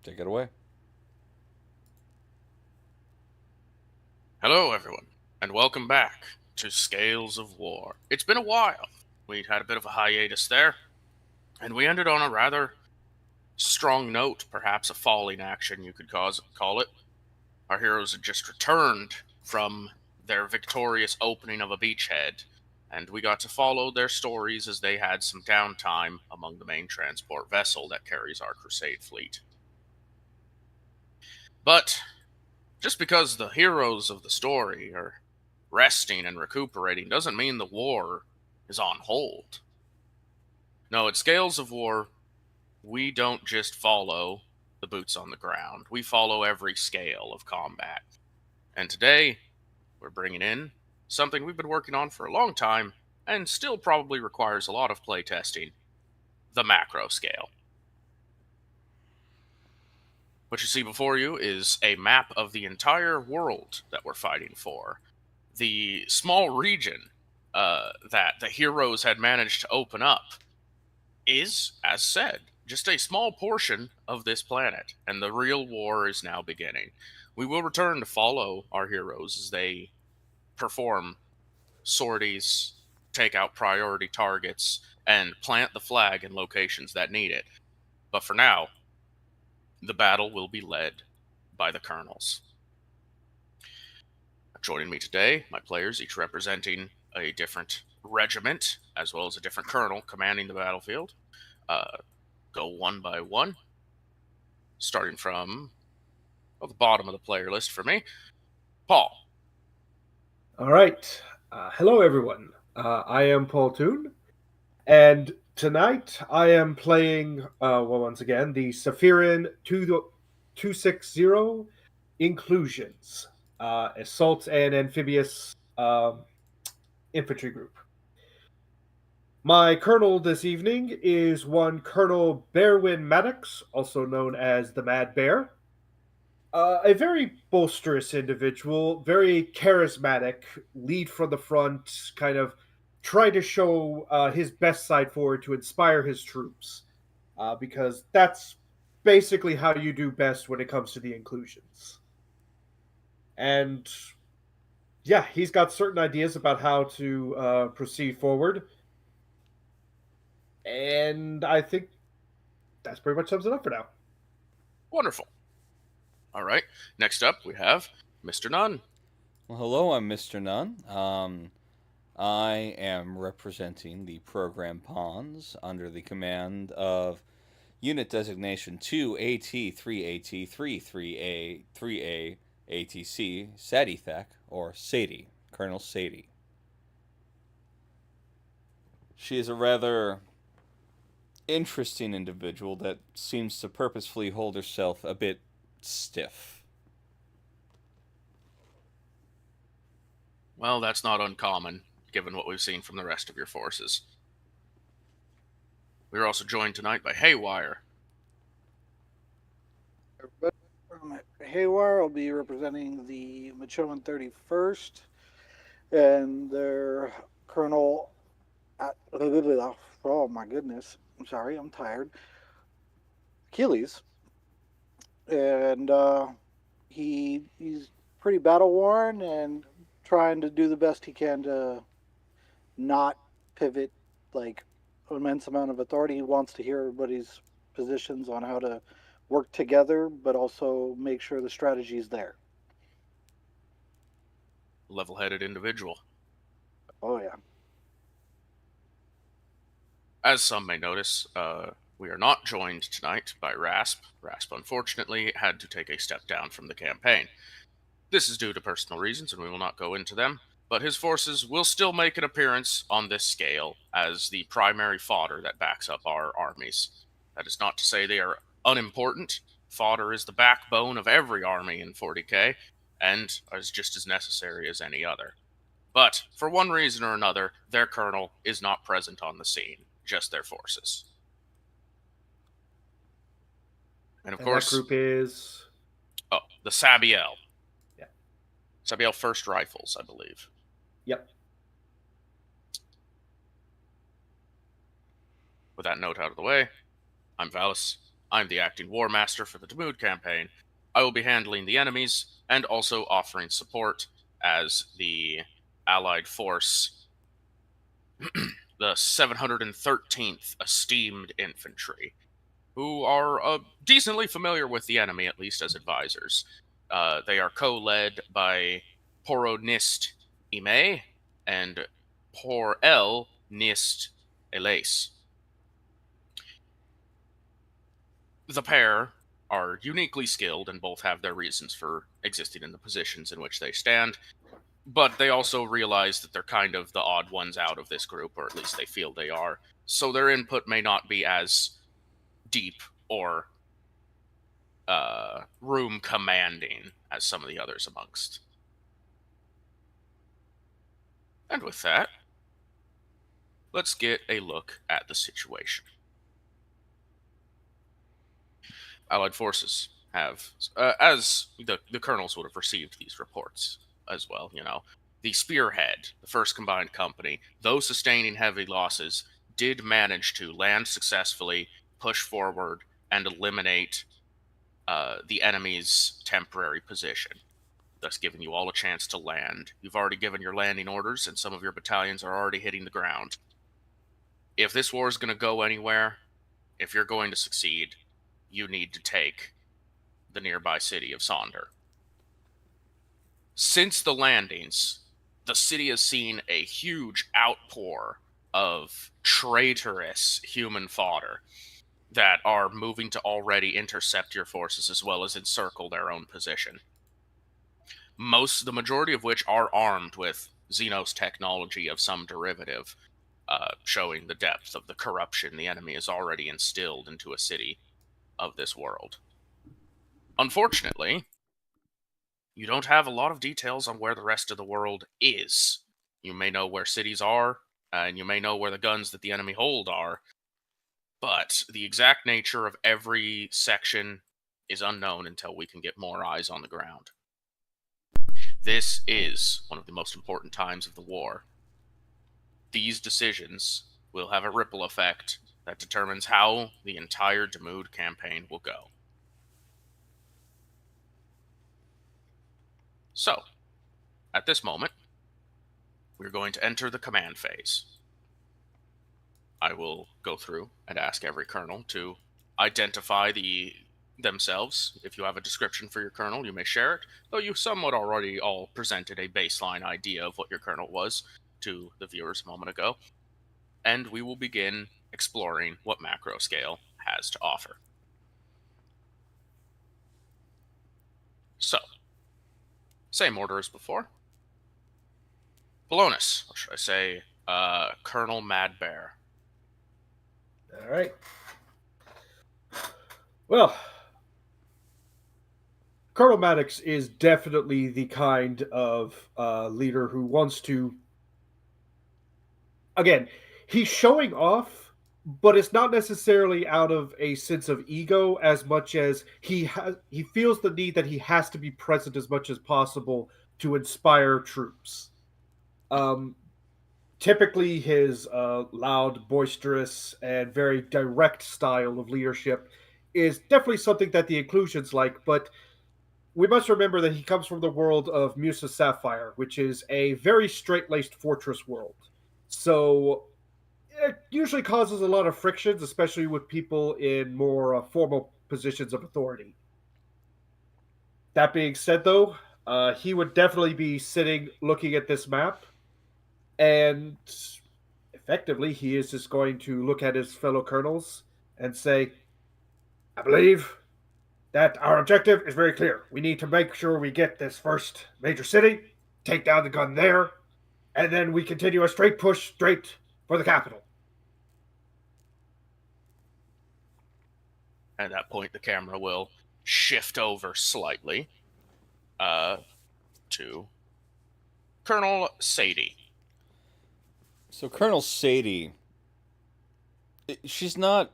Take it away. Hello, everyone, and welcome back to Scales of War. It's been a while. We had a bit of a hiatus there, and we ended on a rather strong note, perhaps a falling action you could call it. Our heroes had just returned from their victorious opening of a beachhead, and we got to follow their stories as they had some downtime among the main transport vessel that carries our Crusade fleet. But just because the heroes of the story are resting and recuperating doesn't mean the war is on hold. No, at Scales of War, we don't just follow the boots on the ground, we follow every scale of combat. And today, we're bringing in something we've been working on for a long time and still probably requires a lot of playtesting: the macro scale. What you see before you is a map of the entire world that we're fighting for. The small region that the heroes had managed to open up is, as said, just a small portion of this planet, and the real war is now beginning. We will return to follow our heroes as they perform sorties, take out priority targets, and plant the flag in locations that need it. But for now, the battle will be led by the colonels. Joining me today, my players, each representing a different regiment, as well as a different colonel commanding the battlefield. Uh, go one by one, starting from the bottom of the player list for me. Paul. All right. Hello, everyone. I am Paul Toon, and tonight I am playing, once again, the Saphirin 260 Inclusions, Assault and Amphibious Infantry Group. My colonel this evening is one Colonel Bearwin Maddox, also known as the Mad Bear. A very boisterous individual, very charismatic, lead from the front, kind of try to show his best side forward to inspire his troops, because that's basically how you do best when it comes to the inclusions. And yeah, he's got certain ideas about how to proceed forward, and I think that's pretty much sums it up for now. Wonderful. All right. Next up, we have Mr. Nunn. Well, hello, I'm Mr. Nunn. I am representing the program Pawns under the command of Unit Designation 2AT3AT 33A 3A ATC Sadithek, or Sadie, Colonel Sadie. She is a rather interesting individual that seems to purposefully hold herself a bit stiff. Well, that's not uncommon, given what we've seen from the rest of your forces. We are also joined tonight by Haywire. Everybody, I'm Haywire. I'll be representing the Machoan 31st and their Colonel. Oh my goodness! I'm sorry. I'm tired. Achilles, and he's pretty battle worn and trying to do the best he can to not pivot like immense amount of authority. He wants to hear everybody's positions on how to work together, but also make sure the strategy is there. Level headed individual. Oh yeah. As some may notice, we are not joined tonight by Rasp. Rasp, unfortunately, had to take a step down from the campaign. This is due to personal reasons, and we will not go into them, but his forces will still make an appearance on this scale as the primary fodder that backs up our armies. That is not to say they are unimportant. Fodder is the backbone of every army in 40k, and is just as necessary as any other. But, for one reason or another, their colonel is not present on the scene, just their forces. And of And that course, group is. the Sabiel. Yeah. Sabiel First Rifles, I believe. Yep. With that note out of the way, I'm Valis, I'm the acting War Master for the Damood campaign. I will be handling the enemies and also offering support as the allied force, the 713th Esteemed Infantry, who are decently familiar with the enemy, at least as advisors. They are co-led by Poronist Ime and Por El Nist Elais. The pair are uniquely skilled and both have their reasons for existing in the positions in which they stand, but they also realize that they're kind of the odd ones out of this group, or at least they feel they are, so their input may not be as deep or room commanding as some of the others amongst. And with that, let's get a look at the situation. Allied forces have, as the colonels would have received these reports as well, the Spearhead, the first combined company, though sustaining heavy losses, did manage to land successfully, push forward, and eliminate the enemy's temporary position, thus giving you all a chance to land. You've already given your landing orders, and some of your battalions are already hitting the ground. If this war is going to go anywhere, if you're going to succeed, you need to take the nearby city of Sonder. Since the landings, the city has seen a huge outpour of traitorous human fodder that are moving to already intercept your forces as well as encircle their own position. The majority of which are armed with Xenos technology of some derivative, showing the depth of the corruption the enemy has already instilled into a city of this world. Unfortunately, you don't have a lot of details on where the rest of the world is. You may know where cities are, and you may know where the guns that the enemy hold are, but the exact nature of every section is unknown until we can get more eyes on the ground. This is one of the most important times of the war. These decisions will have a ripple effect that determines how the entire Damood campaign will go. So, at this moment, we're going to enter the command phase. I will go through and ask every colonel to identify themselves. If you have a description for your colonel, you may share it, though you somewhat already all presented a baseline idea of what your colonel was to the viewers a moment ago. And we will begin exploring what macro scale has to offer. So, same order as before. Polonus, or should I say, Colonel Mad Bear. All right. Well, Colonel Maddox is definitely the kind of leader who wants to. Again, he's showing off, but it's not necessarily out of a sense of ego as much as he feels the need that he has to be present as much as possible to inspire troops. Typically, his loud, boisterous, and very direct style of leadership is definitely something that the inclusions like, but we must remember that he comes from the world of Musa Sapphire, which is a very straight-laced fortress world. So it usually causes a lot of frictions, especially with people in more formal positions of authority. That being said, though, he would definitely be sitting looking at this map, and effectively, he is just going to look at his fellow colonels and say, I believe that our objective is very clear. We need to make sure we get this first major city, take down the gun there, and then we continue a straight push straight for the capital. At that point, the camera will shift over slightly to Colonel Sadie. So Colonel Sadie, she's not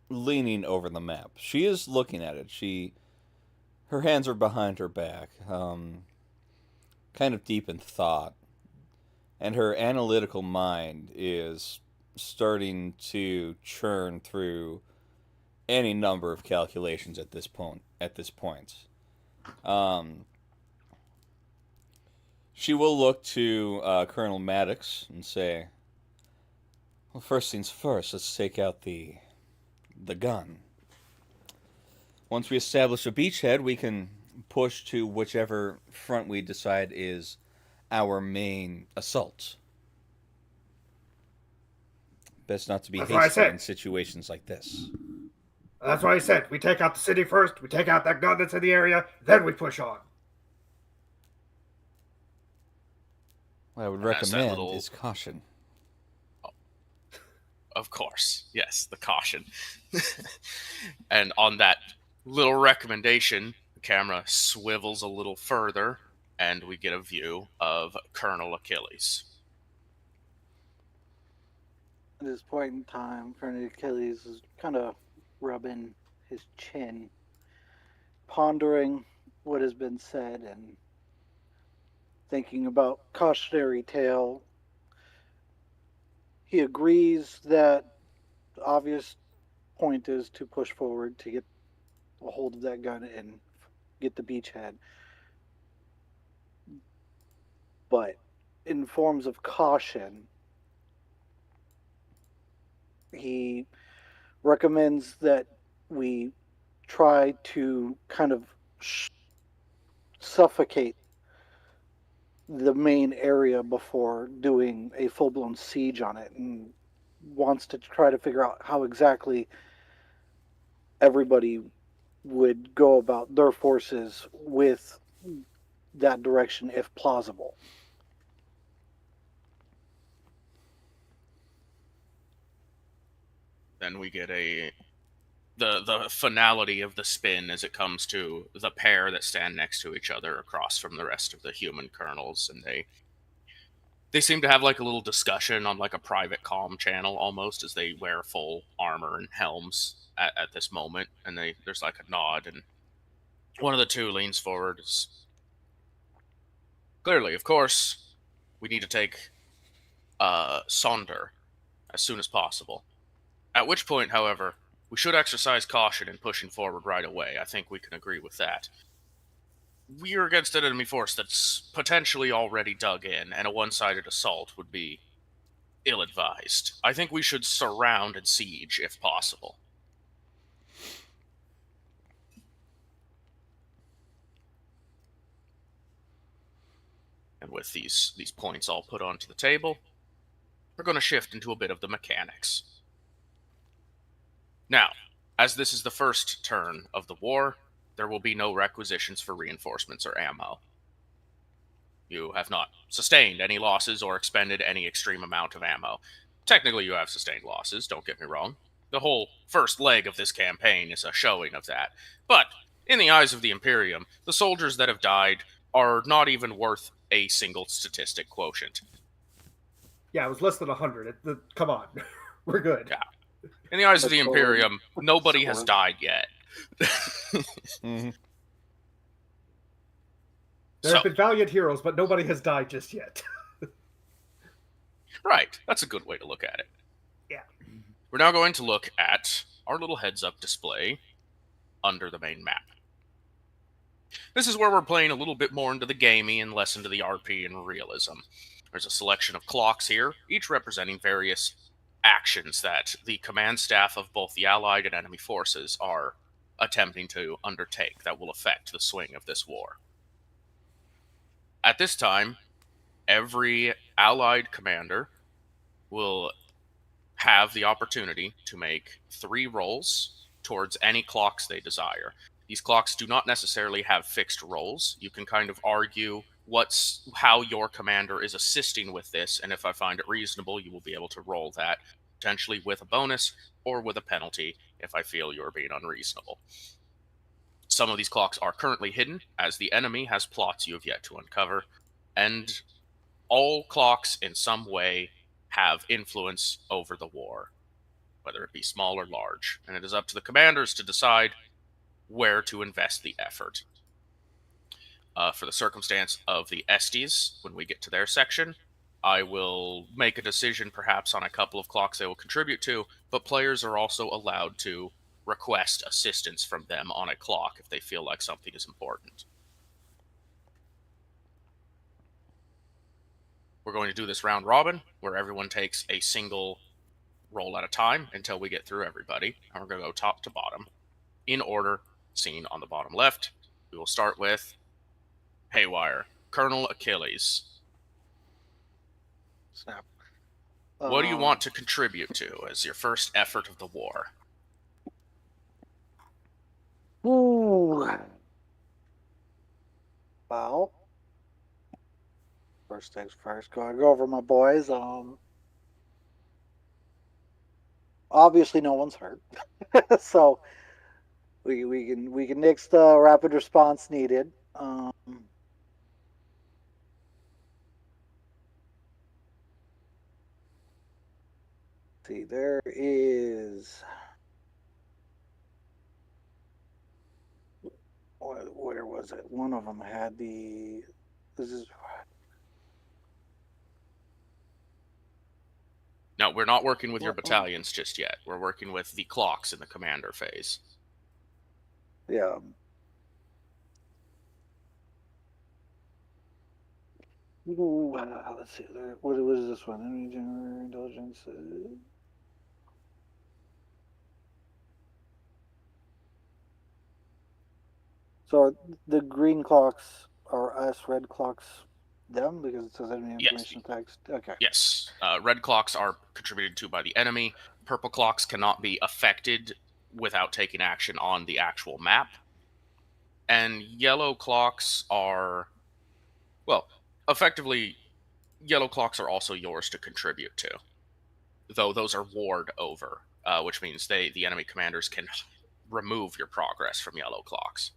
leaning over the map. She is looking at it. Her hands are behind her back, kind of deep in thought, and her analytical mind is starting to churn through any number of calculations at this point. Um, she will look to Colonel Maddox and say, "Well, first things first. Let's take out the gun. Once we establish a beachhead, we can push to whichever front we decide is our main assault. Best not to be That's what I hasty said. in situations like this." That's what I said. We take out the city first, we take out that gun that's in the area, then we push on. What I would And as that recommend little- is caution. Of course, yes, the caution. And on that little recommendation, the camera swivels a little further, and we get a view of Colonel Achilles. At this point in time, Colonel Achilles is kind of rubbing his chin, pondering what has been said and thinking about cautionary tale. He agrees that the obvious point is to push forward to get a hold of that gun and get the beachhead. But in forms of caution, he recommends that we try to kind of suffocate the main area before doing a full-blown siege on it, and wants to try to figure out how exactly everybody would go about their forces with that direction if plausible. Then we get the finality of the spin as it comes to the pair that stand next to each other across from the rest of the human colonels, and they seem to have like a little discussion on like a private comm channel almost, as they wear full armor and helms at this moment, and there's like a nod, and one of the two leans forward. Clearly, of course, we need to take Sonder as soon as possible. At which point, however, we should exercise caution in pushing forward right away. I think we can agree with that. We are against an enemy force that's potentially already dug in, and a one-sided assault would be ill-advised. I think we should surround and siege if possible. And with these points all put onto the table, we're going to shift into a bit of the mechanics. Now, as this is the first turn of the war, there will be no requisitions for reinforcements or ammo. You have not sustained any losses or expended any extreme amount of ammo. Technically, you have sustained losses, don't get me wrong. The whole first leg of this campaign is a showing of that. But, in the eyes of the Imperium, the soldiers that have died are not even worth a single statistic quotient. Yeah, it was less than 100. Come on. We're good. Yeah. In the eyes of the That's Imperium, forward. nobody has Forward. died yet. Mm-hmm. There have been valiant heroes, but nobody has died just yet. Right, that's a good way to look at it. Yeah. We're now going to look at our little heads-up display under the main map. This is where we're playing a little bit more into the gamey and less into the RP and realism. There's a selection of clocks here, each representing various actions that the command staff of both the Allied and enemy forces are attempting to undertake that will affect the swing of this war. At this time, every Allied commander will have the opportunity to make 3 rolls towards any clocks they desire. These clocks do not necessarily have fixed roles. You can kind of argue how your commander is assisting with this, and if I find it reasonable, you will be able to roll that, potentially with a bonus or with a penalty if I feel you're being unreasonable. Some of these clocks are currently hidden, as the enemy has plots you have yet to uncover, and all clocks in some way have influence over the war, whether it be small or large, and it is up to the commanders to decide where to invest the effort. For the circumstance of the Estes, when we get to their section, I will make a decision perhaps on a couple of clocks they will contribute to, but players are also allowed to request assistance from them on a clock if they feel like something is important. We're going to do this round robin, where everyone takes a single roll at a time until we get through everybody. And we're going to go top to bottom in order seen on the bottom left. We will start with Haywire, Colonel Achilles. Snap. What do you want to contribute to as your first effort of the war? Ooh. Well, first things first. Go over my boys. Obviously no one's hurt, so we can nix the rapid response needed. See, there is. Where was it? One of them had the. This is. No, we're not working with your battalions just yet. We're working with the clocks in the commander phase. Yeah. Ooh, let's see. What is this one? Energy generator, intelligence. So the green clocks are us, red clocks them, because it says enemy information text. Okay. Yes. Red clocks are contributed to by the enemy. Purple clocks cannot be affected without taking action on the actual map. And yellow clocks are, well, effectively, yellow clocks are also yours to contribute to. Though those are ward over, which means the enemy commanders can remove your progress from yellow clocks.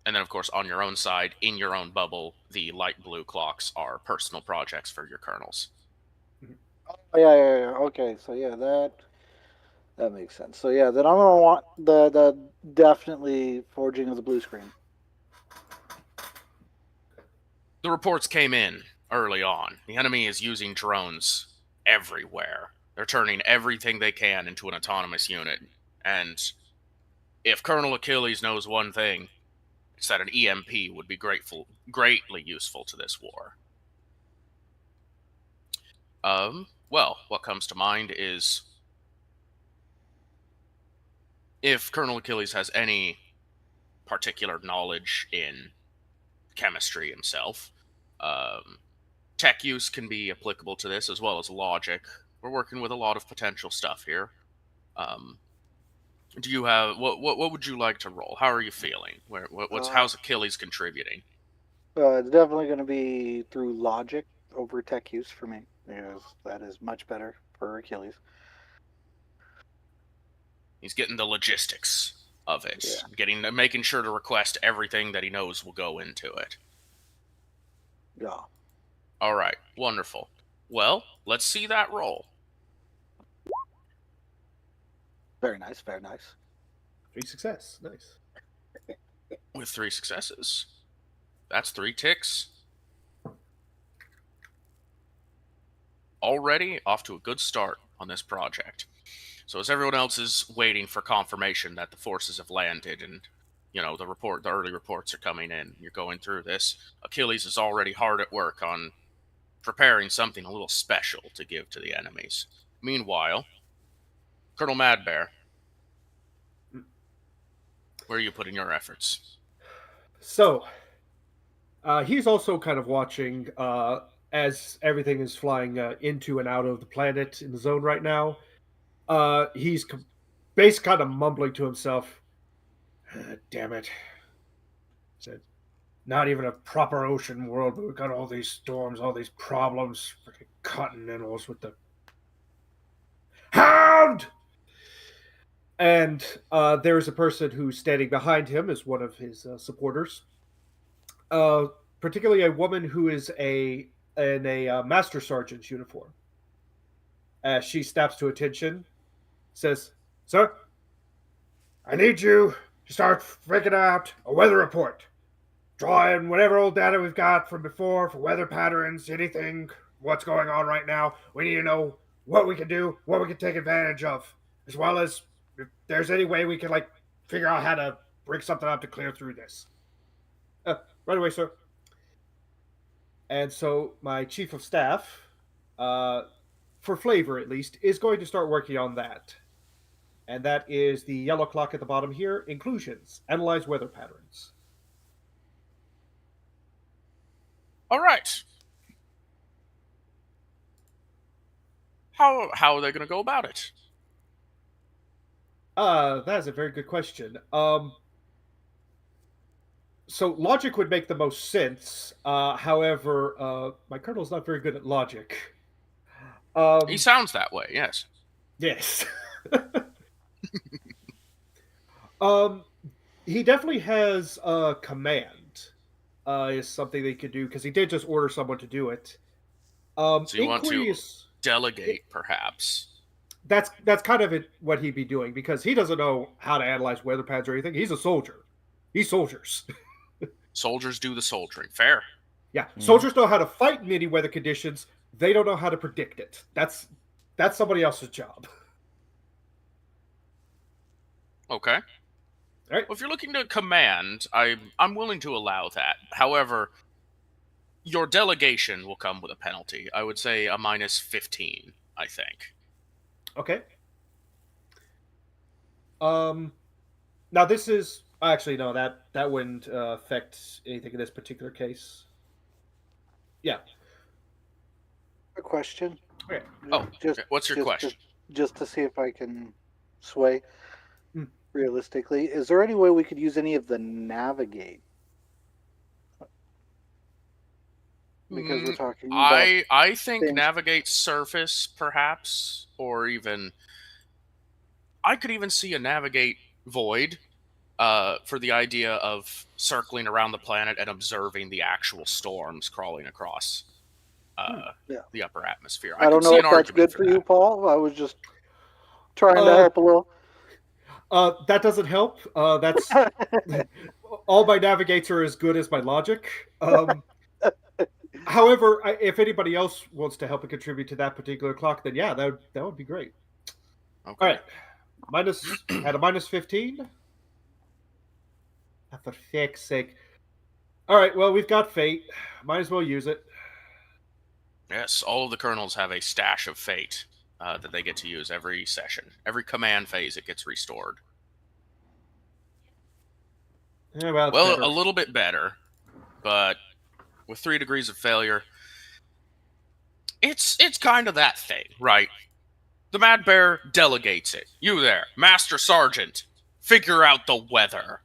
And then, of course, on your own side, in your own bubble, the light blue clocks are personal projects for your colonels. Oh, yeah. Okay, so yeah, that makes sense. So yeah, then I'm gonna want the definitely forging of the blue screen. The reports came in early on. The enemy is using drones everywhere. They're turning everything they can into an autonomous unit. And if Colonel Achilles knows one thing, it's that an EMP would be greatly useful to this war. Well, what comes to mind is if Colonel Achilles has any particular knowledge in chemistry himself, tech use can be applicable to this as well as logic. We're working with a lot of potential stuff here. Do you have what would you like to roll? How are you feeling? How's Achilles contributing? It's definitely going to be through logic over tech use for me, because that is much better for Achilles. He's getting the logistics of it, making sure to request everything that he knows will go into it. Yeah. All right, wonderful. Well, let's see that roll. Very nice, very nice. 3 success. Nice. With 3 successes. That's 3 ticks. Already off to a good start on this project. So as everyone else is waiting for confirmation that the forces have landed and, the early reports are coming in, you're going through this, Achilles is already hard at work on preparing something a little special to give to the enemies. Meanwhile, Colonel Madbear, where are you putting your efforts? So, he's also kind of watching as everything is flying into and out of the planet in the zone right now. He's basically kind of mumbling to himself, damn it. Said, not even a proper ocean world, but we've got all these storms, all these problems. Freaking continentals with the Hound! And there's a person who's standing behind him as one of his supporters. Particularly a woman who is in a master sergeant's uniform. As she snaps to attention, says, "Sir, I need you to start freaking out a weather report. drawing whatever old data we've got from before for weather patterns, anything, what's going on right now. We need to know what we can do, what we can take advantage of, as well as if there's any way we can like figure out how to bring something up to clear through this. Right away, sir. And so my chief of staff, for flavor at least, is going to start working on that. And that is the yellow clock at the bottom here, inclusions, analyze weather patterns. All right. How are they going to go about it? That is a very good question. So logic would make the most sense. However, my colonel's not very good at logic. He sounds that way, yes. Yes. um, he definitely has a command. Is something they could do because he did just order someone to do it. So you want to Inquiries, delegate, perhaps. that's kind of what he'd be doing because he doesn't know how to analyze weather patterns or anything. He's a soldier. He's soldiers. Soldiers do the soldiering. Fair. Yeah, soldiers know how to fight in any weather conditions. They don't know how to predict it. That's somebody else's job. Okay. All right. Well, if you're looking to command, I'm willing to allow that. However, your delegation will come with a penalty. I would say a minus 15, I think. Okay. Now this is actually no that wouldn't affect anything in this particular case. Yeah. A question. Okay. Oh, what's your question? Just to see if I can sway Hmm. realistically. Is there any way we could use any of the navigate? Because we're talking about I think things. navigate surface, perhaps, or even I could even see a navigate void for the idea of circling around the planet and observing the actual storms crawling across Yeah. the upper atmosphere. I don't could know see if an that's argument good for you, that. Paul. I was just trying to help a little. That doesn't help. That's all my navigates are as good as my logic. However, if anybody else wants to help and contribute to that particular clock, then yeah, that would be great. Okay. All right, at a minus 15. For fuck's sake! All right, well we've got fate. Might as well use it. Yes, all of the colonels have a stash of fate that they get to use every session. Every command phase, it gets restored. Yeah, well, Well, a little bit better, but with 3 degrees of failure, it's kind of that thing, right? The Mad Bear delegates it. You there, Master Sergeant, figure out the weather.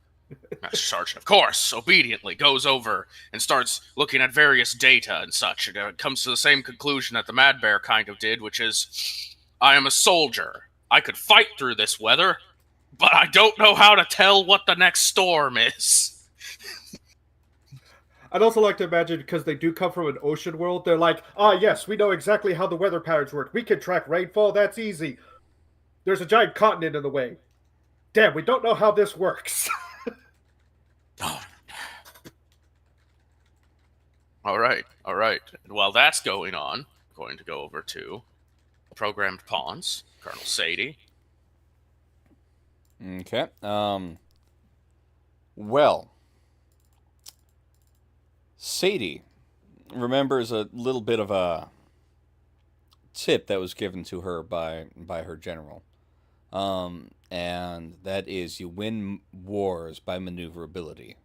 Master Sergeant, of course, obediently goes over and starts looking at various data and such, and comes to the same conclusion that the Mad Bear kind of did, which is, I am a soldier. I could fight through this weather, but I don't know how to tell what the next storm is. I'd also like to imagine, because they do come from an ocean world, they're like, yes, we know exactly how the weather patterns work. We can track rainfall, that's easy. There's a giant continent in the way. Damn, we don't know how this works. All right. And while that's going on, I'm going to go over to programmed pawns, Colonel Sadie. Okay. Well, Sadie remembers a little bit of a tip that was given to her by her general. And that is you win wars by maneuverability.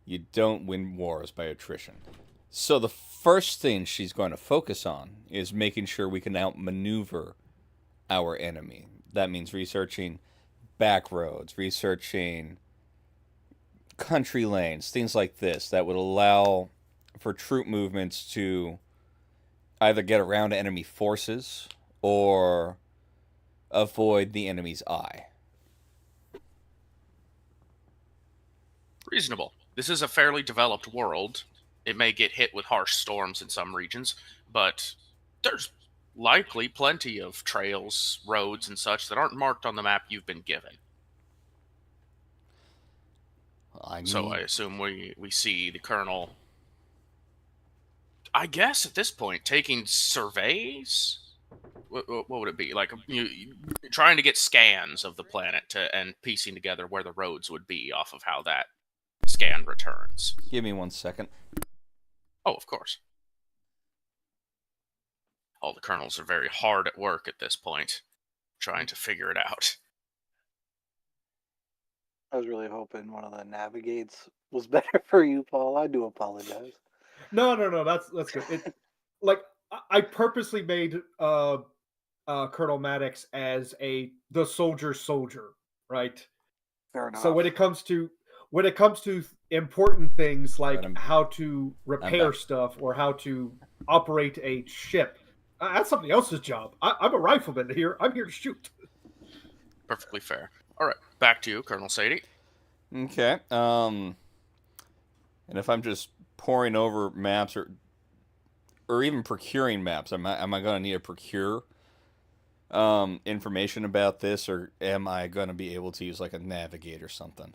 You don't win wars by attrition. So the first thing she's going to focus on is making sure we can outmaneuver our enemy. That means researching back roads, researching country lanes, things like this that would allow for troop movements to either get around enemy forces or avoid the enemy's eye. Reasonable. This is a fairly developed world. It may get hit with harsh storms in some regions, but there's likely plenty of trails, roads, and such that aren't marked on the map you've been given. So I assume we see the colonel, I guess at this point, taking surveys? What would it be? Like trying to get scans of the planet and piecing together where the roads would be off of how that scan returns. Give me 1 second. Oh, of course. All the colonels are very hard at work at this point, trying to figure it out. I was really hoping one of the navigates was better for you, Paul. I do apologize. No, that's good. I purposely made Colonel Maddox as the soldier, right? Fair enough. So when it comes to important things like Right, how to repair back. stuff or how to operate a ship, that's somebody else's job. I'm a rifleman here. I'm here to shoot. Perfectly fair. All right, back to you, Colonel Sadie. Okay. And if I'm just poring over maps or even procuring maps, am I going to need to procure information about this, or am I going to be able to use like a navigate or something?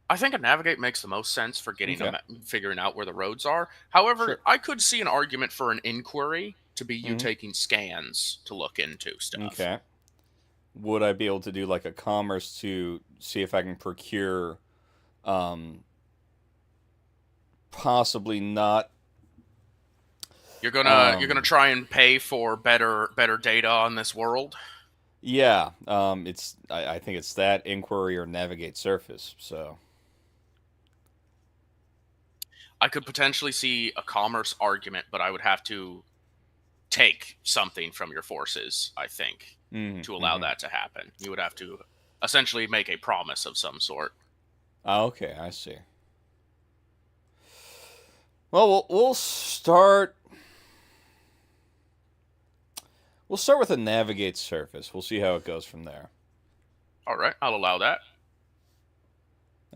I think a navigate makes the most sense for getting Okay. figuring out where the roads are. However, Sure. I could see an argument for an inquiry to be you Mhm. taking scans to look into stuff. Okay. Would I be able to do like a commerce to see if I can procure possibly not You're gonna try and pay for better data on this world. yeah, I think it's that inquiry or navigate surface. So I could potentially see a commerce argument, but I would have to take something from your forces, I think, to allow that to happen. You would have to essentially make a promise of some sort. Okay, I see. Well, we'll start. We'll start with a navigate surface. We'll see how it goes from there. All right, I'll allow that.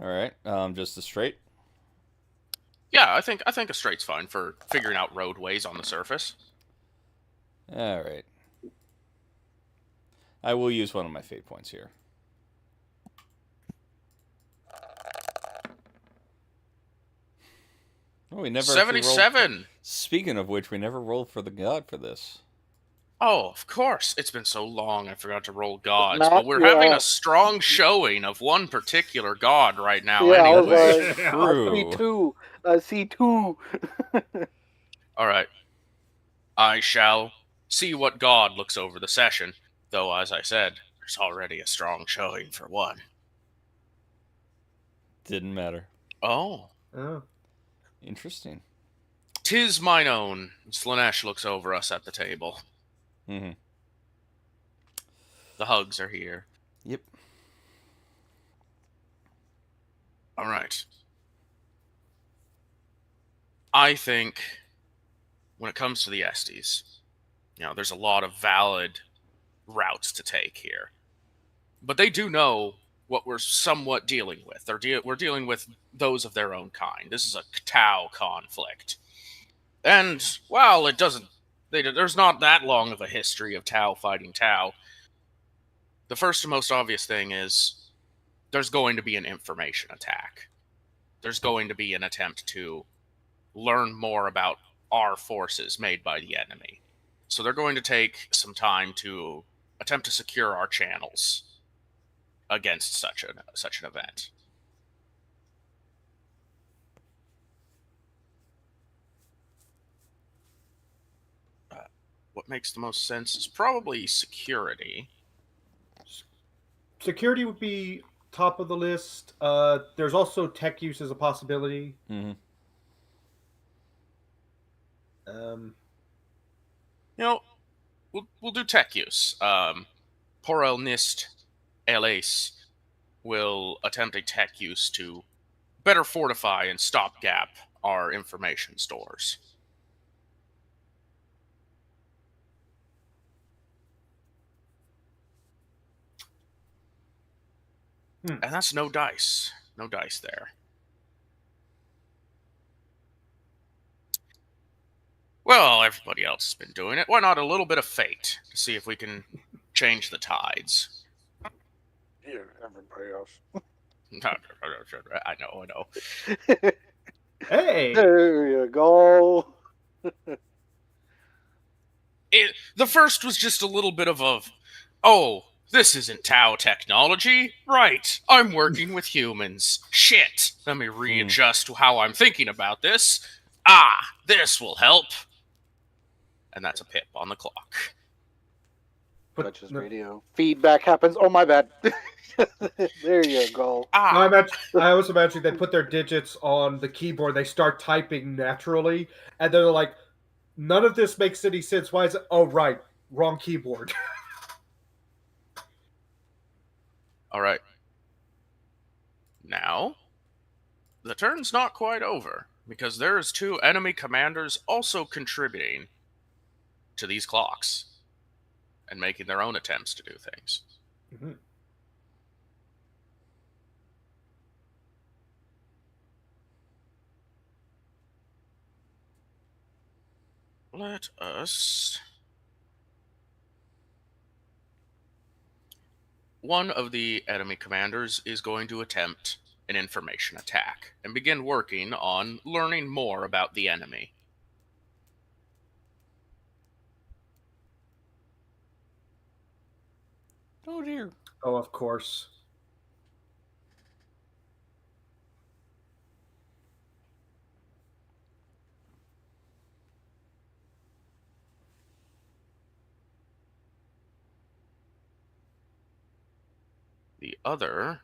All right, just the straight. Yeah, I think a straight's fine for figuring out roadways on the surface. All right. I will use one of my fate points here. Oh, we never actually 77. rolled. Speaking of which, we never rolled for the god for this. Oh, of course. It's been so long I forgot to roll gods. Matt, But we're having a strong showing of one particular god right now Yeah, I was anyway. like, True. C2. All right. I shall see what god looks over the session, though, as I said, there's already a strong showing for one. Didn't matter. Oh. Oh. Interesting. 'Tis mine own. Slanesh looks over us at the table. Mm-hmm. The hugs are here. Yep. All right. I think when it comes to the Estes, there's a lot of valid routes to take here. But they do know what we're somewhat dealing with. We're dealing with those of their own kind. This is a Tau conflict. And, while there's not that long of a history of Tau fighting Tau, the first and most obvious thing is there's going to be an information attack. There's going to be an attempt to learn more about our forces made by the enemy. So they're going to take some time to attempt to secure our channels against such an event. What makes the most sense is probably security. Security would be top of the list. There's also tech use as a possibility. Mm-hmm. We'll do tech use. Por el Nist El Ace will attempt a tech use to better fortify and stopgap our information stores. And that's no dice. No dice there. Well, everybody else has been doing it. Why not a little bit of fate to see if we can change the tides? Here, everybody else. I know. Hey! There you go. The first was just a little bit of oh, this isn't Tau technology. Right, I'm working with humans. Shit, let me readjust how I'm thinking about this. This will help. And that's a pip on the clock. Touches radio. Feedback happens. Oh, my bad. There you go. I always imagine they put their digits on the keyboard, they start typing naturally, and they're like, none of this makes any sense. Why is it? Oh, right. Wrong keyboard. All right. Now, the turn's not quite over, because there's 2 enemy commanders also contributing to these clocks and making their own attempts to do things. Mhm. Let us... One of the enemy commanders is going to attempt an information attack and begin working on learning more about the enemy. Oh dear. Oh, of course. The other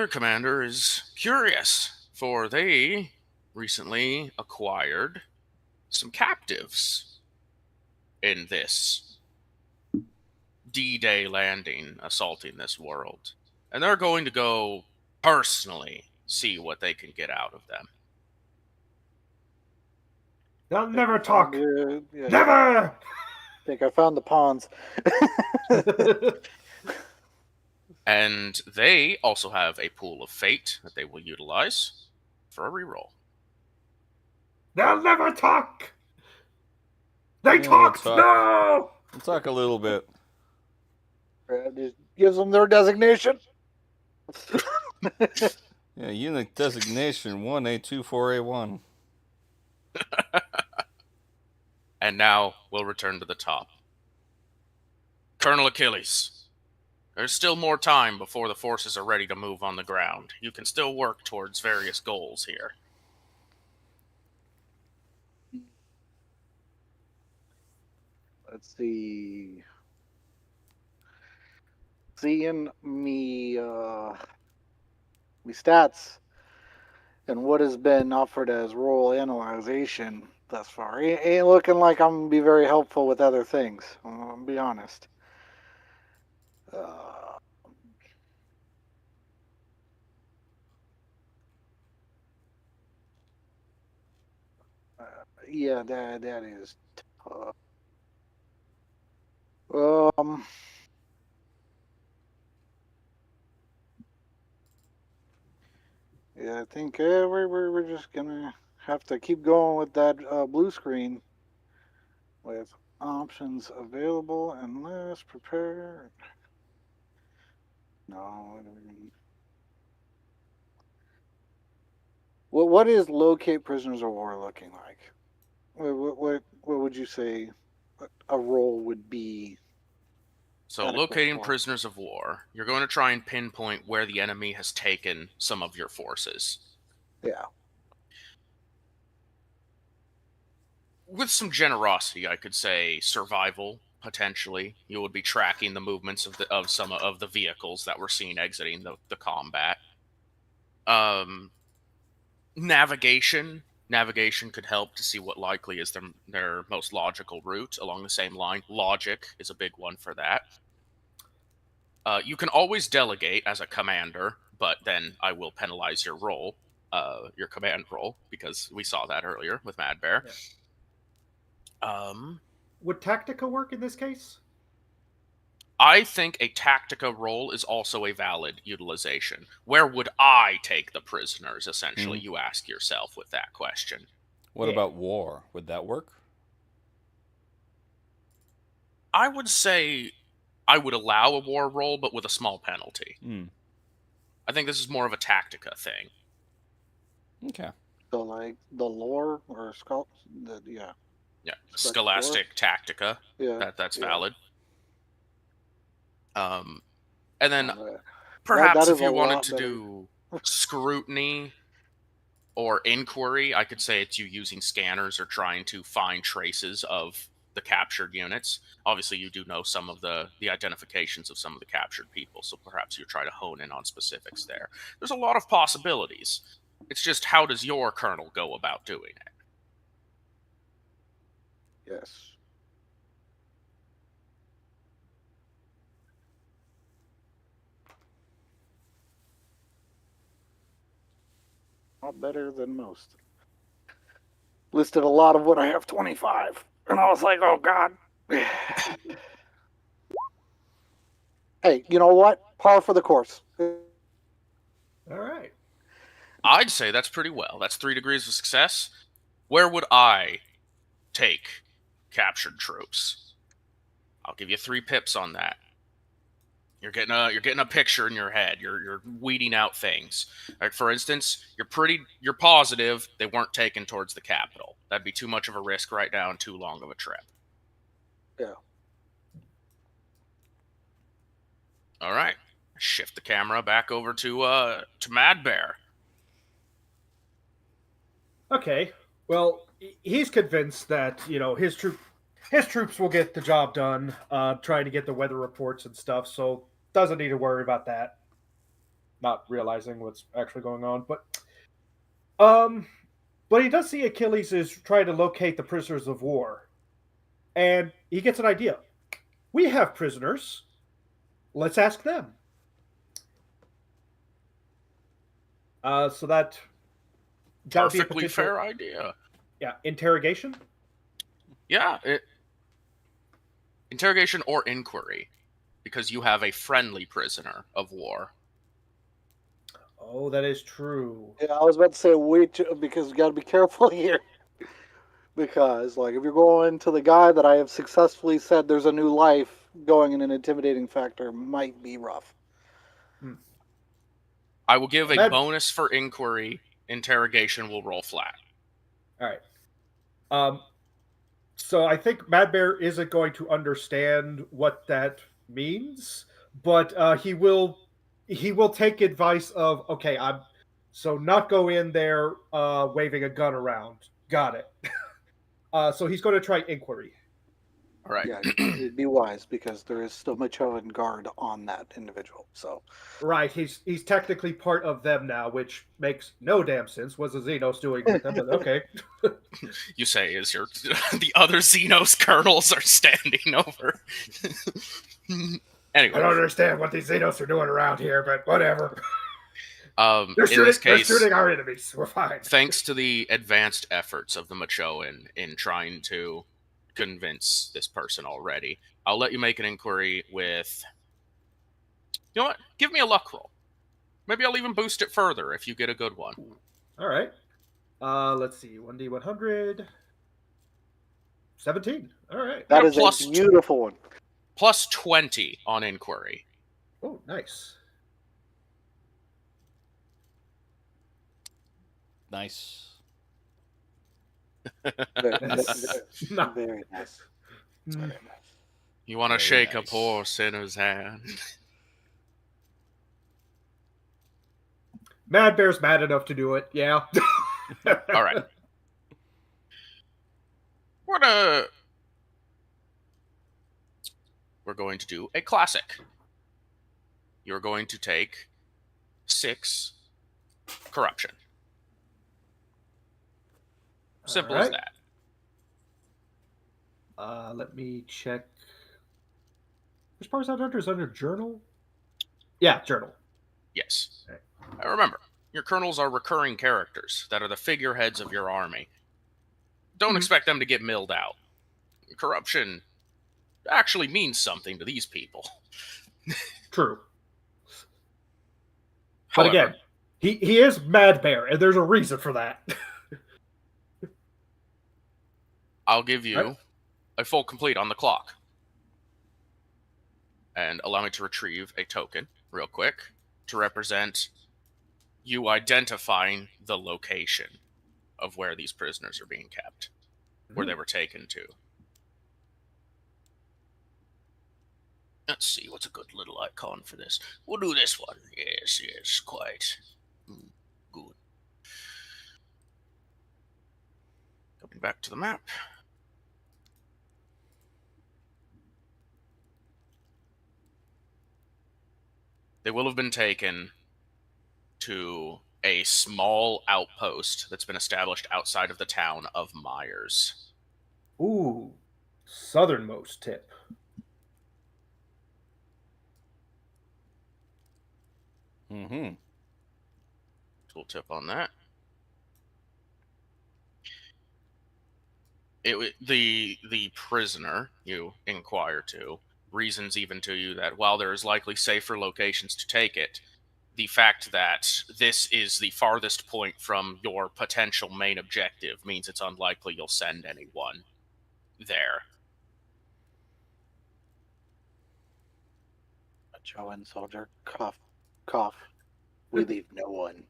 commander is curious, for they recently acquired some captives in this D-Day landing assaulting this world. And they're going to go personally see what they can get out of them. They'll never talk. Yeah. Never! I think I found the pawns. And they also have a pool of fate that they will utilize for a reroll. They'll never talk! They Yeah, talked! we'll No! We'll talk a little bit. Just gives them their designation. Yeah, unit designation 1A24A1. And now we'll return to the top. Colonel Achilles, there's still more time before the forces are ready to move on the ground. You can still work towards various goals here. Let's see. Seeing me stats and what has been offered as role analyzation thus far, ain't looking like I'm gonna be very helpful with other things. I'm gonna be honest. Yeah, that is tough. Yeah, I think we're just gonna have to keep going with that blue screen with options available unless prepared. No. What is locate prisoners of war looking like? What would you say a role would be? So, adequate locating for? prisoners of war, you're going to try and pinpoint where the enemy has taken some of your forces. Yeah. With some generosity, I could say survival, potentially. You would be tracking the movements of some of the vehicles that we're seeing exiting the combat. Navigation could help to see what likely is their most logical route along the same line. Logic is a big one for that. You can always delegate as a commander, but then I will penalize your role, your command role, because we saw that earlier with Mad Bear. Yeah. Would Tactica work in this case? I think a Tactica role is also a valid utilization. Where would I take the prisoners, essentially, you ask yourself with that question. What about war? Would that work? I would say I would allow a war roll, but with a small penalty. I think this is more of a Tactica thing. Okay. So like the lore or Yeah, Spec Scholastic Tactica. yeah, That's yeah. valid. And then that perhaps is if a you wanted lot to better. do scrutiny or inquiry, I could say it's you using scanners or trying to find traces of the captured units. Obviously, you do know some of the identifications of some of the captured people, so perhaps you try to hone in on specifics there. There's a lot of possibilities. It's just how does your colonel go about doing it? Yes. Not better than most. Listed a lot of what I have 25. And I was like, oh God. Hey, you know what? Par for the course. All right. I'd say that's pretty well. That's 3 degrees of success. Where would I take captured troops? I'll give you 3 pips on that. You're getting a picture in your head. You're weeding out things. Like for instance, you're positive they weren't taken towards the capital. That'd be too much of a risk right now and too long of a trip. Yeah. All right. Shift the camera back over to Mad Bear. Okay. Well, he's convinced that his troops will get the job done. Trying to get the weather reports and stuff, so doesn't need to worry about that. Not realizing what's actually going on, but he does see Achilles is trying to locate the prisoners of war, and he gets an idea. We have prisoners. Let's ask them. So that would be a Perfectly potential- fair idea. Yeah, interrogation. Yeah, interrogation or inquiry, because you have a friendly prisoner of war. Oh, that is true. Yeah, I was about to say because you got to be careful here. Because, like, if you're going to the guy that I have successfully said there's a new life, going in an intimidating factor might be rough. I will give a bonus for inquiry. Interrogation will roll flat. All right. So I think Mad Bear isn't going to understand what that means, but he will take advice of I'm so not go in there waving a gun around. Got it. So he's going to try inquiry. All right. Yeah, it'd be wise because there is still much of a guard on that individual. So right, he's technically part of them now, which makes no damn sense. What's the Xenos doing with them? But okay. You say as the other Xenos colonels are standing over. Anyway, I don't understand what these Xenos are doing around here, but whatever. They're shooting our enemies. We're fine. Thanks to the advanced efforts of the Machoan in trying to convince this person already, I'll let you make an inquiry with... You know what? Give me a luck roll. Maybe I'll even boost it further if you get a good one. All right. Let's see. 1d100. 17. All right. that is a beautiful one. Plus 20 on inquiry. Oh, nice. Nice. Very nice. Very nice. You want to Very shake nice. a poor sinner's hand. Mad Bear's mad enough to do it. Yeah. All right. We're going to do a classic. You're going to take 6 corruption. Simple as that. Let me check. Which part is that under? Is that under journal? Yeah, journal. Yes. Okay. Now remember, your colonels are recurring characters that are the figureheads of your army. Don't expect them to get milled out. Corruption actually means something to these people. True. However, But again, he is Mad Bear, and there's a reason for that. I'll give you a full complete on the clock. and allow me to retrieve a token real quick to represent you identifying the location of where these prisoners are being kept, where they were taken to. Let's see, what's a good little icon for this? We'll do this one. Yes, quite good. Coming back to the map. They will have been taken to a small outpost that's been established outside of the town of Myers. Ooh, southernmost tip. Mm-hmm. Tool tip on that. The prisoner you inquire to reasons even to you that while there is likely safer locations to take it, the fact that this is the farthest point from your potential main objective means it's unlikely you'll send anyone there. Joe and soldier, cough, cough. We leave no one.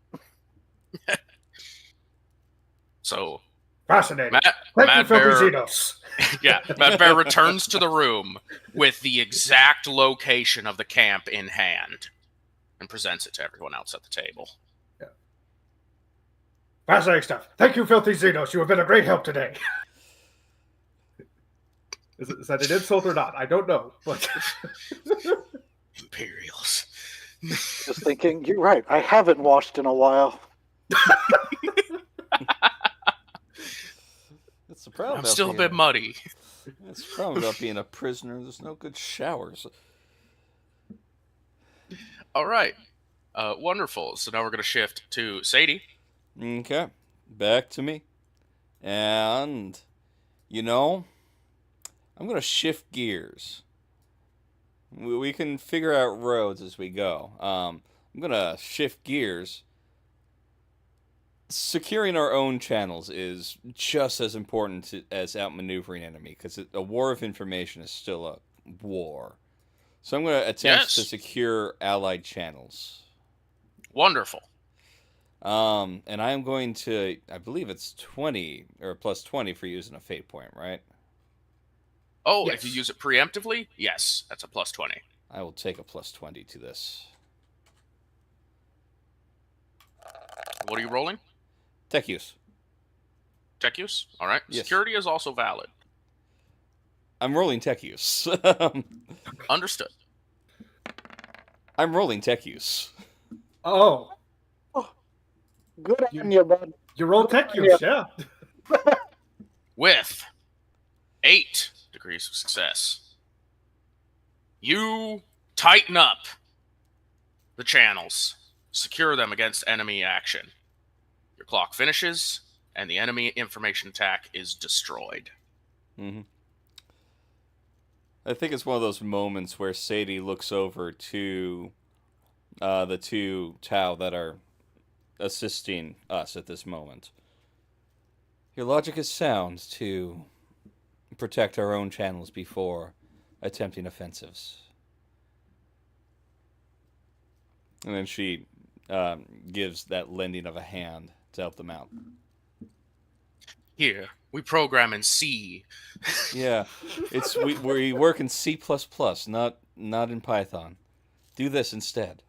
So Fascinating. Matt Thank you, Bear, Filthy Xenos. yeah, Matt Bear returns to the room with the exact location of the camp in hand and presents it to everyone else at the table. Yeah. Fascinating stuff. Thank you, Filthy Xenos. You have been a great help today. Is that an insult or not? I don't know, but Imperials. Just thinking, you're right. I haven't washed in a while. That's the problem. I'm still a bit muddy. That's the problem about being a prisoner. There's no good showers. All right. Wonderful. So now we're going to shift to Sadie. Okay, back to me. And, I'm going to shift gears. We can figure out roads as we go. I'm going to shift gears. Securing our own channels is just as important as outmaneuvering enemy, because a war of information is still a war. So I'm going to attempt to secure allied channels. Wonderful. And I'm going to, I believe it's 20, or plus 20 for using a fate point, right? Oh, Yes. if you use it preemptively, yes, that's a plus 20. I will take a plus 20 to this. What are you rolling? Tech use. Tech use? All right. Yes. Security is also valid. I'm rolling tech use. Understood. I'm rolling tech use. oh, Good on you, bud. you roll tech use, yeah. With 8 degrees of success, you tighten up the channels, secure them against enemy action. Your clock finishes, and the enemy information attack is destroyed. Mm-hmm. I think it's one of those moments where Sadie looks over to the two Tau that are assisting us at this moment. Your logic is sound to protect our own channels before attempting offensives. And then she gives that lending of a hand to help them out. Here, we program in C. Yeah, we work in C++, not in Python. Do this instead.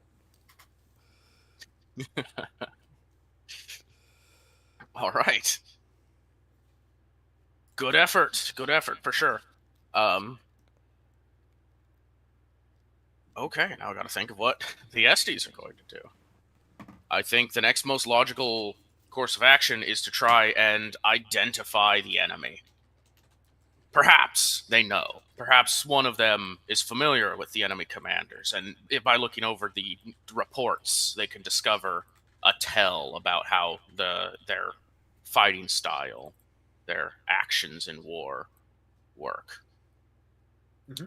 All right. Good effort for sure. Okay, now I gotta think of what the Estes are going to do. I think the next most logical course of action is to try and identify the enemy. Perhaps they know. Perhaps one of them is familiar with the enemy commanders, and by looking over the reports, they can discover a tell about how their fighting style, their actions in war, work. Mm-hmm.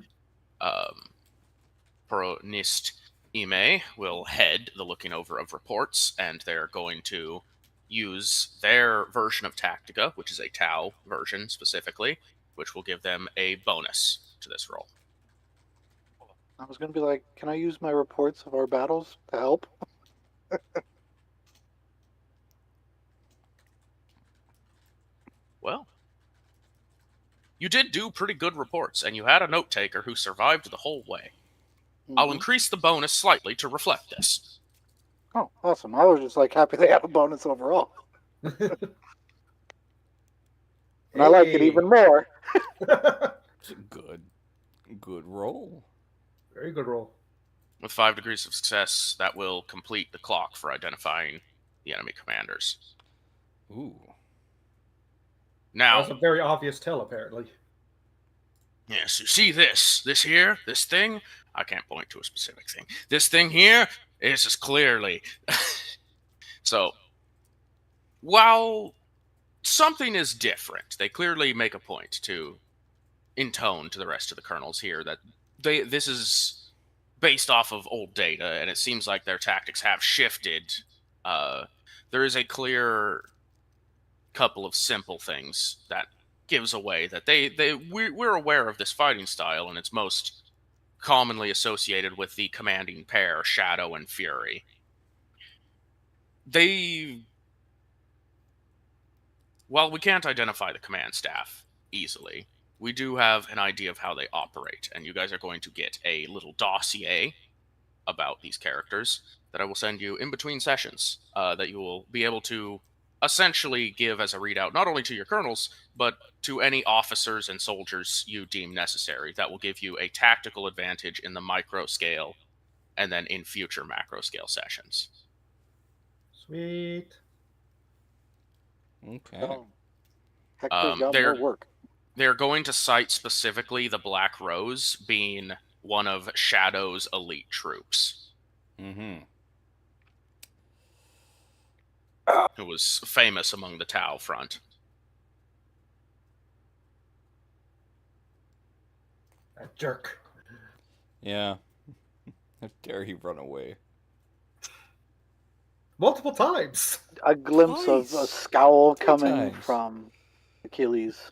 Pronist Ime will head the looking over of reports, and they're going to use their version of Tactica, which is a Tau version specifically, which will give them a bonus to this roll. I was going to be like, can I use my reports of our battles to help? Well, you did do pretty good reports, and you had a note taker who survived the whole way. I'll Mhm. increase the bonus slightly to reflect this. Oh, awesome. I was just like happy they have a bonus overall. And I like it even more. It's a good roll. Very good roll. With 5 degrees of success, that will complete the clock for identifying the enemy commanders. Ooh. Now, That's a very obvious tell, apparently. yes, you see this here, this thing? I can't point to a specific thing. This thing here is as clearly. So, while something is different, they clearly make a point to intone to the rest of the colonels here that this is based off of old data, and it seems like their tactics have shifted. There is a clear couple of simple things that gives away that we're aware of this fighting style, and it's most commonly associated with the commanding pair, Shadow and Fury. While we can't identify the command staff easily, we do have an idea of how they operate, and you guys are going to get a little dossier about these characters that I will send you in between sessions, that you will be able to essentially give as a readout not only to your colonels, but to any officers and soldiers you deem necessary. That will give you a tactical advantage in the micro scale and then in future macro scale sessions. Sweet. Okay. So, Hector's got They're more work. they're going to cite specifically the Black Rose being one of Shadow's elite troops, Mm-hmm. who was famous among the Tau front. That jerk. Yeah. How dare he run away? Multiple times. A glimpse of a Twice. scowl 3 coming times. from Achilles.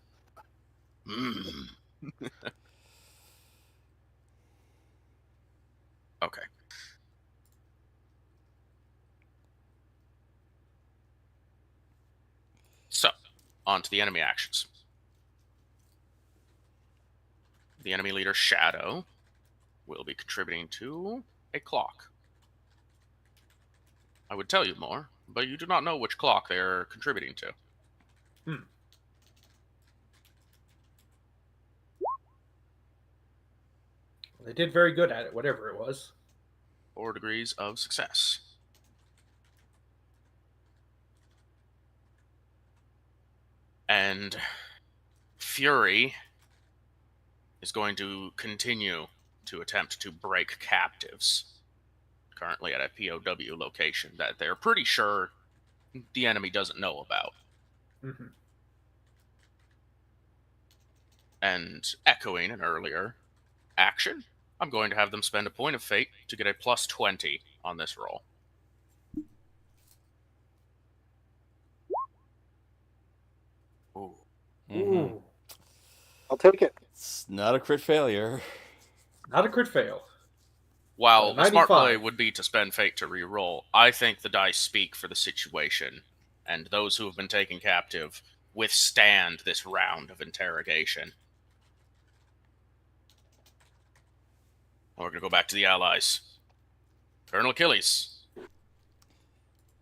Okay. So, on to the enemy actions. The enemy leader, Shadow, will be contributing to a clock. I would tell you more, but you do not know which clock they are contributing to. They did very good at it, whatever it was. 4 degrees of success. And Fury is going to continue to attempt to break captives, currently at a POW location that they're pretty sure the enemy doesn't know about. Mm-hmm. And echoing an earlier action, I'm going to have them spend a point of fate to get a plus 20 on this roll. Ooh. Mm-hmm. Ooh. I'll take it. It's not a crit failure. Not a crit fail. While the smart 95. play would be to spend fate to re-roll, I think the dice speak for the situation, and those who have been taken captive withstand this round of interrogation. We're going to go back to the allies. Colonel Achilles.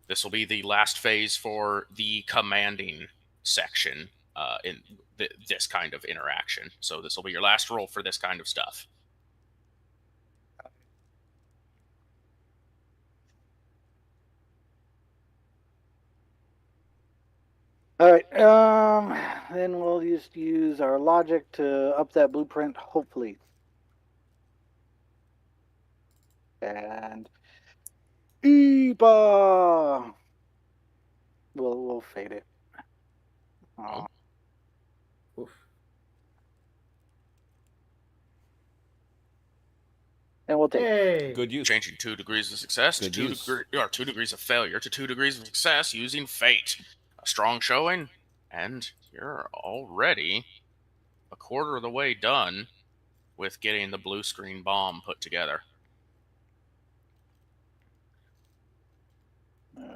This will be the last phase for the commanding section in this kind of interaction. So this will be your last roll for this kind of stuff. All right. Then we'll just use our logic to up that blueprint, hopefully. And Eba. We'll fade it. Oh. Oof. And we'll take it. Hey. Good use. Changing 2 degrees of success to Good 2 use. 2 degrees of failure to 2 degrees of success using fate. A strong showing, and you're already a quarter of the way done with getting the blue screen bomb put together.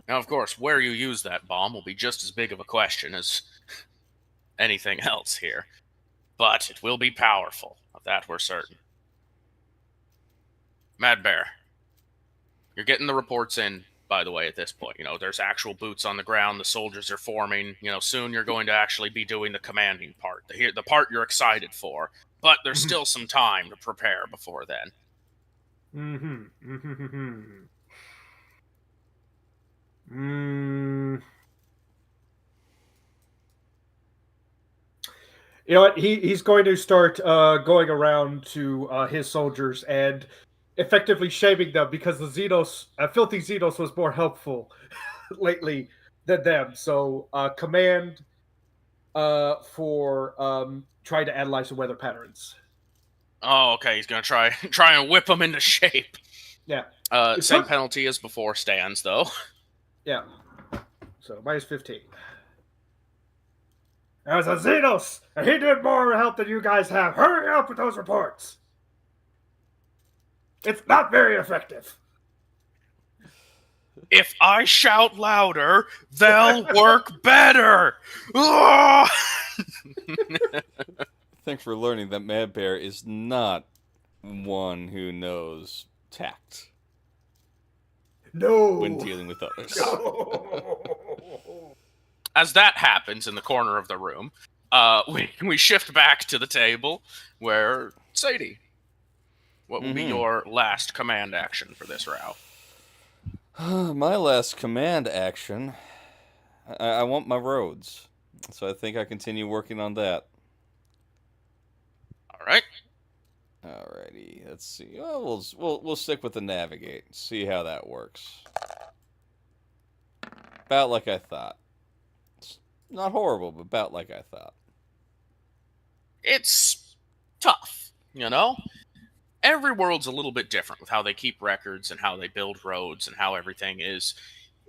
Now, of course, where you use that bomb will be just as big of a question as anything else here. But it will be powerful, of that we're certain. Mad Bear, you're getting the reports in, by the way, at this point. There's actual boots on the ground, the soldiers are forming. Soon you're going to actually be doing the commanding part, the part you're excited for. But there's still some time to prepare before then. You know what? He's going to start going around to his soldiers and effectively shaming them because the Xenos, filthy Xenos, was more helpful lately than them. So command for trying to analyze the weather patterns. Oh, okay. He's gonna try and whip them into shape. Yeah. Same penalty as before stands, though. Yeah. So minus 15. That was a Xenos, and he did more help than you guys have. Hurry up with those reports. It's not very effective. If I shout louder, they'll work better. Thanks for learning that Mad Bear is not one who knows tact. No. When dealing with others. No. As that happens in the corner of the room, we shift back to the table where Sadie, what will be your last command action for this route? My last command action, I want my roads, so I think I continue working on that. All right. Alrighty, let's see. Well, we'll stick with the navigate. See how that works. About like I thought. It's not horrible, but about like I thought. It's tough, Every world's a little bit different with how they keep records and how they build roads and how everything is.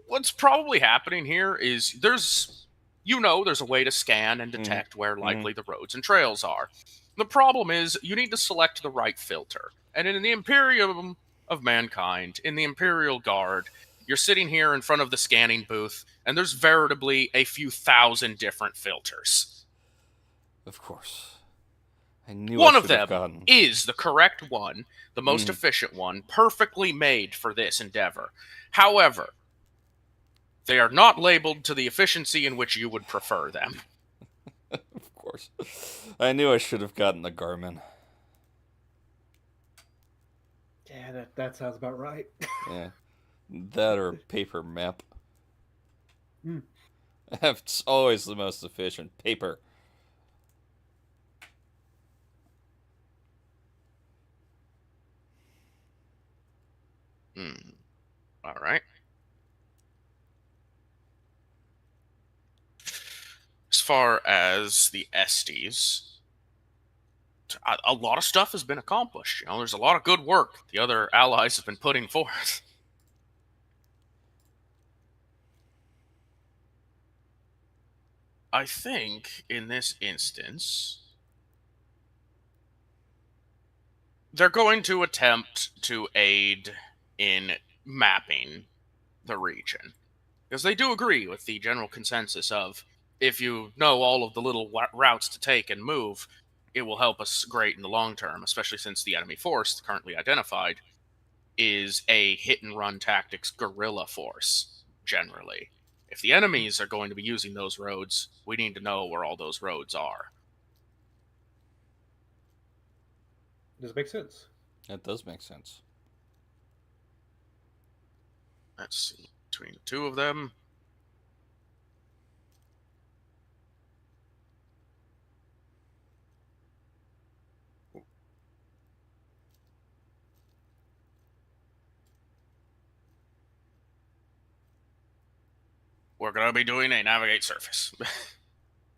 What's probably happening here is there's a way to scan and detect where likely the roads and trails are. The problem is you need to select the right filter. And in the Imperium of Mankind, in the Imperial Guard, you're sitting here in front of the scanning booth, and there's veritably a few thousand different filters. Of course. I knew one I of should have them gotten. is the correct one, the most efficient one, perfectly made for this endeavor. However, they are not labeled to the efficiency in which you would prefer them. Of course. I knew I should have gotten the Garmin. Yeah, that sounds about right. Yeah. That or a paper map. It's always the most efficient. Paper. All right. As far as the Estes, a lot of stuff has been accomplished. There's a lot of good work the other allies have been putting forth. I think, in this instance, they're going to attempt to aid in mapping the region. Because they do agree with the general consensus of, if you know all of the little routes to take and move, it will help us great in the long term, especially since the enemy force, currently identified, is a hit-and-run tactics guerrilla force, generally. If the enemies are going to be using those roads, we need to know where all those roads are. Does it make sense? That does make sense. Let's see. Between the two of them. We're going to be doing a navigate surface.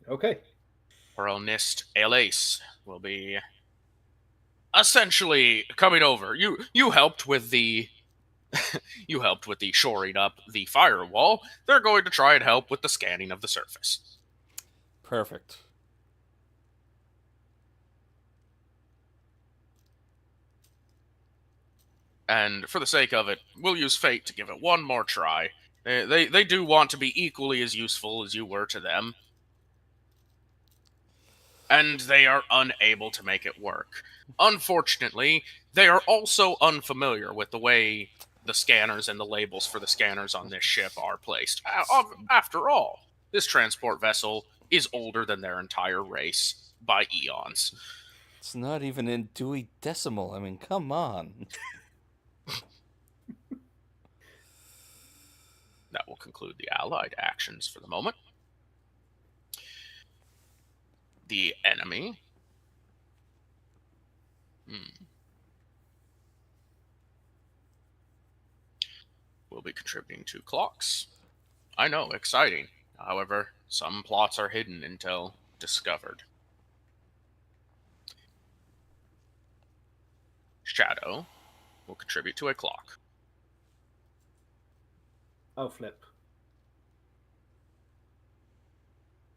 Okay. Pearl NIST ALACE will be essentially coming over. You helped with the you helped with the shoring up the firewall. They're going to try and help with the scanning of the surface. Perfect. And for the sake of it, we'll use fate to give it one more try. They do want to be equally as useful as you were to them, and they are unable to make it work. Unfortunately, they are also unfamiliar with the way the scanners and the labels for the scanners on this ship are placed. After all, this transport vessel is older than their entire race by eons. It's not even in Dewey Decimal. I mean, come on. That will conclude the Allied actions for the moment. The enemy. Will be contributing 2 clocks. I know, exciting. However, some plots are hidden until discovered. Shadow will contribute to a clock. Oh, flip.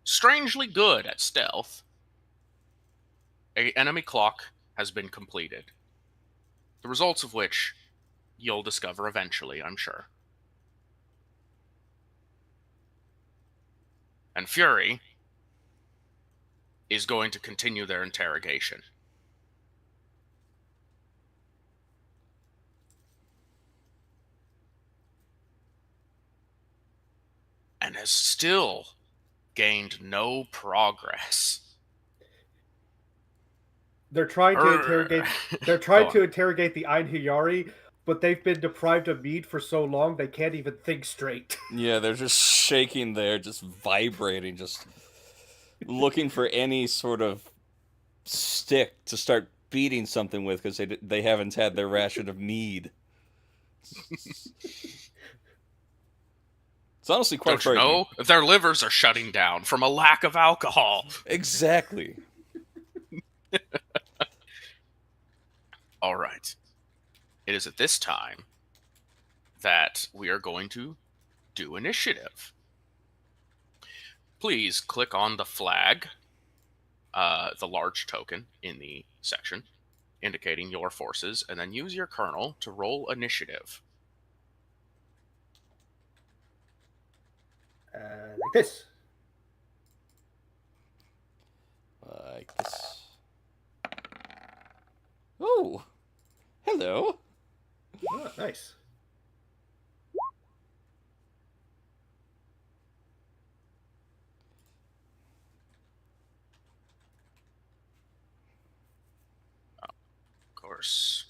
Strangely good at stealth. A enemy clock has been completed. The results of which you'll discover eventually, I'm sure. And Fury is going to continue their interrogation. And has still gained no progress. They're trying to interrogate. They're trying to interrogate the Einhyari, but they've been deprived of mead for so long they can't even think straight. Yeah, they're just shaking there, just vibrating, just looking for any sort of stick to start beating something with because they haven't had their ration of mead. It's honestly quite Don't you know? Their livers are shutting down from a lack of alcohol. Exactly. All right. It is at this time that we are going to do initiative. Please click on the flag, the large token in the section, indicating your forces, and then use your colonel to roll initiative. Like this. Like this. Oh, hello. Oh, nice. Of course.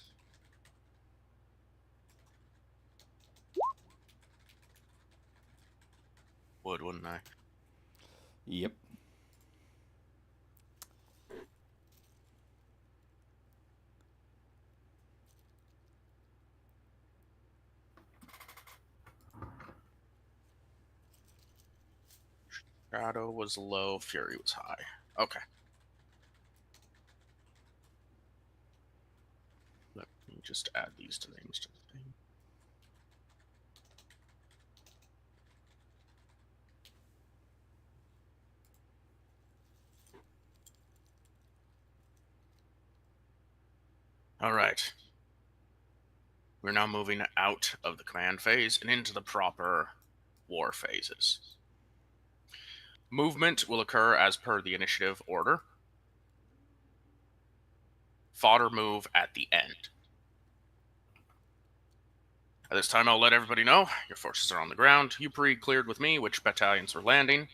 Would, wouldn't I? Yep. Shadow was low, Fury was high. Okay. Let me just add these to names to the thing. All right. We're now moving out of the command phase and into the proper war phases. Movement will occur as per the initiative order. Fodder move at the end. At this time, I'll let everybody know your forces are on the ground. You pre-cleared with me which battalions are landing.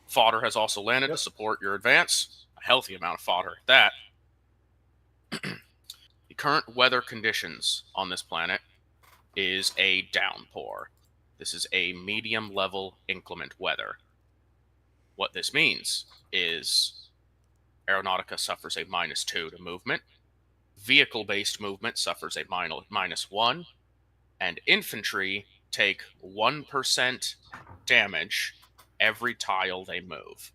Fodder has also landed to support your advance. A healthy amount of fodder at that. The current weather conditions on this planet is a downpour. This is a medium-level inclement weather. What this means is Aeronautica suffers a -2 to movement, vehicle-based movement suffers a -1, and infantry take 1% damage every tile they move.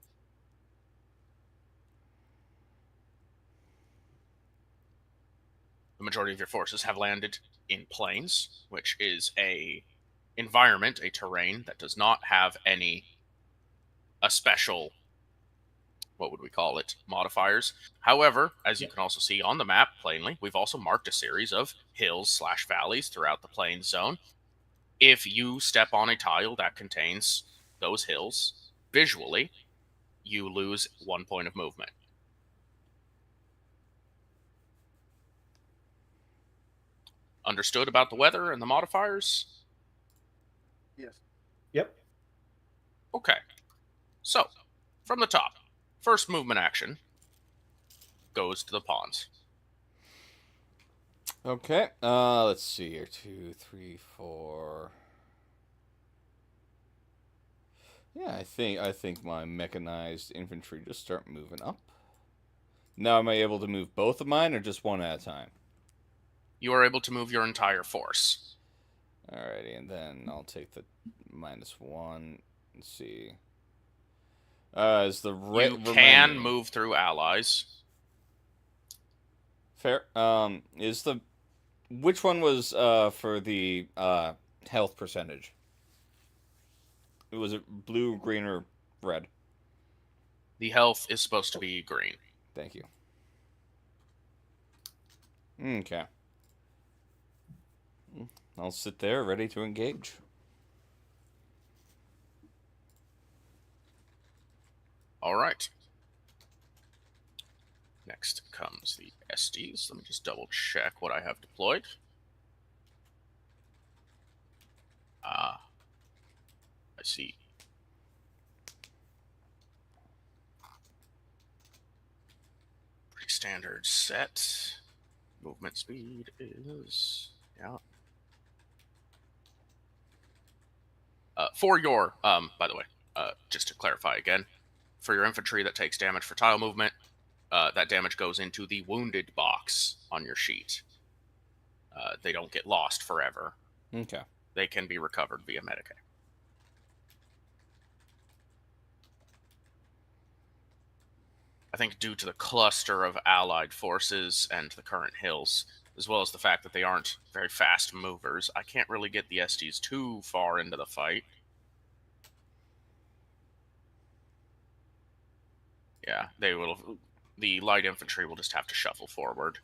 The majority of your forces have landed in plains, which is a terrain that does not have a special what would we call it, modifiers. However, as you can also see on the map plainly, we've also marked a series of hills/valleys throughout the plains zone. If you step on a tile that contains those hills, visually, you lose 1 point of movement. Understood about the weather and the modifiers? Yes. Yep. Okay. So, from the top, first movement action goes to the pawns. Okay. Let's see here. 2, 3, 4. Yeah, I think my mechanized infantry just start moving up. Now, am I able to move both of mine or just one at a time? You are able to move your entire force. Alrighty, and then I'll take the -1. Let's see. Is the You can move through allies. fair? Is the which one was for the health percentage? Was it blue, green, or red? The health is supposed to be green. Thank you. Okay. I'll sit there ready to engage. All right. Next comes the SDs. Let me just double check what I have deployed. I see. Pretty standard set. Movement speed is, yeah. For your, by the way, just to clarify again, for your infantry that takes damage for tile movement, that damage goes into the wounded box on your sheet. They don't get lost forever. Okay. They can be recovered via Medicaid. I think due to the cluster of allied forces and the current hills, as well as the fact that they aren't very fast movers, I can't really get the SDs too far into the fight. Yeah, they will. The light infantry will just have to shuffle forward.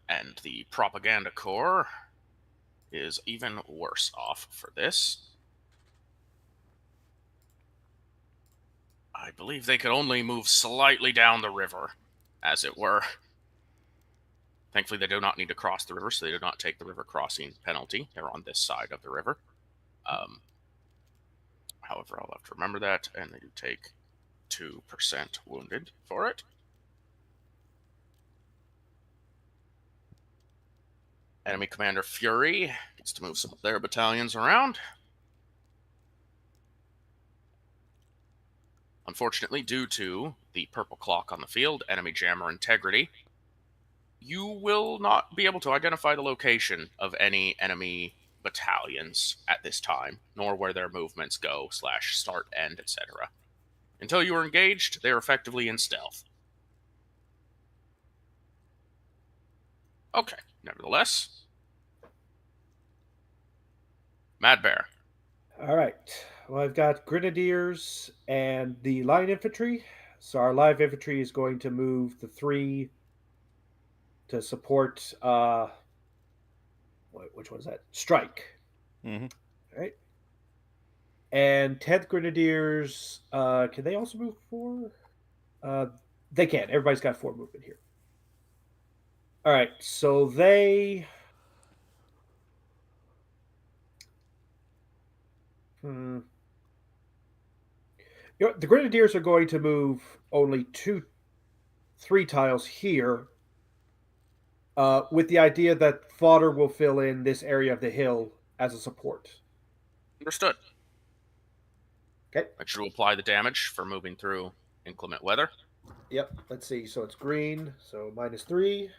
And the propaganda corps is even worse off for this. I believe they could only move slightly down the river, as it were. Thankfully, they do not need to cross the river, so they do not take the river crossing penalty. They're on this side of the river. However, I'll have to remember that, and they do take 2% wounded for it. Enemy Commander Fury gets to move some of their battalions around. Unfortunately, due to the purple clock on the field, enemy jammer integrity, you will not be able to identify the location of any enemy battalions at this time, nor where their movements go, /start, end, etc. Until you are engaged, they are effectively in stealth. Okay, nevertheless. Mad Bear. All right. Well, I've got grenadiers and the line infantry. So our live infantry is going to move the 3 to support. Which one's that? Strike. Mm-hmm. All right. And 10th grenadiers. Can they also move 4? They can. Everybody's got 4 movement here. All right. So they. The grenadiers are going to move only 3 tiles here, with the idea that fodder will fill in this area of the hill as a support. Understood. Okay. Make sure to apply the damage for moving through inclement weather. Yep. Let's see. So it's green. So -3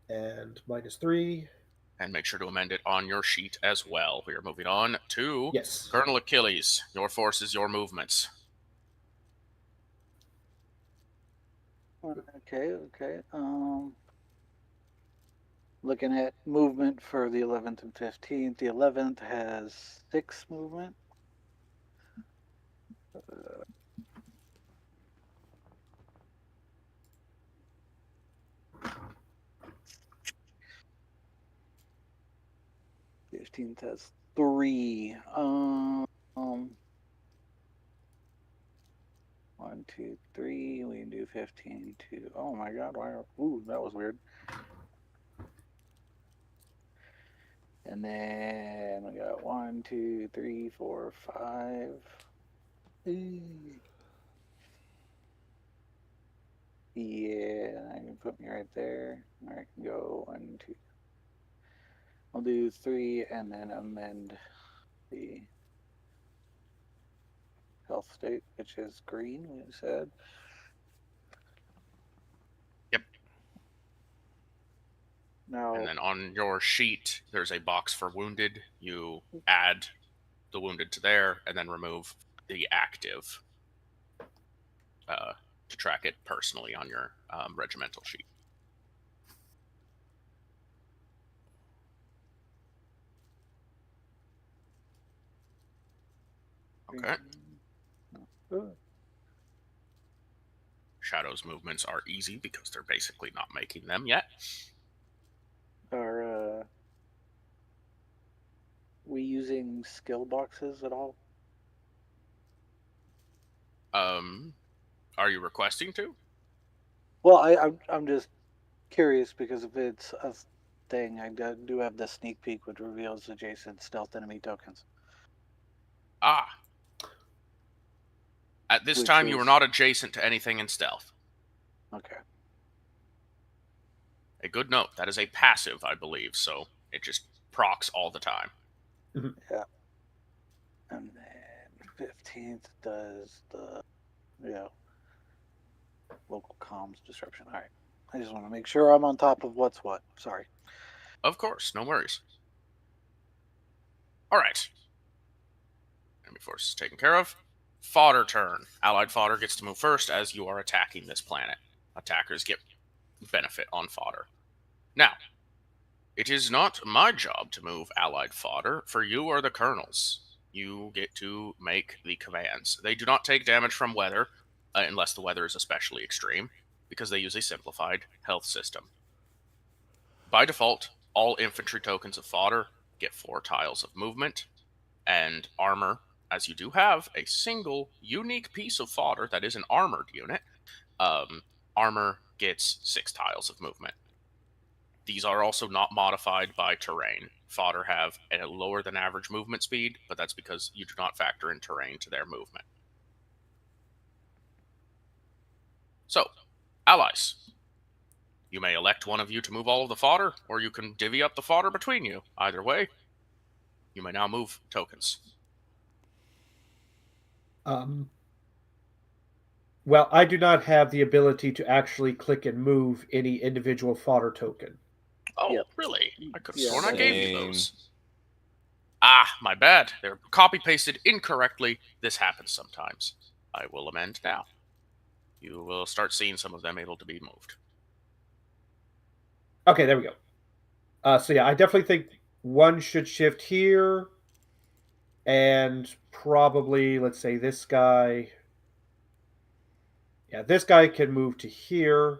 and -3. And make sure to amend it on your sheet as well. We are moving on to Yes. Colonel Achilles. Your forces, your movements. Okay. Looking at movement for the 11th and 15th. The 11th has 6 movement. Uh, 15th has 3. 1, 2, 3. We can do 15, 2. Oh my god, why? Ooh, that was weird. And then we got 1, 2, 3, 4, 5. Yeah, I can put me right there. I can go 1, 2. I'll do 3 and then amend the health state, which is green, we said. Yep. Now, And then on your sheet, there's a box for wounded. You add the wounded to there, and then remove the active to track it personally on your regimental sheet. Okay. Shadow's movements are easy because they're basically not making them yet. Are we using skill boxes at all? Are you requesting to? Well, I'm just curious because if it's a thing, I do have the sneak peek, which reveals adjacent stealth enemy tokens. Ah. At this Which time, you are is- not adjacent to anything in stealth. Okay. A good note. That is a passive, I believe, so it just procs all the time. Yeah. And then 15th does the local comms disruption. All right. I just want to make sure I'm on top of what's what. Sorry. Of course, no worries. All right. Enemy force is taken care of. Fodder turn. Allied fodder gets to move first as you are attacking this planet. Attackers get benefit on fodder. Now, it is not my job to move allied fodder, for you are the colonels. You get to make the commands. They do not take damage from weather, unless the weather is especially extreme, because they use a simplified health system. By default, all infantry tokens of fodder get 4 tiles of movement, and armor, as you do have a single unique piece of fodder that is an armored unit, armor gets 6 tiles of movement. These are also not modified by terrain. Fodder have a lower than average movement speed, but that's because you do not factor in terrain to their movement. So, allies. You may elect one of you to move all of the fodder, or you can divvy up the fodder between you. Either way, you may now move tokens. Well, I do not have the ability to actually click and move any individual fodder token. Oh, Yep. really? I could have Yeah, sworn I gave you Same. those. Ah, my bad. They're copy-pasted incorrectly. This happens sometimes. I will amend now. You will start seeing some of them able to be moved. Okay, there we go. So yeah, I definitely think one should shift here, and probably, let's say, this guy. Yeah, this guy can move to here.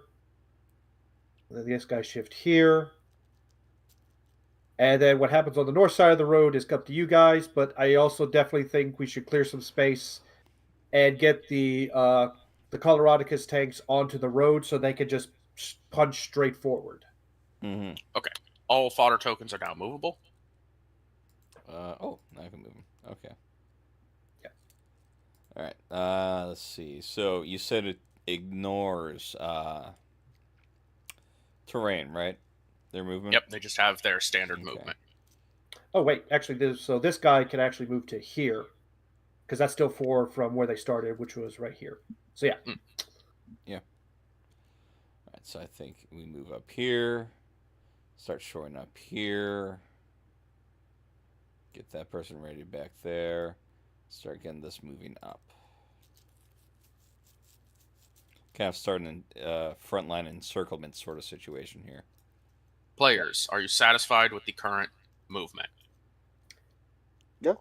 And then this guy shift here. And then what happens on the north side of the road is up to you guys, but I also definitely think we should clear some space and get the Coloradicus tanks onto the road so they can just punch straight forward. Mm-hmm. Okay. All fodder tokens are now movable. Oh, now I can move them. Okay. Yeah. All right. Let's see. So you said it ignores terrain, right? Their movement. Yep, they just have their standard Okay. movement. Oh wait, actually, this guy can actually move to here because that's still 4 from where they started, which was right here. So yeah. Yeah. All right. So I think we move up here. Start shoring up here. Get that person ready back there. Start getting this moving up. Kind of starting in frontline encirclement sort of situation here. Players, are you satisfied with the current movement? Yeah.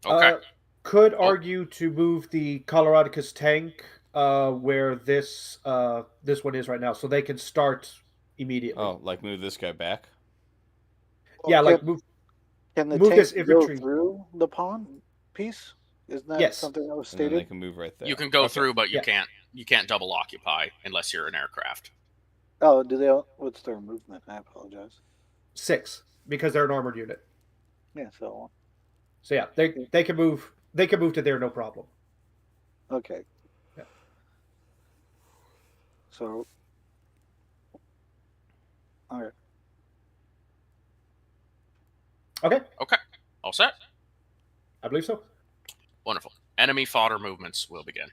Okay. Could argue to move the Coloradicus tank where this one is right now, so they can start immediately. Oh, like move this guy back? Yeah, Well, like move Can the move tank this go infantry. through the pawn piece? Isn't that Yes. something that was And then they stated? can move right there. You can go Okay. through, but you Yeah. can't double occupy unless you're an aircraft. Oh, do they? What's their movement? I apologize. 6 because they're an armored unit. Yeah. So So yeah, they can move. They can move to there, no problem. okay. Yeah. So. All right. Okay, Okay. All set? I believe so. Wonderful. Enemy fodder movements will begin.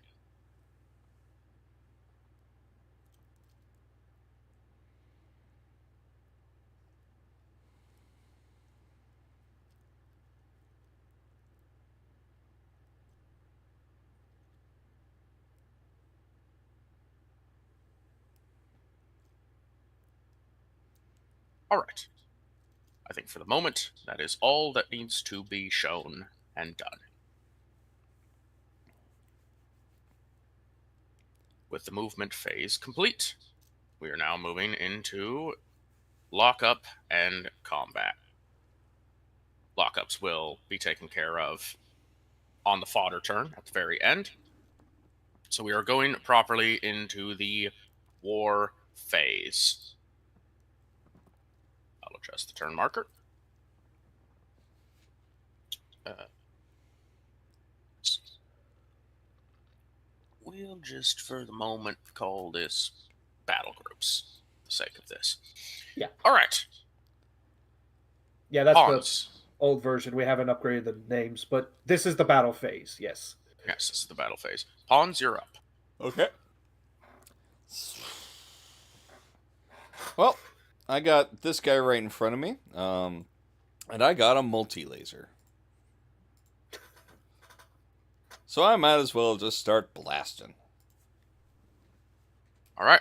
All right. I think for the moment, that is all that needs to be shown and done. With the movement phase complete, we are now moving into lockup and combat. Lockups will be taken care of on the fodder turn at the very end. So we are going properly into the war phase. I'll adjust the turn marker. We'll just, for the moment, call this battle groups for the sake of this. Yeah. All right. Yeah, that's Pawns. the old version. We haven't upgraded the names, but this is the battle phase. Yes. Yes, this is the battle phase. Pawns, you're up. Okay. Well, I got this guy right in front of me, and I got a multi-laser. So I might as well just start blasting. All right.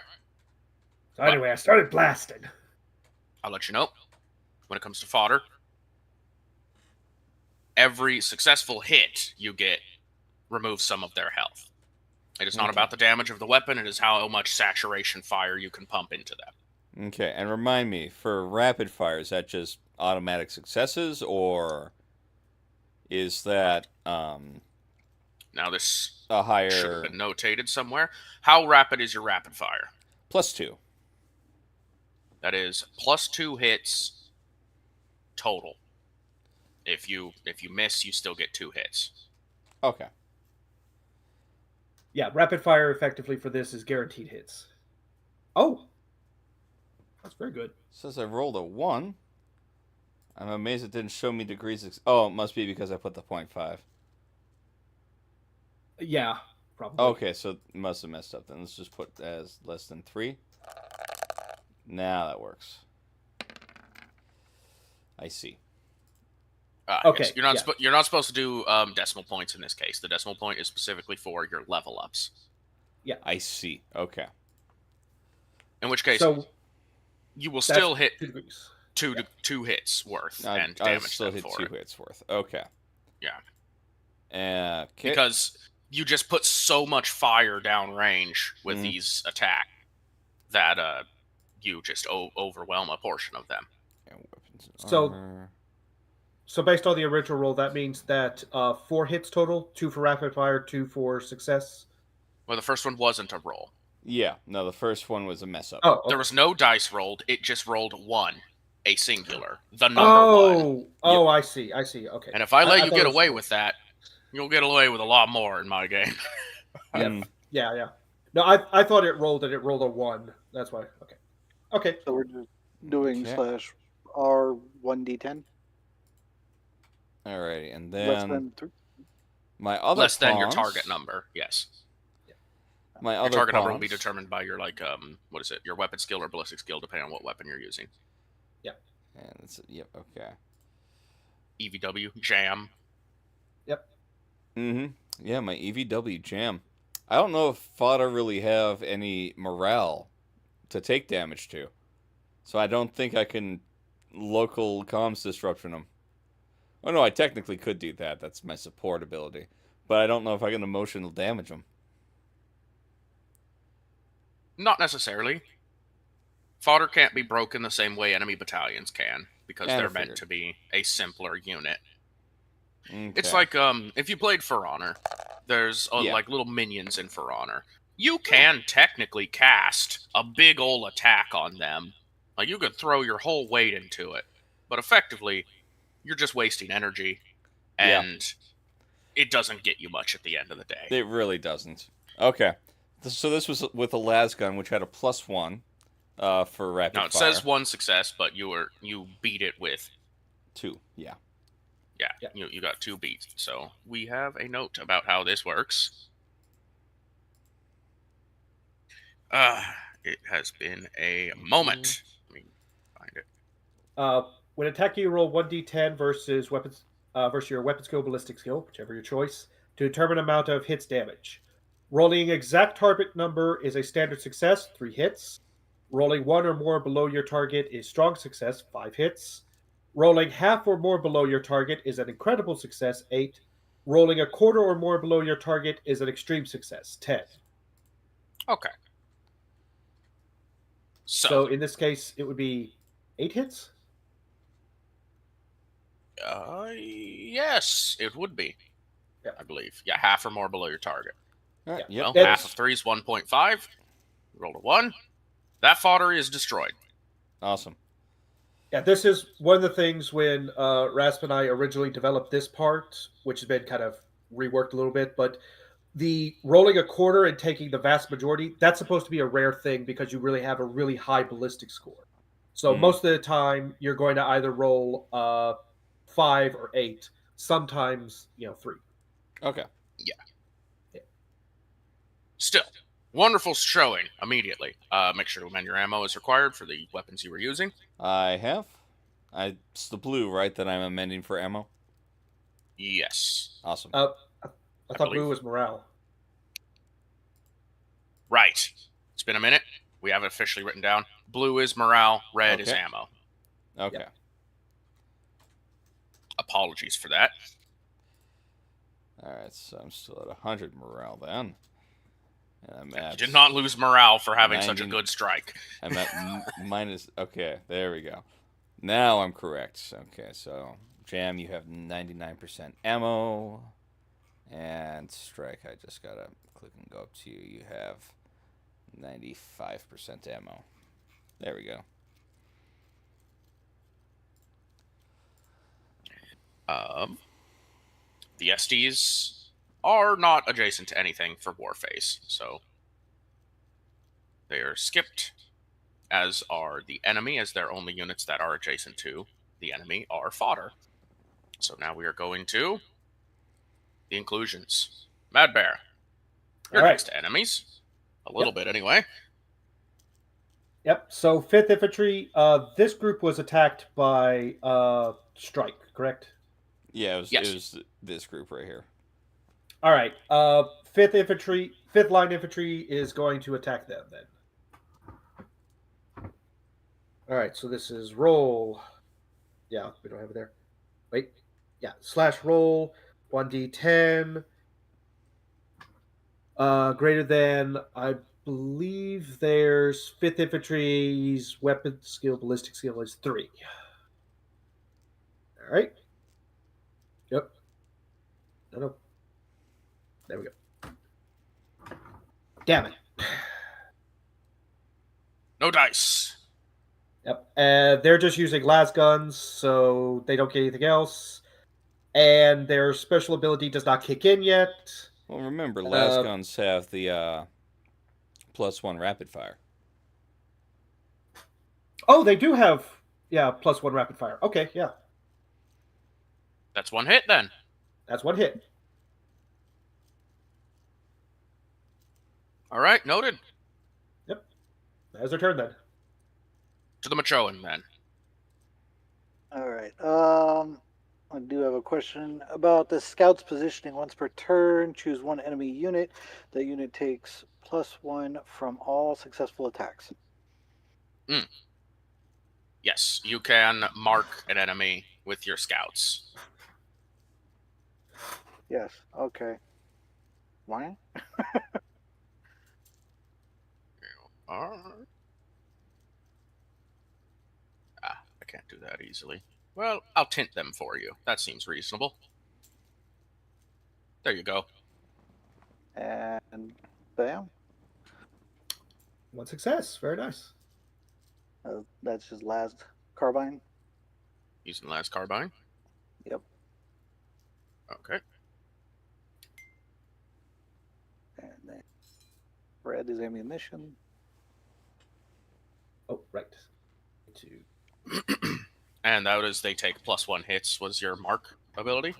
So anyway, I started blasting. I'll let you know. When it comes to fodder, every successful hit you get removes some of their health. It is not about the damage of the weapon, it is how much saturation fire you can pump into them. Okay, and remind me, for rapid fire, is that just automatic successes, or is that Now this a should higher have been notated somewhere. How rapid is your rapid fire? +2? That is +2 hits total. If you miss, you still get 2 hits. Okay. Yeah, rapid fire effectively for this is guaranteed hits. Oh, that's very good. Says I rolled a 1. I'm amazed it didn't show me degrees. Oh, it must be because I put the 0.5. Yeah, probably. Okay, so it must have messed up then. Let's just put as less than 3. Now that works. I see. Okay, Yes. You're not supposed to do decimal points in this case. The decimal point is specifically for your level ups. Yeah, I see. Okay. In which case, so you will still hit 2 degrees. two hits worth and I damage still them hit for 2 it. hits worth. Okay. Yeah. Okay. Because you just put so much fire downrange with these attack that you just overwhelm a portion of them. And weapons and So- armor. So based on the original roll, that means that 4 hits total, 2 for rapid fire, 2 for success. Well, the first one wasn't a roll. Yeah, no, the first one was a mess up. Oh, okay. There was no dice rolled. It just rolled 1, a singular, the number 1. Oh, I see. Okay. And if I let you thought get it was- away with that, you'll get away with a lot more in my game. Yeah. No, I thought it rolled and it rolled a 1. That's why. Okay. So we're just doing Okay. /R1d10 Alrighty, and less then than 3. my other Less than your pawns- target number, yes. My Your other target number will be pawns- determined by your what is it? Your weapon skill or ballistic skill, depending on what weapon you're using. And yep, okay. EVW, jam. Yeah, my EVW jam. I don't know if fodder really have any morale to take damage to. So I don't think I can local comms disruption them. Oh no, I technically could do that. That's my support ability. But I don't know if I can emotional damage them. Not necessarily. Fodder can't be broken the same way enemy battalions can, because Yeah, I they're figured. meant to be a simpler unit. Okay. It's like if you played For Honor, there's Yeah. like little minions in For Honor. You can technically cast a big ol' attack on them. Like you could throw your whole weight into it, but effectively, you're just wasting energy, Yeah. and it doesn't get you much at the end of the day. It really doesn't. Okay. So this was with a las gun, which had a +1 for rapid Now it fire. says 1 success, but you beat it with 2. Yeah. yeah. You got 2 beats. So we have a note about how this works. It has been a moment. Let me find it. When attacking, you roll 1d10 versus weapons versus your weapon skill, ballistic skill, whichever your choice, to determine amount of hits damage. Rolling exact target number is a standard success, 3 hits. Rolling 1 or more below your target is strong success, 5 hits. Rolling half or more below your target is an incredible success, 8. Rolling a quarter or more below your target is an extreme success, 10. Okay. So in this case, it would be 8 hits? Yes, it would be. Yeah. I believe. Yeah, half or more below your target. All right, Yeah. yep. Well, half of 3 is 1.5. Roll a 1. That fodder is destroyed. Awesome. Yeah, this is one of the things when Rasp and I originally developed this part, which has been kind of reworked a little bit, but the rolling a quarter and taking the vast majority, that's supposed to be a rare thing because you really have a really high ballistic score. So most of the time, you're going to either roll 5 or 8, sometimes 3. Okay. Yeah. Still, wonderful showing immediately. Make sure to amend your ammo as required for the weapons you were using. I have. It's the blue, right, that I'm amending for ammo? Yes. Awesome. I thought believe. blue was morale. Right. It's been a minute. We have it officially written down. Blue is morale, red is Okay. ammo. Okay. Yep. Apologies for that. Alright, so I'm still at 100 morale then. And I'm at... You did not lose morale for having such a 90 good strike. I'm at minus... Okay, there we go. Now I'm correct. Okay, so Jam, you have 99% ammo. And Strike, I just gotta click and go up to you. You have 95% ammo. There we go. The SDs are not adjacent to anything for Warface, so they are skipped, as are the enemy, as their only units that are adjacent to the enemy are fodder. So now we are going to the inclusions. Mad Bear, you're All right. next to enemies. A little bit, anyway. Yep. So 5th Infantry, this group was attacked by Strike, correct? Yeah, it Yes. was this group right here. All right. 5th Line Infantry is going to attack them then. All right. So this is roll. Yeah, we don't have it there. Wait. Yeah. /roll 1d10. Greater than, I believe there's 5th Infantry's weapon skill, ballistic skill is 3. All right. Yep. No. There we go. Damn it. No dice. Yep. They're just using las guns, so they don't get anything else. And their special ability does not kick in yet. Well, remember, las guns have the +1 rapid fire. Oh, they do have, +1 rapid fire. Okay, yeah. That's 1 hit, then. That's 1 hit. All right, noted. Yep. That's their turn then. To the Machoan, then. All right. I do have a question about the scout's positioning. Once per turn, choose one enemy unit. That unit takes +1 from all successful attacks. Yes, you can mark an enemy with your scouts. Yes. Okay. Why? Alright. I can't do that easily. Well, I'll tint them for you. That seems reasonable. There you go. And bam. One success. Very nice. That's his last carbine. Using the last carbine. Yep. Okay. And then red is ammunition. Oh, right. To And that is they take +1 hits was your mark ability.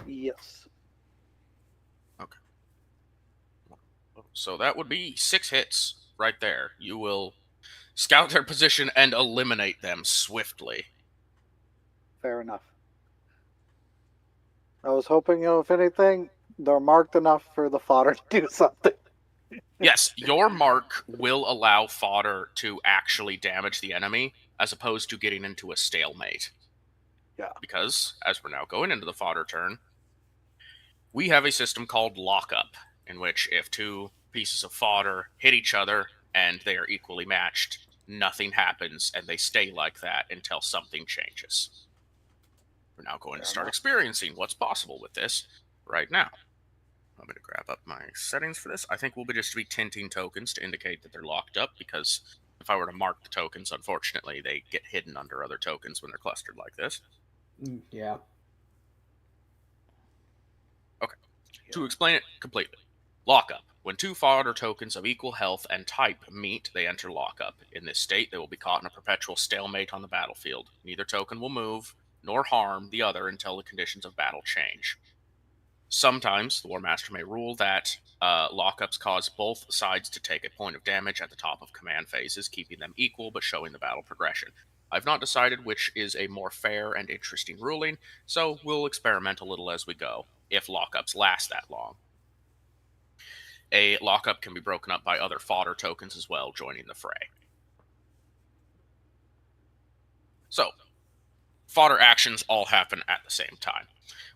Yes. So that would be 6 hits right there. You will scout their position and eliminate them swiftly. Fair enough. I was hoping, if anything, they're marked enough for the fodder to do something. Yes, your mark will allow fodder to actually damage the enemy as opposed to getting into a stalemate. Yeah. Because, as we're now going into the fodder turn, we have a system called lockup, in which if 2 pieces of fodder hit each other and they are equally matched, nothing happens and they stay like that until something changes. We're now going to start experiencing what's possible with this right now. I'm going to grab up my settings for this. I think we'll just be tinting tokens to indicate that they're locked up, because if I were to mark the tokens, unfortunately, they get hidden under other tokens when they're clustered like this. yeah. Okay. To explain it completely. Lockup. When 2 fodder tokens of equal health and type meet, they enter lockup. In this state, they will be caught in a perpetual stalemate on the battlefield. Neither token will move, nor harm the other until the conditions of battle change. Sometimes, the War Master may rule that lockups cause both sides to take a point of damage at the top of command phases, keeping them equal but showing the battle progression. I've not decided which is a more fair and interesting ruling, so we'll experiment a little as we go, if lockups last that long. A lockup can be broken up by other fodder tokens as well, joining the fray. So, fodder actions all happen at the same time.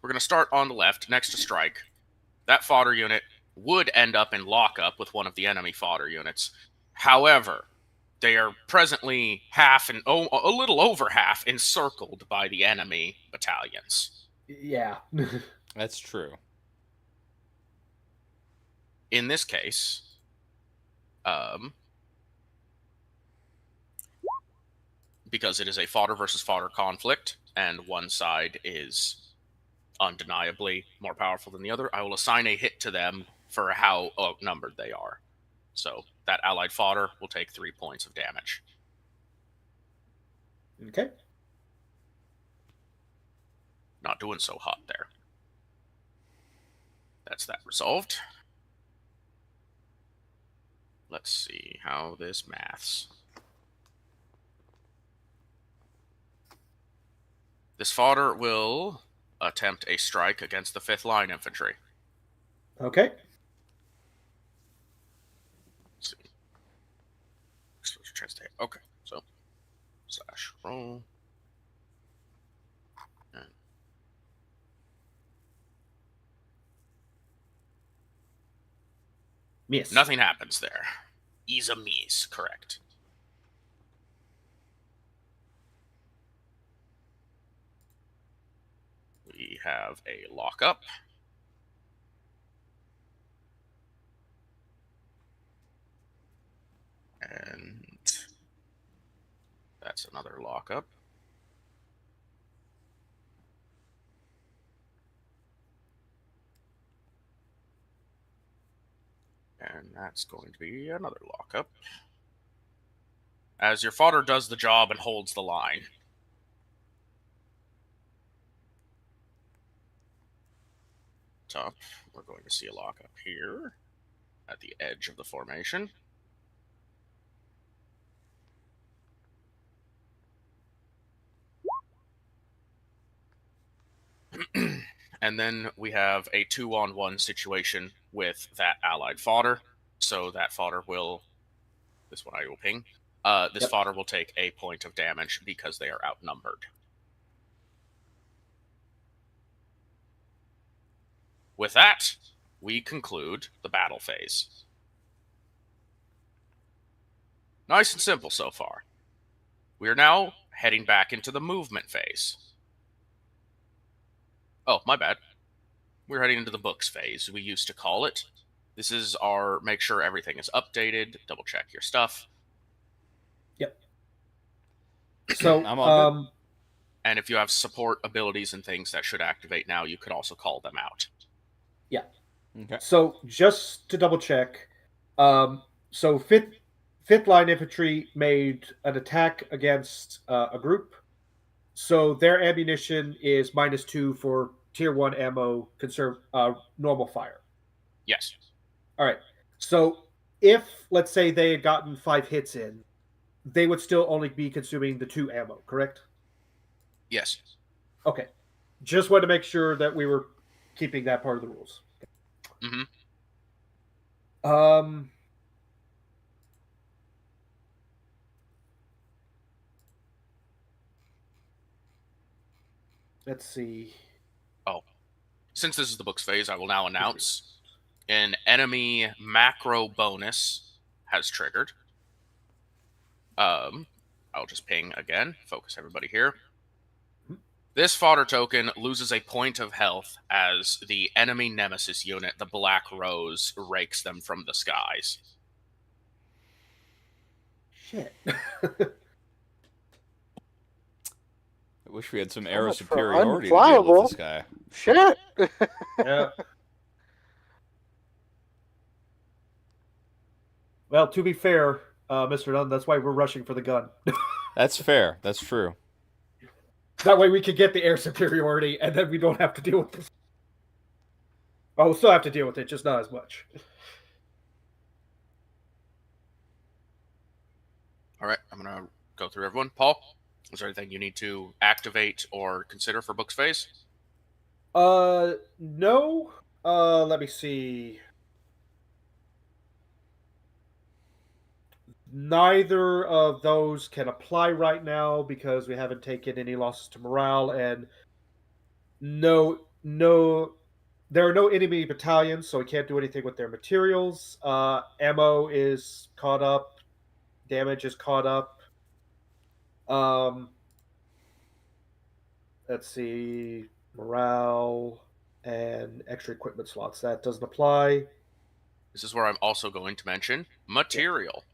We're going to start on the left, next to strike. That fodder unit would end up in lockup with one of the enemy fodder units. However, they are presently a little over half encircled by the enemy battalions. Yeah. That's true. In this case, because it is a fodder versus fodder conflict, and one side is undeniably more powerful than the other, I will assign a hit to them for how outnumbered they are. So that allied fodder will take 3 points of damage. Okay. Not doing so hot there. That's that resolved. Let's see how this maths. This fodder will attempt a strike against the 5th line infantry. Okay. Let's see. Exposure chance to hit. Okay, so slash roll. And Miss. nothing happens there. Is a miss, correct. We have a lockup. And that's another lockup. And that's going to be another lockup. As your fodder does the job and holds the line. Top, we're going to see a lockup here at the edge of the formation. And then we have a 2-on-1 situation with that allied fodder. So that fodder will, this one I will ping, this Yep. fodder will take a point of damage because they are outnumbered. With that, we conclude the battle phase. Nice and simple so far. We are now heading back into the movement phase. Oh, my bad. We're heading into the books phase, we used to call it. This is our make sure everything is updated, double check your stuff. Yep. So, I'm all good. And if you have support abilities and things that should activate now, you could also call them out. yeah. Okay. So just to double check, so fifth line infantry made an attack against a group. So their ammunition is -2 for tier 1 ammo, conserve normal fire. Yes. All right. So if let's say they had gotten 5 hits in, they would still only be consuming the 2 ammo, correct? Yes. Okay. Just wanted to make sure that we were keeping that part of the rules. Mm-hmm. Let's see. Oh. Since this is the books phase, I will now announce an enemy macro bonus has triggered. I'll just ping again. Focus everybody here. This fodder token loses a point of health as the enemy nemesis unit, the Black Rose, rakes them from the skies. Shit. I wish we had some So aero much for superiority to deal with unflyable. this guy. Shit. Yeah. Well, to be fair, Mr. Dunn, that's why we're rushing for the gun. That's fair. That's true. That way we can get the air superiority, and then we don't have to deal with this. Oh, we'll still have to deal with it, just not as much. All right, I'm going to go through everyone. Paul, is there anything you need to activate or consider for books phase? No. Let me see. Neither of those can apply right now because we haven't taken any losses to morale, and no, there are no enemy battalions, so we can't do anything with their materials. Ammo is caught up, damage is caught up. Let's see, morale and extra equipment slots, that doesn't apply. This is where I'm also going to mention material.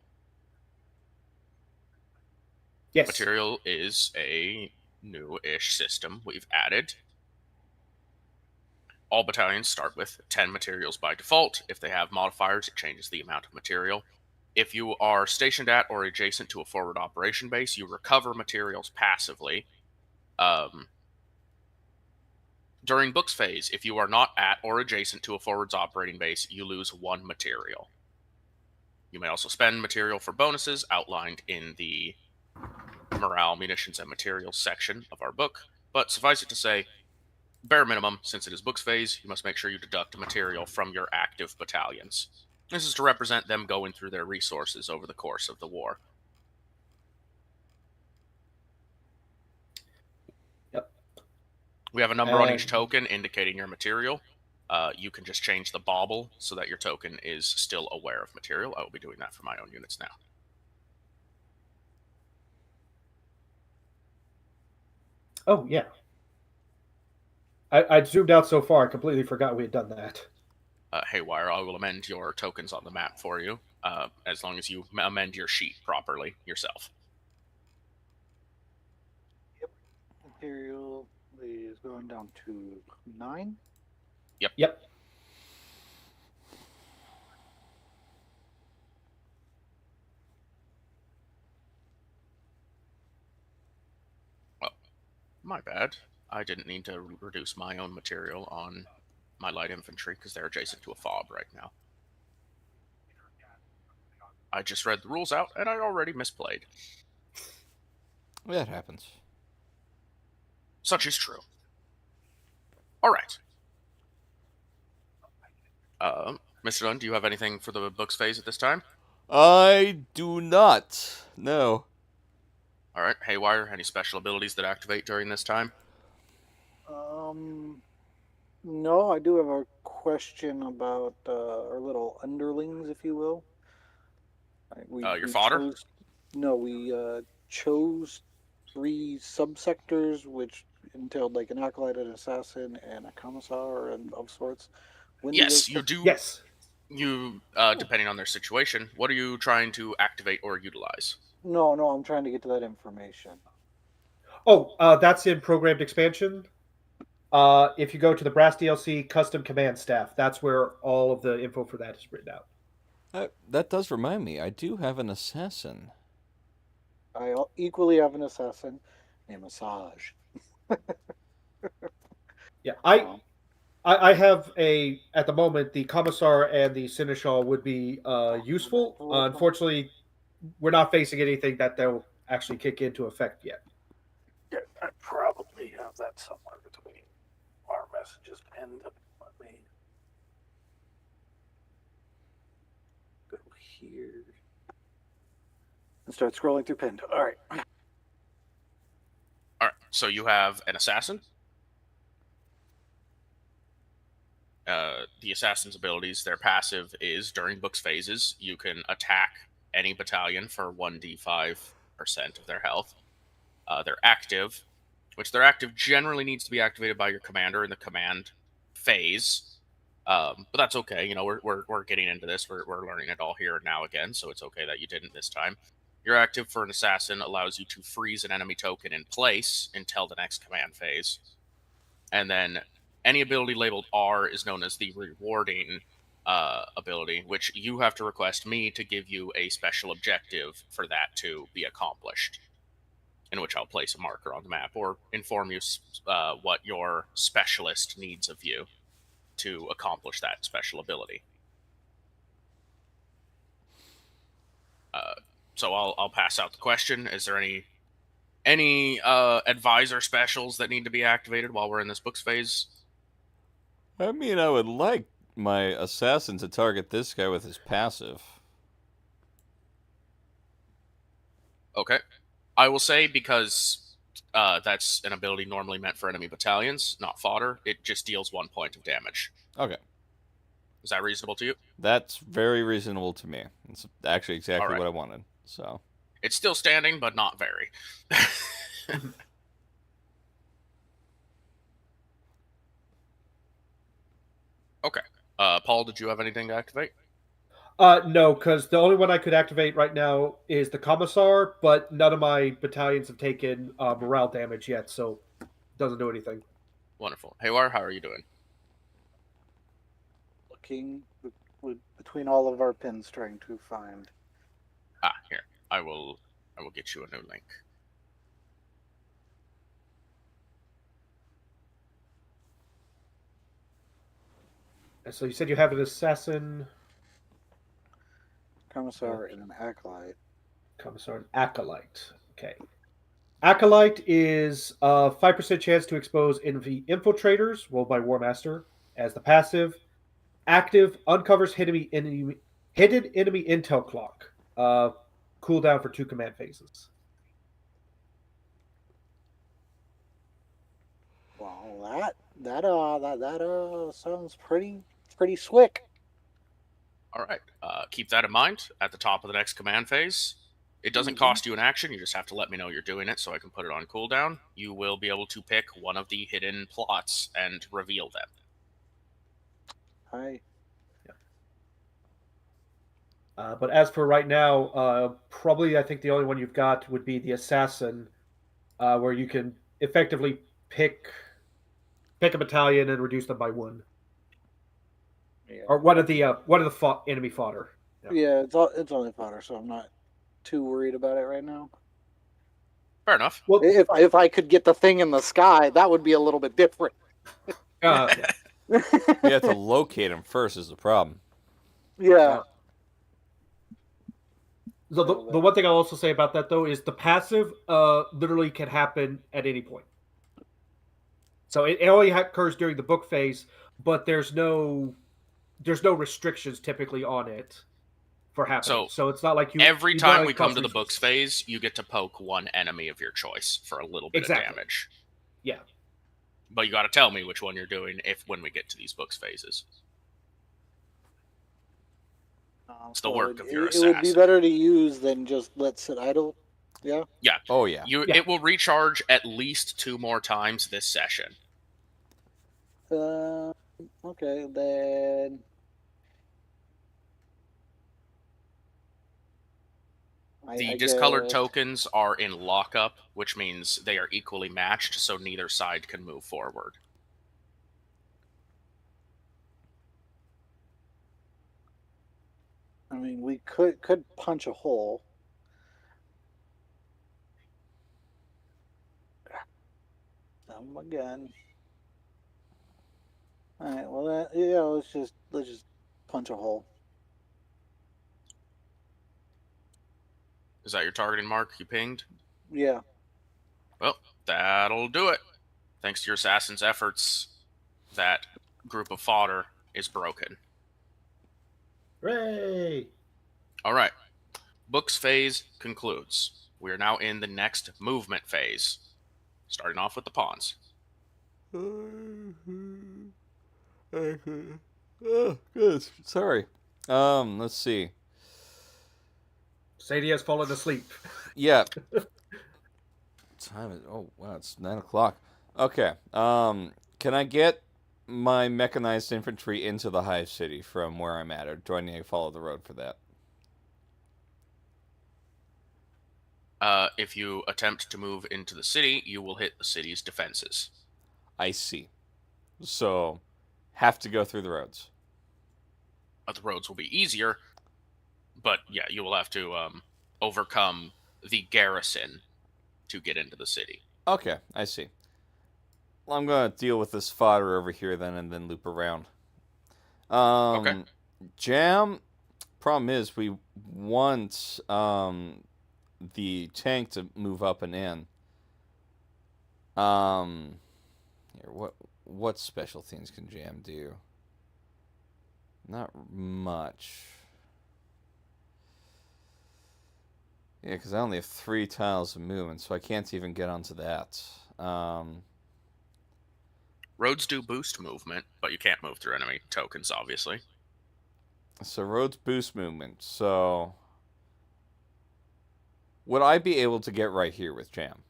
Yes. Material is a new-ish system we've added. All battalions start with 10 materials by default. If they have modifiers, it changes the amount of material. If you are stationed at or adjacent to a forward operation base, you recover materials passively. During books phase, if you are not at or adjacent to a forward's operating base, you lose 1 material. You may also spend material for bonuses outlined in the morale, munitions, and materials section of our book, but suffice it to say, bare minimum, since it is books phase, you must make sure you deduct material from your active battalions. This is to represent them going through their resources over the course of the war. Yep. We have a number on each token indicating your material. You can just change the bauble so that your token is still aware of material. I will be doing that for my own units now. Oh, yeah. I zoomed out so far, I completely forgot we had done that. Haywire, I will amend your tokens on the map for you, as long as you amend your sheet properly yourself. Yep. Imperial is going down to 9. Yep. My bad. I didn't need to reduce my own material on my light infantry because they're adjacent to a fob right now. I just read the rules out and I already misplayed. That happens. Such is true. All right. Mr. Dunn, do you have anything for the books phase at this time? I do not. No. All right, Haywire, any special abilities that activate during this time? No, I do have a question about our little underlings, if you will. Your We fodder? chose no, we chose 3 subsectors, which entailed like an acolyte, an assassin, and a commissar, and of sorts. When do those Yes, you come? do. Yes. You, depending on their situation, what are you trying to activate or utilize? No, no, I'm trying to get to that information. Oh, that's in programmed expansion. If you go to the Brass DLC custom command staff, that's where all of the info for that is written out. That does remind me. I do have an assassin. Equally have an assassin named Massage. Yeah, Um, I have at the moment, the Commissar and the Seneschal would be useful. Unfortunately, we're not facing anything that they'll actually kick into effect yet. Yeah, I probably have that somewhere between our messages pinned. Let me go here and start scrolling through pinned. All right. All right, so you have an assassin. The assassin's abilities, their passive is during books phases, you can attack any battalion for 1d5% of their health. Their active, which their active generally needs to be activated by your commander in the command phase. But that's okay. You know, we're getting into this. We're learning it all here and now again, so it's okay that you didn't this time. Your active for an assassin allows you to freeze an enemy token in place until the next command phase. And then any ability labeled R is known as the rewarding ability, which you have to request me to give you a special objective for that to be accomplished, in which I'll place a marker on the map or inform you what your specialist needs of you to accomplish that special ability. So I'll pass out the question. Is there any advisor specials that need to be activated while we're in this books phase? I mean, I would like my assassin to target this guy with his passive. Okay. I will say, because that's an ability normally meant for enemy battalions, not fodder, it just deals 1 point of damage. Okay. Is that reasonable to you? That's very reasonable to me. It's actually exactly All right. what I wanted. So, It's still standing, but not very. Okay. Paul, did you have anything to activate? No, because the only one I could activate right now is the Commissar, but none of my battalions have taken morale damage yet, so it doesn't do anything. Wonderful. Haywire, how are you doing? Looking between all of our pins, trying to find. Here. I will get you a new link. And so you said you have an assassin, Commissar and an acolyte. Commissar, and acolyte. Okay. Acolyte is a 5% chance to expose enemy infiltrators, rolled by War Master, as the passive. Active uncovers hidden enemy intel clock. Cooldown for 2 command phases. Well, that sounds pretty slick. All right. Keep that in mind at the top of the next command phase. It doesn't cost you an action. You just have to let me know you're doing it so I can put it on cooldown. You will be able to pick one of the hidden plots and reveal them. Hi. But as for right now, probably I think the only one you've got would be the assassin, where you can effectively pick a battalion and reduce them by 1, Yeah. or one of the enemy fodder. Yeah, it's only fodder, so I'm not too worried about it right now. Fair enough. Well, If I could get the thing in the sky, that would be a little bit different. yeah. you have to locate him first is the problem. Yeah. So the one thing I'll also say about that though is the passive literally can happen at any point. So it only occurs during the book phase, but there's no restrictions typically on it for happening. So, So it's not like every you time don't we come cost to the resources. books phase, you get to poke one enemy of your choice for a little bit Exactly. of damage. Yeah. But you got to tell me which one you're doing when we get to these books phases. It's the work of your it would be assassin. better to use than just let sit idle. Yeah. Yeah. Oh yeah. Yeah. It will recharge at least 2 more times this session. Okay, then. The I discolored guess. tokens are in lockup, which means they are equally matched, so neither side can move forward. I mean, we could punch a hole. Again. All right. Well, yeah. Let's just punch a hole. Is that your targeting mark you pinged? Yeah. Well, that'll do it. Thanks to your assassin's efforts, that group of fodder is broken. Hooray! All right. Books phase concludes. We are now in the next movement phase, starting off with the pawns. Good. Sorry. Let's see. Sadie has fallen asleep. Yeah. Time is wow, it's 9:00. Okay. Can I get my mechanized infantry into the hive city from where I'm at, or do I need to follow the road for that? If you attempt to move into the city, you will hit the city's defenses. I see. So, have to go through the roads. The roads will be easier, but yeah, you will have to overcome the garrison to get into the city. Okay, I see. Well, I'm gonna deal with this fodder over here then, and then loop around. Okay. Jam. Problem is, we want the tank to move up and in. Here, what special things can Jam do? Not much. Yeah, because I only have 3 tiles of movement, so I can't even get onto that. Roads do boost movement, but you can't move through enemy tokens, obviously. So roads boost movement. So would I be able to get right here with Jam?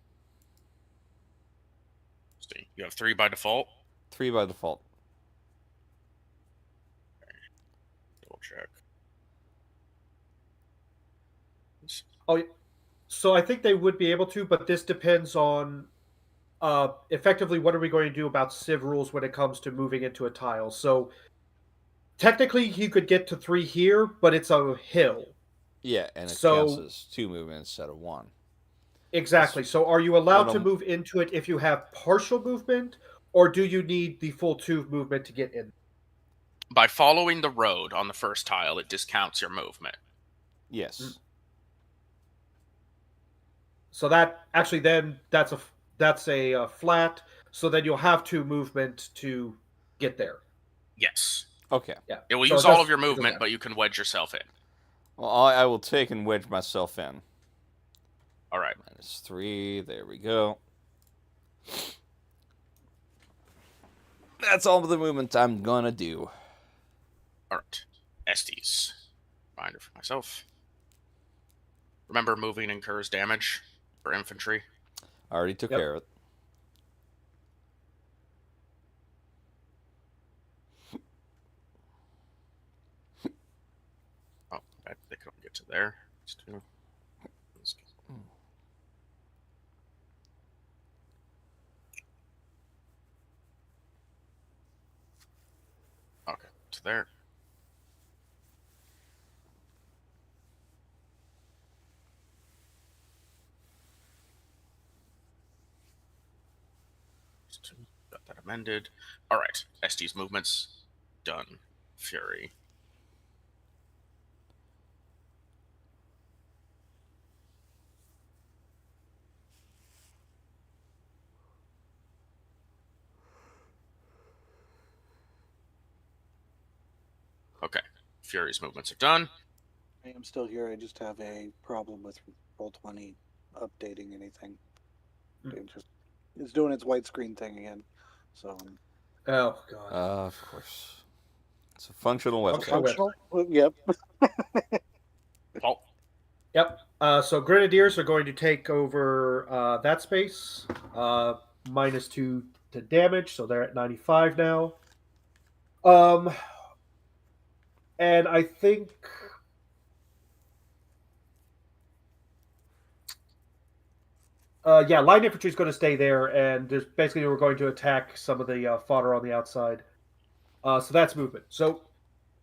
See, you have 3 by default. 3 by default. Double check. Oh, so I think they would be able to, but this depends on effectively what are we going to do about civ rules when it comes to moving into a tile. So technically he could get to 3 here, but it's a hill. Yeah, and it So- counts as 2 movement instead of 1. Exactly. So are you allowed to move into it if you have partial movement, or do you need the full 2 movement to get in? By following the road on the first tile, it discounts your movement. Yes. So that actually then that's a flat. So then you'll have 2 movement to get there. Yes. Okay. Yeah. It will So use it all does- of your it does movement, that. but you can wedge yourself in. Well, I will take and wedge myself in. All right. -3. There we go. That's all the movement I'm gonna do. All right. Estes. Reminder for myself. Remember, moving incurs damage for infantry. I already took Yep. care of it. Oh, they couldn't get to there. Let's do. Okay, to there. Got that amended. All right, SD's movements done. Fury. Okay, Fury's movements are done. I am still here. I just have a problem with Roll20 updating anything. It's doing its white screen thing again. So. Oh god. Of course. It's a functional website. Functional Yep. Paul. Yep. So Grenadiers are going to take over that space. -2 to damage, so they're at 95 now. And I think yeah, light infantry is going to stay there, and there's basically we're going to attack some of the fodder on the outside. So that's movement. So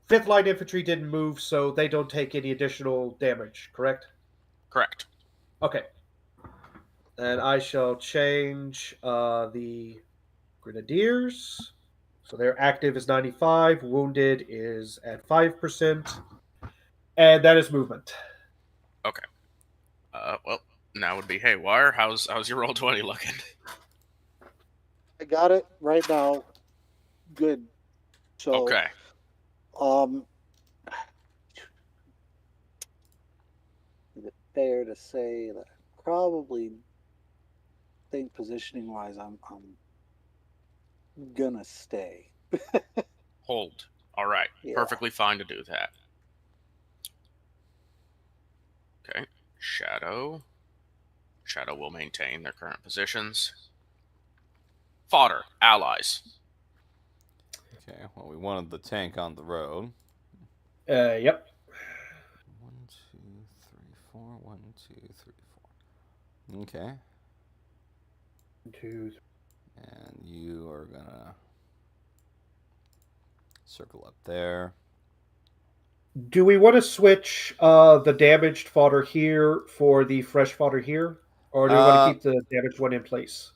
5th Light Infantry didn't move, so they don't take any additional damage, correct? Correct. Okay. And I shall change the Grenadiers. So their active is 95, wounded is at 5%, and that is movement. Okay. Well, now would be haywire. How's your Roll20 looking? I got it right now. Good. So, Okay. Is it fair to say that I probably think positioning wise, I'm gonna stay. Hold. All right. Yeah. Perfectly fine to do that. Okay. Shadow. Shadow will maintain their current positions. Fodder. Allies. Okay, well, we wanted the tank on the road. Yep. 1, 2, 3, 4. 1, 2, 3, 4. Okay. 2, 3. And you are gonna circle up there. Do we want to switch the damaged fodder here for the fresh fodder here? Or do we want to keep the damaged one in place?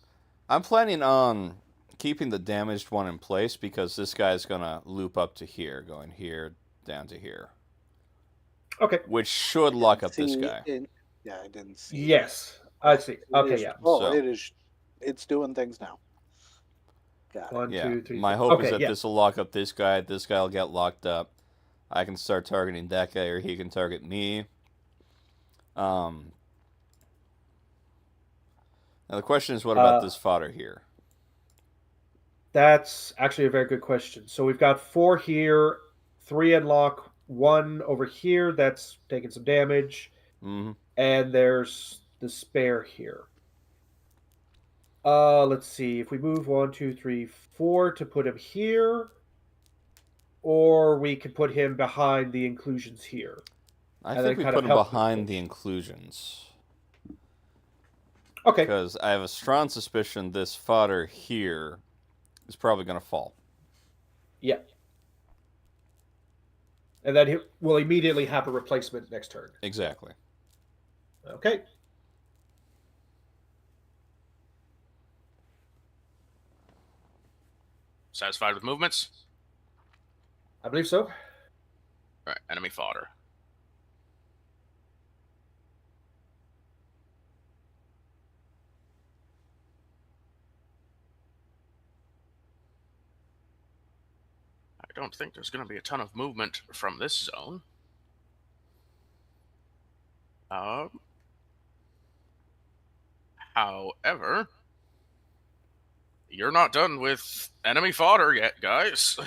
I'm planning on keeping the damaged one in place because this guy's gonna loop up to here, going here, down to here. Okay. Which should lock up this guy. Yeah, I didn't see. Yes. I see. Okay, yeah. Oh, So- it is. It's doing things now. Got it. 1, Yeah, 2, 3. my hope is that yeah. this will lock up this guy. This guy will get locked up. I can start targeting that guy, or he can target me. Now the question is, what about this fodder here? That's actually a very good question. So we've got 4 here, 3 in lock, 1 over here that's taking some damage, Mm-hmm. and there's the spare here. Let's see. If we move 1, 2, 3, 4 to put him here, or we could put him behind the inclusions here. I And think then we kind put of him help behind push. the inclusions. Okay. Because I have a strong suspicion this fodder here is probably going to fall. Yeah. And then we'll immediately have a replacement next turn. Exactly. Okay. Satisfied with movements? I believe so. All right. Enemy fodder. I don't think there's going to be a ton of movement from this zone. However, you're not done with enemy fodder yet, guys.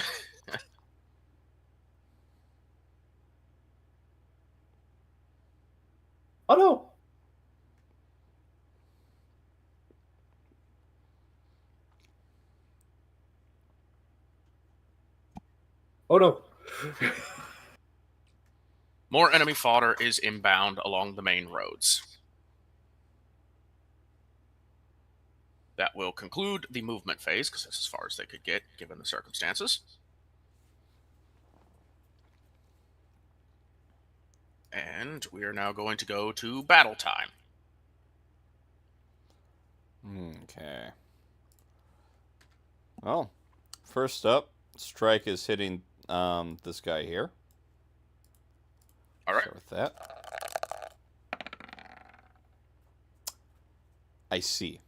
Oh no. Oh no. More enemy fodder is inbound along the main roads. That will conclude the movement phase, because that's as far as they could get, given the circumstances. And we are now going to go to battle time. Okay. Well, first up, strike is hitting this guy here. All right. Start with that. I see.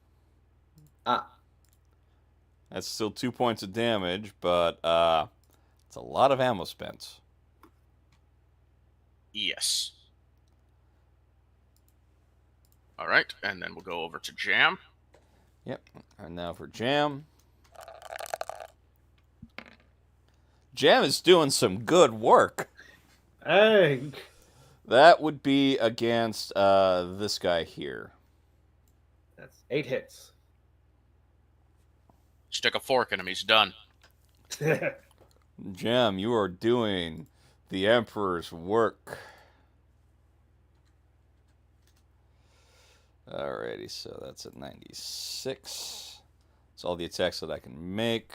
That's still 2 points of damage, but it's a lot of ammo spent. Yes. All right, and then we'll go over to Jam. Yep. And now for Jam. Jam is doing some good work. Dang. That would be against this guy here. That's 8 hits. Stick a fork in him, he's done. Jam, you are doing the Emperor's work. Alrighty, so that's at 96. That's all the attacks that I can make.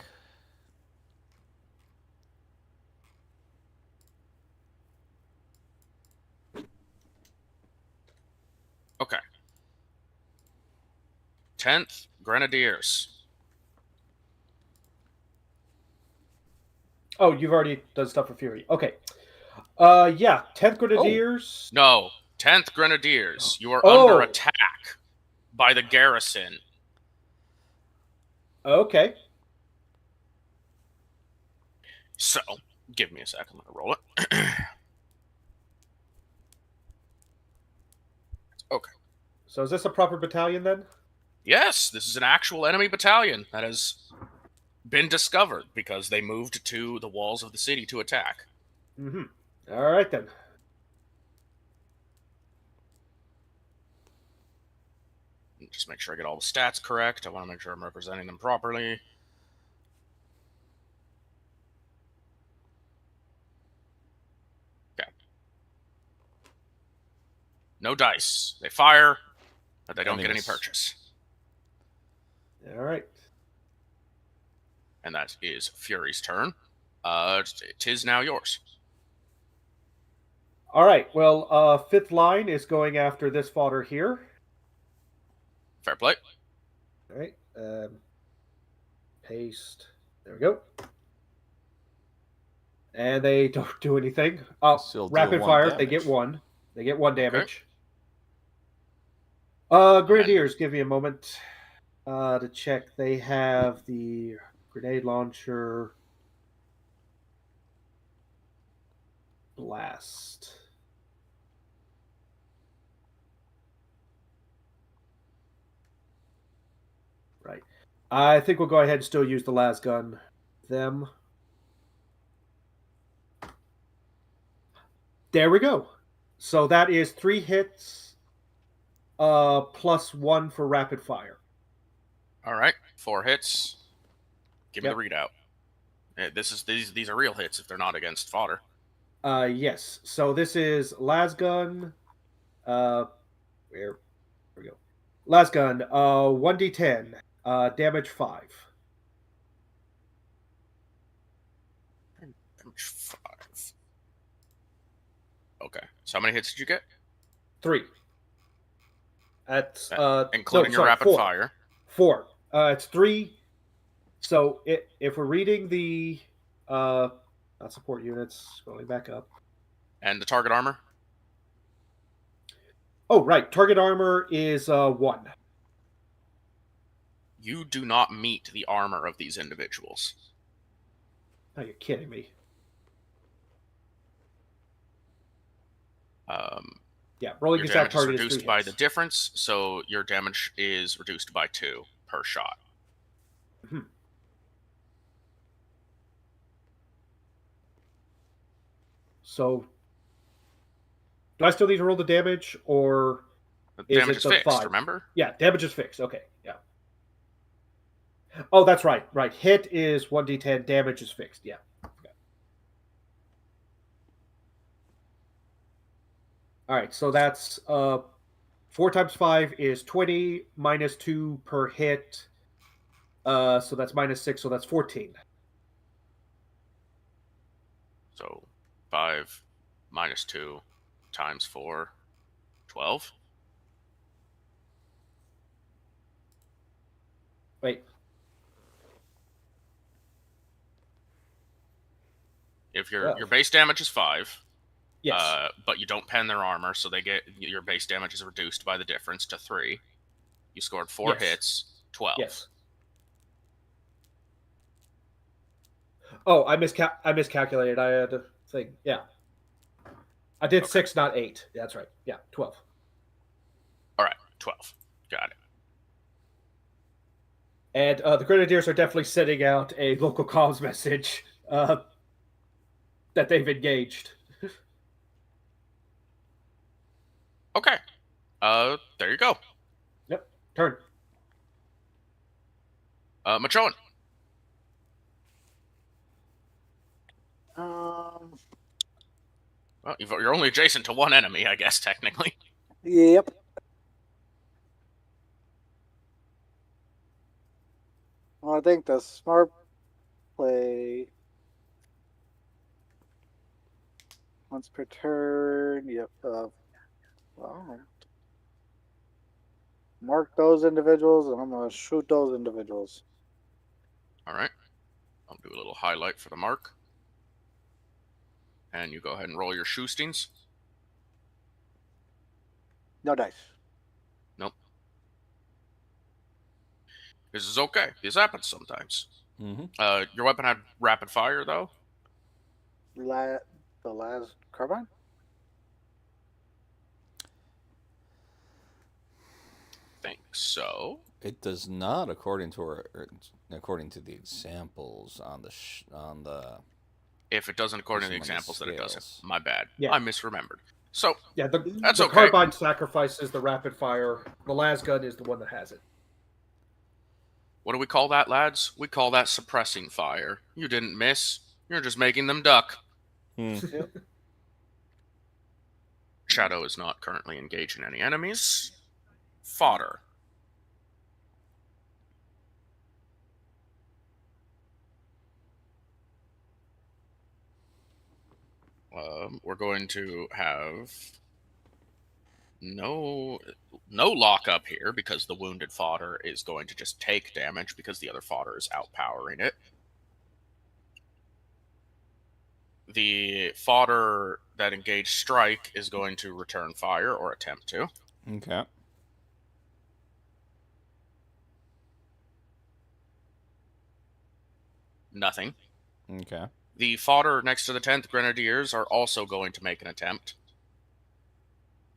Okay. 10th Grenadiers. Oh, you've already done stuff for Fury. Okay. Yeah, 10th Grenadiers. No, 10th Grenadiers. You are Oh. under attack by the garrison. Okay. So, give me a sec. I'm going to roll it. Okay. So is this a proper battalion then? Yes, this is an actual enemy battalion that has been discovered because they moved to the walls of the city to attack. Mm-hmm. All right then. Just make sure I get all the stats correct. I want to make sure I'm representing them properly. Okay. No dice. They fire, but they don't get any purchase. All right. And that is Fury's turn. Tis now yours. All right. Well, 5th line is going after this fodder here. Fair play. All right. Paste. There we go. And they don't do anything. Rapid fire. They get 1. They get 1 damage. Okay. Grenadiers, give me a moment to check. They have the grenade launcher. Blast. Right. I think we'll go ahead and still use the las gun. Them. There we go. So that is 3 hits, plus 1 for rapid fire. All right, 4 hits. Give me the readout. These are real hits if they're not against fodder. Yes. So this is las gun. Where we go. Las gun. 1d10. Damage 5. Damage 5. Okay. So how many hits did you get? 3. That's including your rapid 4. fire. 4. It's 3. So if we're reading the not support units, scrolling back up. And the target armor? Oh, right. Target armor is 1. You do not meet the armor of these individuals. Oh, you're kidding me. Yeah, rolling exact target is reduced by the difference, so your damage is reduced by 2 per shot. Mm-hmm. So, do I still need to roll the damage, or damage is fixed? 5? Remember? Yeah, damage is fixed. Okay, yeah. Oh, that's right. Right, hit is 1d10. Damage is fixed. Yeah. Okay. All right, so that's 4 times 5 is 20, minus 2 per hit. So that's minus 6, so that's 14. So 5 minus 2 times 4, 12. Wait. If your base damage is 5, yes, but you don't pen their armor, so they get your base damage is reduced by the difference to 3. You scored 4 hits, 12. Yes. Oh, I miscalculated. I had to think. Yeah. I did Okay. 6, not 8. That's right. Yeah, 12. All right, 12. Got it. And the Grenadiers are definitely sending out a local comms message that they've engaged. Okay. There you go. Yep. Turn. Machoan. Well, you're only adjacent to one enemy, I guess, technically. Yep. Well, I think the smart play once per turn. Yep. Well, mark those individuals, and I'm gonna shoot those individuals. All right. I'll do a little highlight for the mark. And you go ahead and roll your shoostings. No dice. Nope. This is okay. This happens sometimes. Mm-hmm. Your weapon had rapid fire, though? The last carbine. Think so. It does not, according to the examples on the. If it doesn't according to the Some of the examples, then it doesn't. scales. My bad. Yeah. I misremembered. So, Yeah, That's the okay. carbine sacrifices the rapid fire. The las gun is the one that has it. what do we call that, lads? We call that suppressing fire. You didn't miss. You're just making them duck. Yep. Shadow is not currently engaging any enemies. Fodder. We're going to have no lockup here because the wounded fodder is going to just take damage because the other fodder is outpowering it. The fodder that engaged strike is going to return fire or attempt to. Okay. Nothing. Okay. The fodder next to the 10th Grenadiers are also going to make an attempt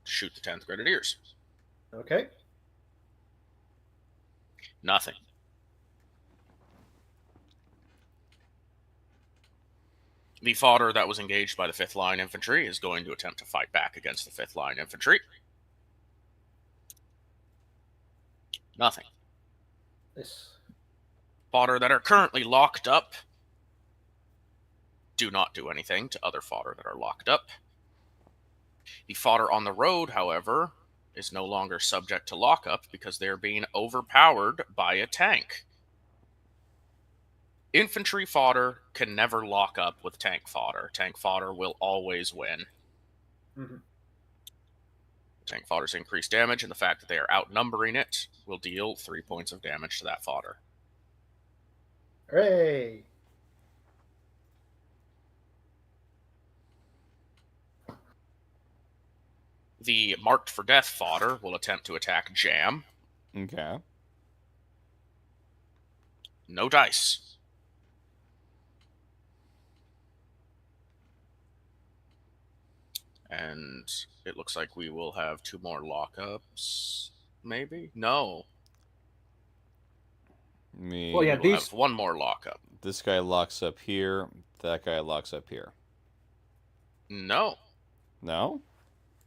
to shoot the 10th Grenadiers. Okay. Nothing. The fodder that was engaged by the 5th Line Infantry is going to attempt to fight back against the 5th Line Infantry. Nothing. This. Fodder that are currently locked up do not do anything to other fodder that are locked up. The fodder on the road, however, is no longer subject to lockup because they are being overpowered by a tank. Infantry fodder can never lock up with tank fodder. Tank fodder will always win. Mm-hmm. Tank fodder's increased damage and the fact that they are outnumbering it will deal 3 points of damage to that fodder. Hooray! The marked for death fodder will attempt to attack Jam. Okay. No dice. And it looks like we will have 2 more lockups. Maybe? No. Well, yeah, We'll have 1 more lockup. This guy locks up here. That guy locks up here. No. No?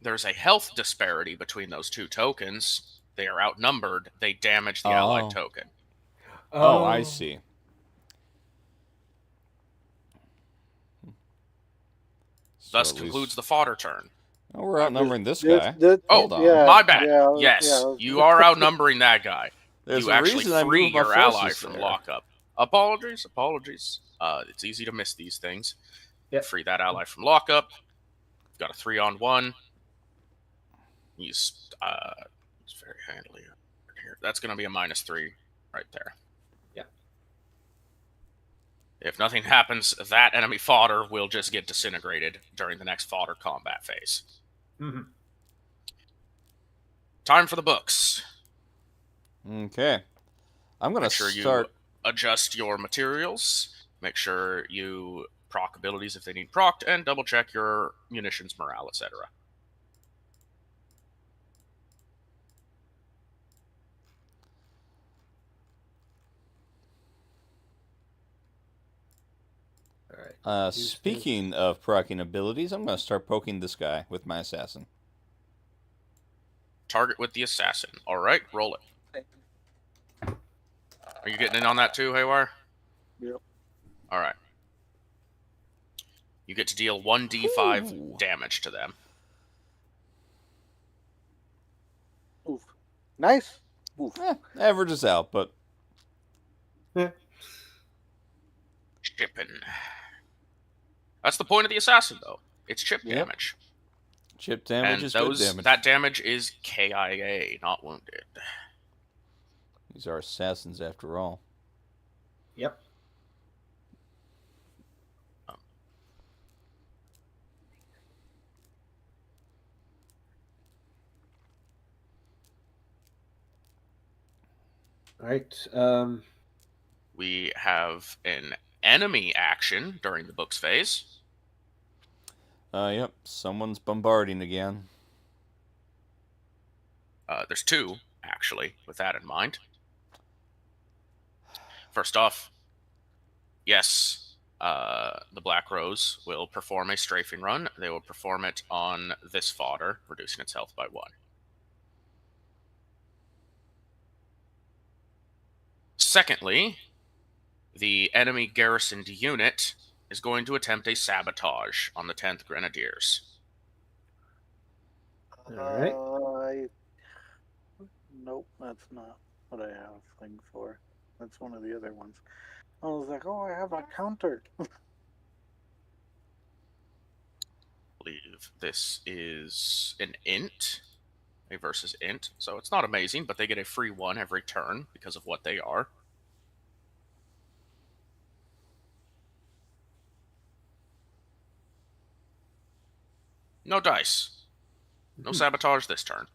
There's a health disparity between those 2 tokens. They are outnumbered. They damage the allied token. Oh, I see. Thus So concludes the fodder turn. Oh, we're outnumbering this This- guy. this- Oh, yeah, my bad. yeah, Yes, yeah. you are outnumbering that guy. There's You a actually reason I free moved my your ally forces from there. lockup. Apologies. It's easy to miss these things. Yep. Free that ally from lockup. Got a 3-on-1. He's very handily here. That's going to be a -3 right there. Yeah. If nothing happens, that enemy fodder will just get disintegrated during the next fodder combat phase. Mm-hmm. Time for the books. Okay. I'm going Make to sure start. you adjust your materials. Make sure you proc abilities if they need procced, and double check your munitions, morale, etc. All right. Speaking of proccing abilities, I'm going to start poking this guy with my assassin. Target with the assassin. All right, roll it. Are you getting in on that too, Haywire? Yep. All right. You get to deal 1d5 Ooh. damage to them. Oof. Nice. Oof. Averages out, but Chipping. That's the point of the assassin, though. It's chip Yep. damage. chip damage And is good damage. that damage is KIA, not wounded. These are assassins after all. Yep. All right. We have an enemy action during the books phase. Yep. Someone's bombarding again. There's two, actually, with that in mind. First off, yes, the Black Rose will perform a strafing run. They will perform it on this fodder, reducing its health by 1. Secondly, the enemy garrisoned unit is going to attempt a sabotage on the 10th Grenadiers. All right. Nope, that's not what I have thing for. That's one of the other ones. I was like, oh, I have a counter. I believe this is an int, a versus int, so it's not amazing, but they get a free 1 every turn because of what they are. No dice. No sabotage this turn.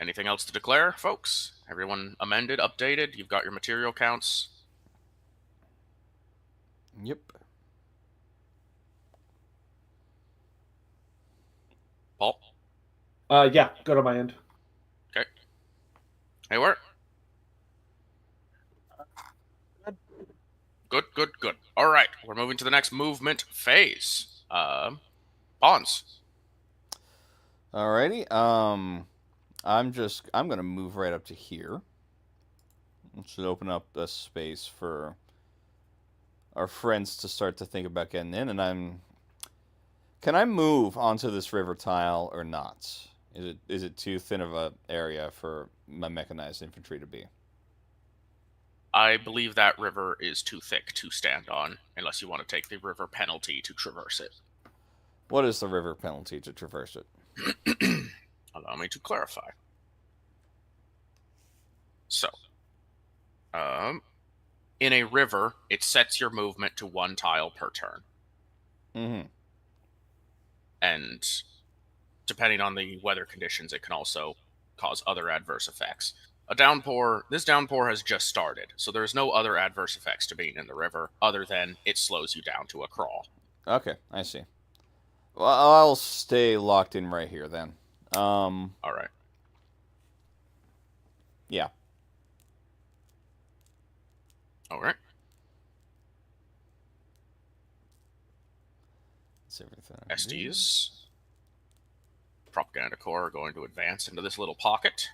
Anything else to declare, folks? Everyone amended, updated? You've got your material counts? Yep. Paul? Yeah, go to my end. Okay. Hey, where? Good. All right, we're moving to the next movement phase. Pawns. Alrighty. I'm gonna move right up to here. It should open up a space for our friends to start to think about getting in, and can I move onto this river tile or not? Is it too thin of a area for my mechanized infantry to be? I believe that river is too thick to stand on, unless you want to take the river penalty to traverse it. What is the river penalty to traverse it? Allow me to clarify. So, in a river, it sets your movement to 1 tile per turn. Mm-hmm. And depending on the weather conditions, it can also cause other adverse effects. This downpour has just started, so there's no other adverse effects to being in the river other than it slows you down to a crawl. Okay, I see. Well, I'll stay locked in right here then. All right. Yeah. All right. That's everything. Estes, Propaganda Corps are going to advance into this little pocket.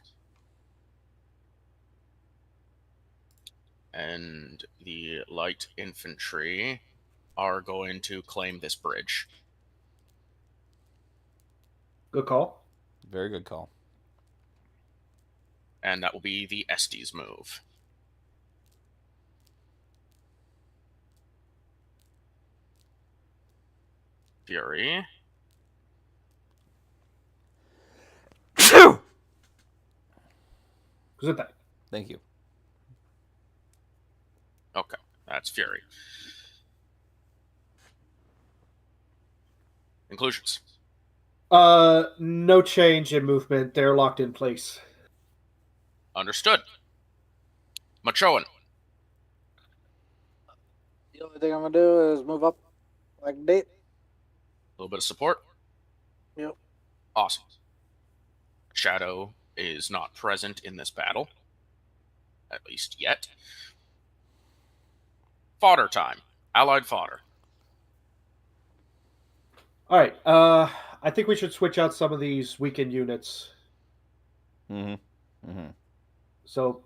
And the light infantry are going to claim this bridge. Good call. Very good call. And that will be the Estes move. Fury. Gesundheit. Thank you. Okay, that's Fury. Inclusions. No change in movement. They're locked in place. Understood. Machoan. The only thing I'm gonna do is move up like that. A little bit of support. Yep. Awesome. Shadow is not present in this battle. At least yet. Fodder time. Allied fodder. All right. I think we should switch out some of these weakened units. Mm-hmm. Mm-hmm. So,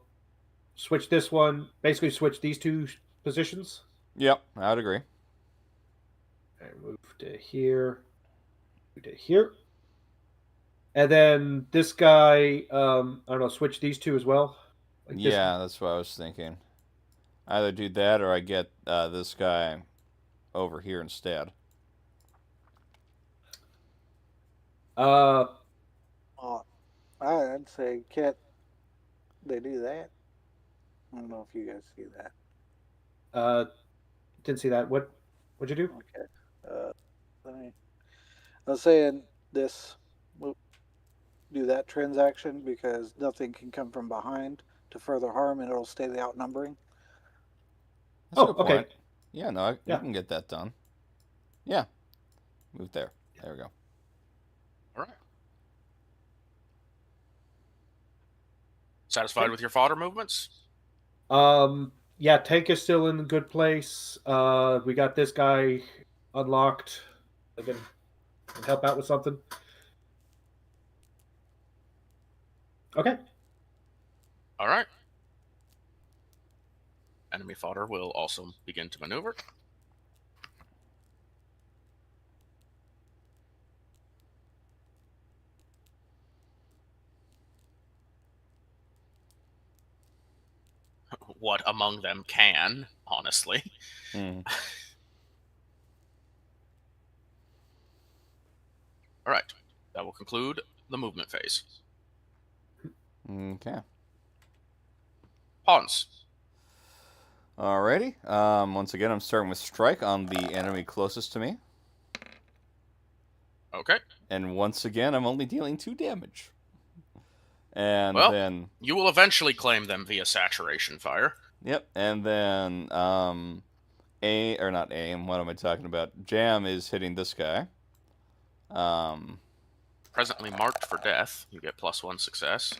switch this one. Basically, switch these two positions. Yep, I would agree. And move to here. Move to here. And then this guy, I don't know, switch these two as well. Like this. Yeah, that's what I was thinking. Either do that or I get this guy over here instead. Uh, Oh, I'd say can't they do that? I don't know if you guys see that. didn't see that. What'd you do? Okay. Let me. I was saying this. We'll do that transaction because nothing can come from behind to further harm, and it'll stay the outnumbering. That's a Oh, good okay. point. Yeah, no, you Yeah. can get that done. Yeah. Move there. There we go. All right. Satisfied with your fodder movements? Yeah, tank is still in a good place. We got this guy unlocked. I can help out with something. Okay. All right. Enemy fodder will also begin to maneuver. What among them can, honestly. Mm. All right. That will conclude the movement phase. Okay. Pawns. Alrighty. Once again, I'm starting with strike on the enemy closest to me. Okay. And once again, I'm only dealing 2 damage. And Well, then... you will eventually claim them via saturation fire. Yep, and then, not aim, what am I talking about? Jam is hitting this guy. Presently marked for death. You get +1 success.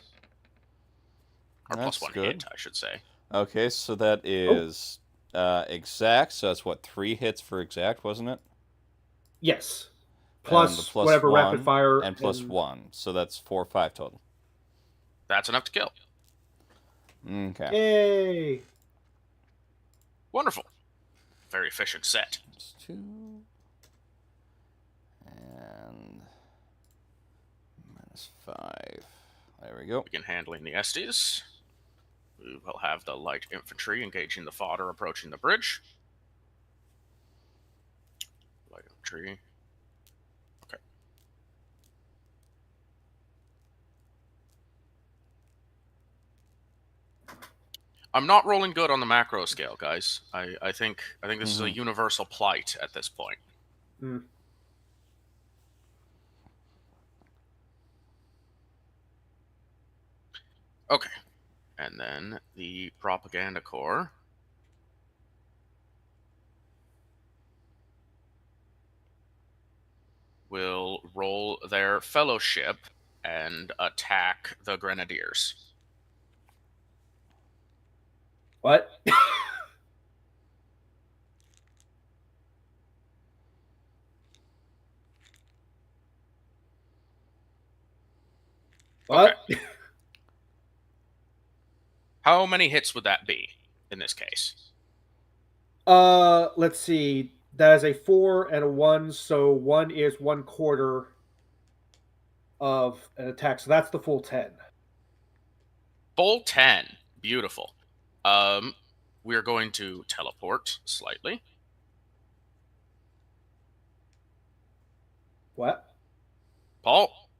Or That's +1 good. hit, I should say. Okay, so that is exact, so that's what, 3 hits for exact, wasn't it? Yes. And Plus, the whatever +1, rapid fire and +1, so that's 4, 5 total. That's enough to kill. Okay. Yay! Wonderful. Very efficient set. That's 2. And -5. There we go. Begin handling the Estes. We will have the light infantry engaging the fodder approaching the bridge. Light infantry. Okay. I'm not rolling good on the macro scale, guys. I think this is a universal plight at this point. Mm. Okay. And then the Propaganda Corps will roll their fellowship and attack the Grenadiers. What? What? Okay. How many hits would that be in this case? Let's see. That is a 4 and a 1, so 1 is 1/4 of an attack. So that's the full 10. Full 10. Beautiful. We're going to teleport slightly. What? Paul,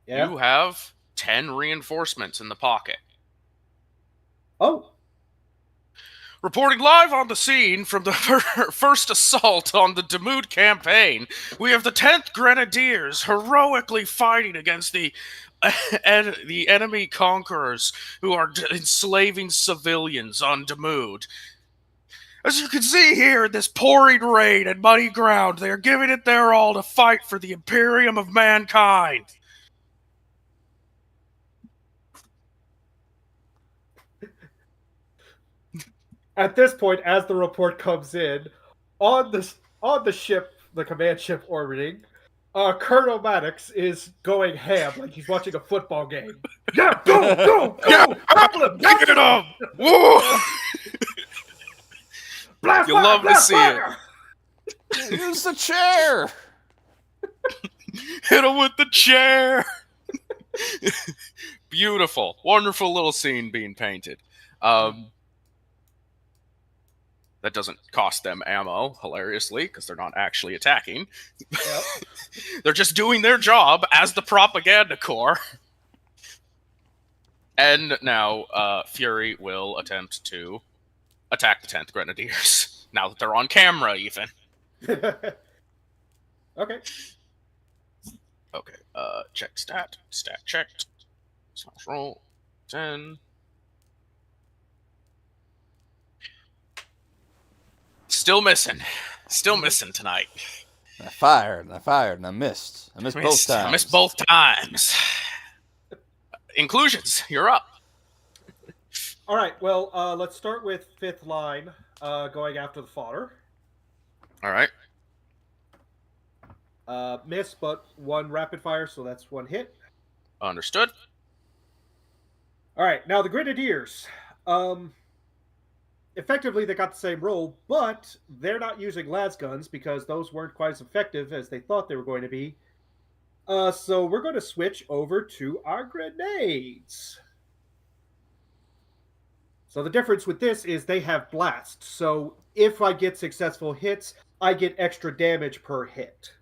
Yeah. you have 10 reinforcements in the pocket. Oh. Reporting live on the scene from the first assault on the Demood campaign, we have the 10th Grenadiers heroically fighting against the enemy conquerors who are enslaving civilians on Demood. As you can see here in this pouring rain and muddy ground, they are giving it their all to fight for the Imperium of mankind. At this point, as the report comes in, on the ship, the command ship orbiting, Colonel Maddox is going ham like he's watching a football game. Yeah, go! Yeah, Tackle him! Pick it up! Woo! Blast You fire, love to blast see fire! Use the chair. Hit him with the chair! Beautiful. Wonderful little scene being painted. That doesn't cost them ammo, hilariously, because they're not actually attacking. Yep. They're just doing their job as the propaganda corps. And now, Fury will attempt to attack the 10th Grenadiers. Now that they're on camera, even. Okay. Okay, check stat. Stat checked. Slash roll. 10. Still missing. Still missing tonight. I fired, and I missed. I missed both times. I missed both times. Inclusions, you're up. All right. Well, let's start with fifth line, going after the fodder. All right. Miss, but one rapid fire, so that's one hit. Understood. All right. Now the Grenadiers. Effectively, they got the same roll, but they're not using las guns because those weren't quite as effective as they thought they were going to be. So we're going to switch over to our grenades. So the difference with this is they have blast. So if I get successful hits, I get extra damage per hit.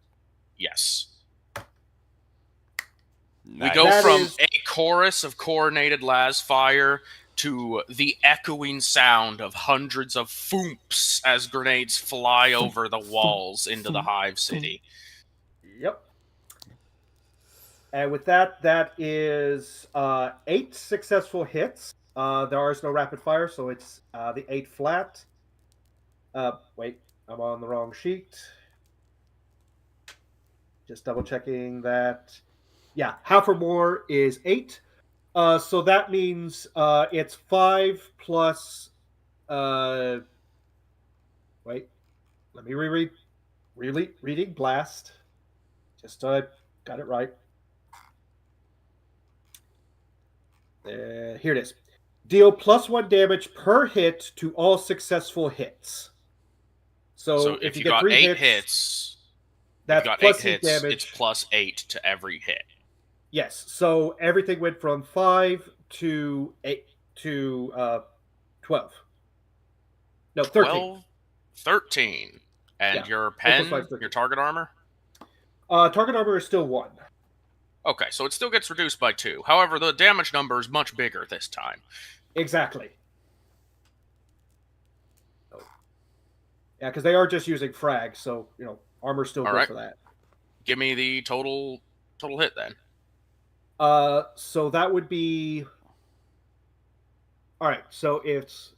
Yes. Nice. We go That from is- a chorus of coordinated las fire to the echoing sound of hundreds of foomps as grenades fly over the walls into the hive city. Yep. And with that, that is 8 successful hits. There is no rapid fire, so it's the 8 flat. Wait, I'm on the wrong sheet. Just double checking that. Yeah, half or more is 8. So that means it's 5 plus. Wait, let me reread. Reading blast. Just got it right. Here it is. Deal +1 damage per hit to all successful hits. So if you got 3 hits, that's you've got plus 8 8 hits, damage. it's +8 to every hit. Yes. So everything went from 5 to 8 to 12. No, 13. 12, 13. And Yeah. your 8 plus pen, 5 is 13. your target armor? Target armor is still 1. Okay, so it still gets reduced by 2. However, the damage number is much bigger this time. Exactly. Oh. Yeah, because they are just using frag, so armor's still All good right. for that. Give me the total hit then. So that would be. All right, so it's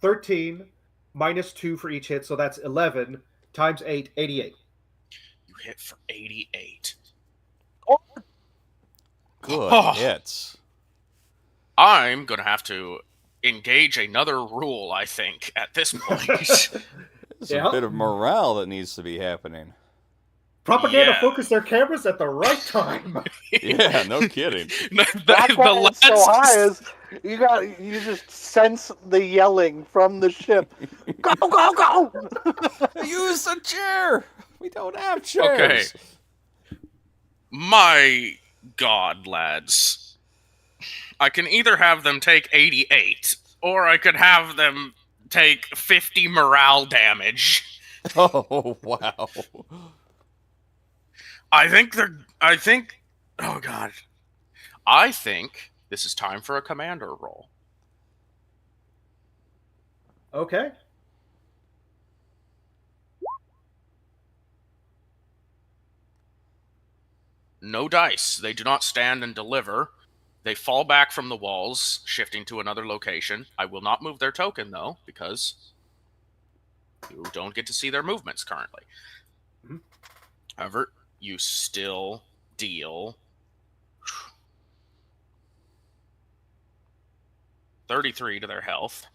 13 minus 2 for each hit, so that's 11 times 8, 88. You hit for 88. Good Oh. hits. I'm going to have to engage another rule, I think, at this point. There's Yeah. a bit of morale that needs to be happening. Propaganda Yeah. focus their cameras at the right time. Yeah, no kidding. That's why it's so high. Is you just sense the yelling from the ship. Go, go, go! Use the chair. We don't have chairs. Okay. My God, lads. I can either have them take 88, or I could have them take 50 morale damage. Oh wow. Oh God. I think this is time for a commander roll. Okay. No dice. They do not stand and deliver. They fall back from the walls, shifting to another location. I will not move their token, though, because you don't get to see their movements currently. Mhm. However, you still deal 33 to their health,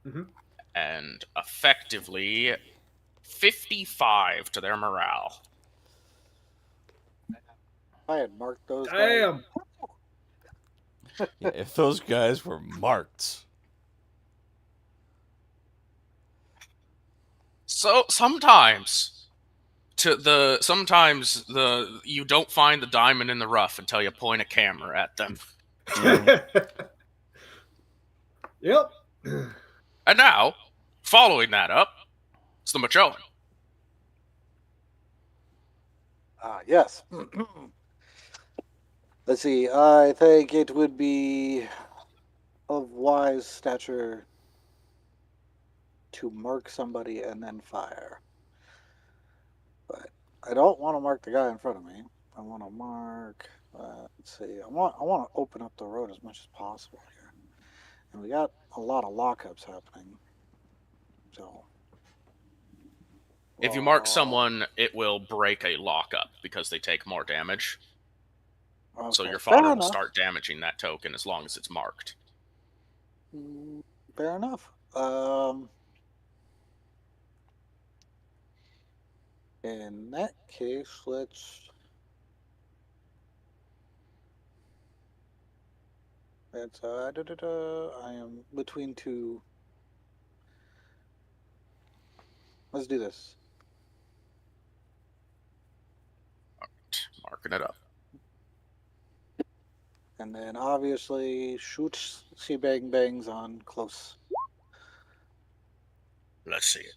Mhm. and effectively 55 to their morale. I had marked those guys. Damn. Yeah, if those guys were marked. So sometimes you don't find the diamond in the rough until you point a camera at them. Yep. And now, following that up, it's the Machoan. Yes. Let's see. I think it would be of wise stature to mark somebody and then fire. But I don't want to mark the guy in front of me. I want to mark. Let's see. I want to open up the road as much as possible here, and we got a lot of lockups happening. So. If you mark someone, it will break a lockup because they take more damage. Okay, So your fair fodder will enough. start damaging that token as long as it's marked. Fair enough. In that case, let's. That's I am between two. Let's do this. Marking it up. And then obviously shoots see bang bangs on close. Let's see it.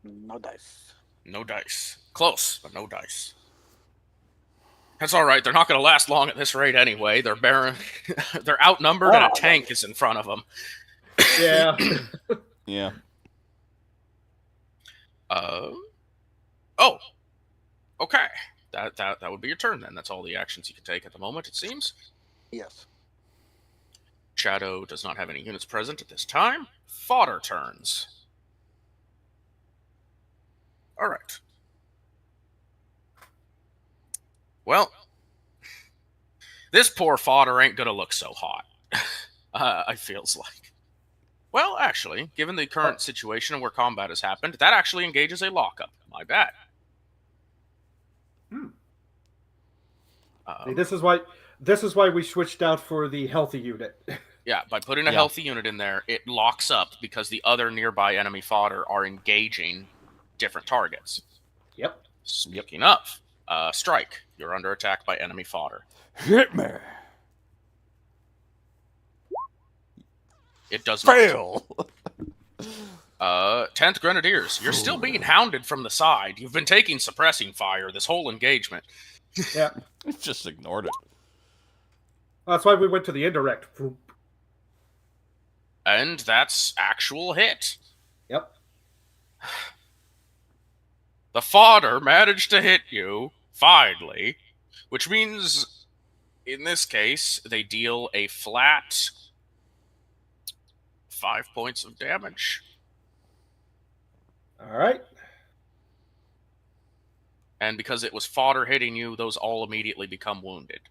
No dice. No dice. Close, but no dice. That's all right. They're not going to last long at this rate anyway. They're barren. They're outnumbered, and a tank is in front of them. Yeah. Yeah. Oh. Okay. That would be your turn then. That's all the actions you can take at the moment, it seems. Yes. Shadow does not have any units present at this time. Fodder turns. All right. Well, this poor fodder ain't gonna look so hot. I feels like. Well, actually, given the current situation and where combat has happened, that actually engages a lockup. My bad. See, this is why we switched out for the healthy unit. Yeah, by putting a healthy unit in there, it locks up because the other nearby enemy fodder are engaging different targets. Yep. Speaking of, strike. You're under attack by enemy fodder. Hit me. It does not. Fail. 10th Grenadiers. You're still being hounded from the side. You've been taking suppressing fire this whole engagement. Yeah. Just ignored it. That's why we went to the indirect. And that's actual hit. Yep. The fodder managed to hit you, finally, which means, in this case, they deal a flat 5 points of damage. All right. And because it was fodder hitting you, those all immediately become wounded.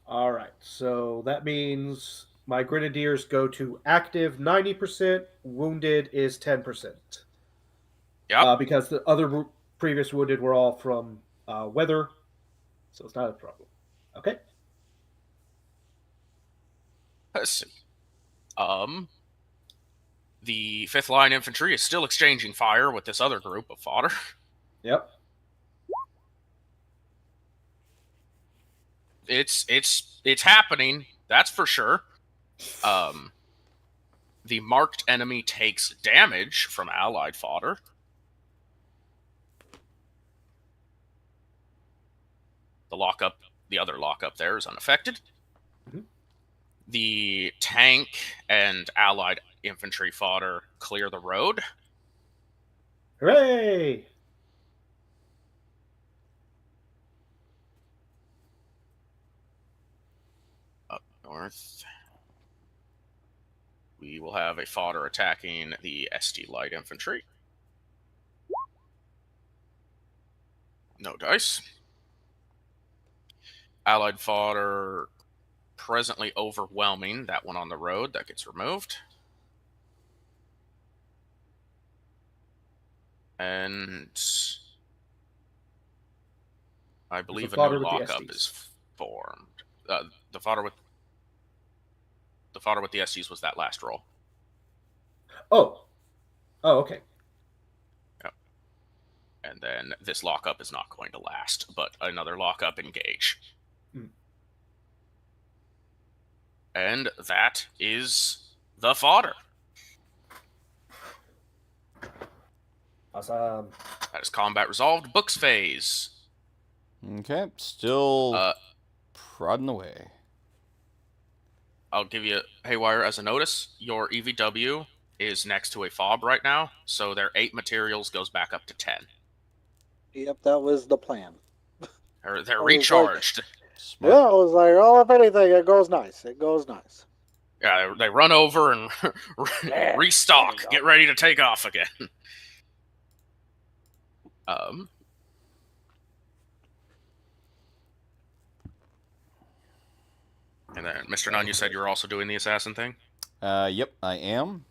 All right. So that means my grenadiers go to active 90%, wounded is 10%. Yep. Because the other previous wounded were all from weather, so it's not a problem. Okay. Let's see. The 5th Line Infantry is still exchanging fire with this other group of fodder. Yep. It's happening, that's for sure. The marked enemy takes damage from allied fodder. The other lockup there is unaffected. Mm-hmm. the tank and allied infantry fodder clear the road. Hooray! Up north, we will have a fodder attacking the SD light infantry. No dice. Allied fodder presently overwhelming that one on the road. That gets removed. And I believe a new fodder with the lockup SDs. is formed. The fodder with the SDs was that last roll. Oh, okay. Yep. And then this lockup is not going to last, but another lockup engage. And that is the fodder. Awesome. That is combat resolved. Books phase. Okay, still prodding away. I'll give you Haywire as a notice. Your EVW is next to a fob right now, so their 8 materials goes back up to 10. Yep, that was the plan. They're recharged. Smart. Yeah, I was like, oh, if anything, it goes nice. It goes nice. Yeah, they run over and restock. Get ready to take off again. And then, Mr. Nunn, you said you were also doing the assassin thing? Yep, I am.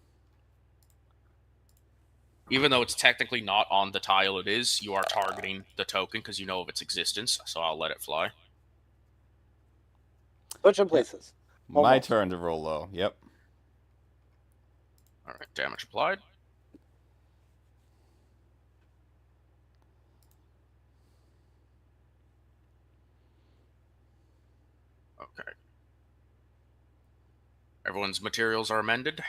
Even though it's technically not on the tile it is, you are targeting the token because you know of its existence, so I'll let it fly. Switch in places. My Almost. turn to roll low. Yep. Alright, damage applied. Okay. Everyone's materials are amended?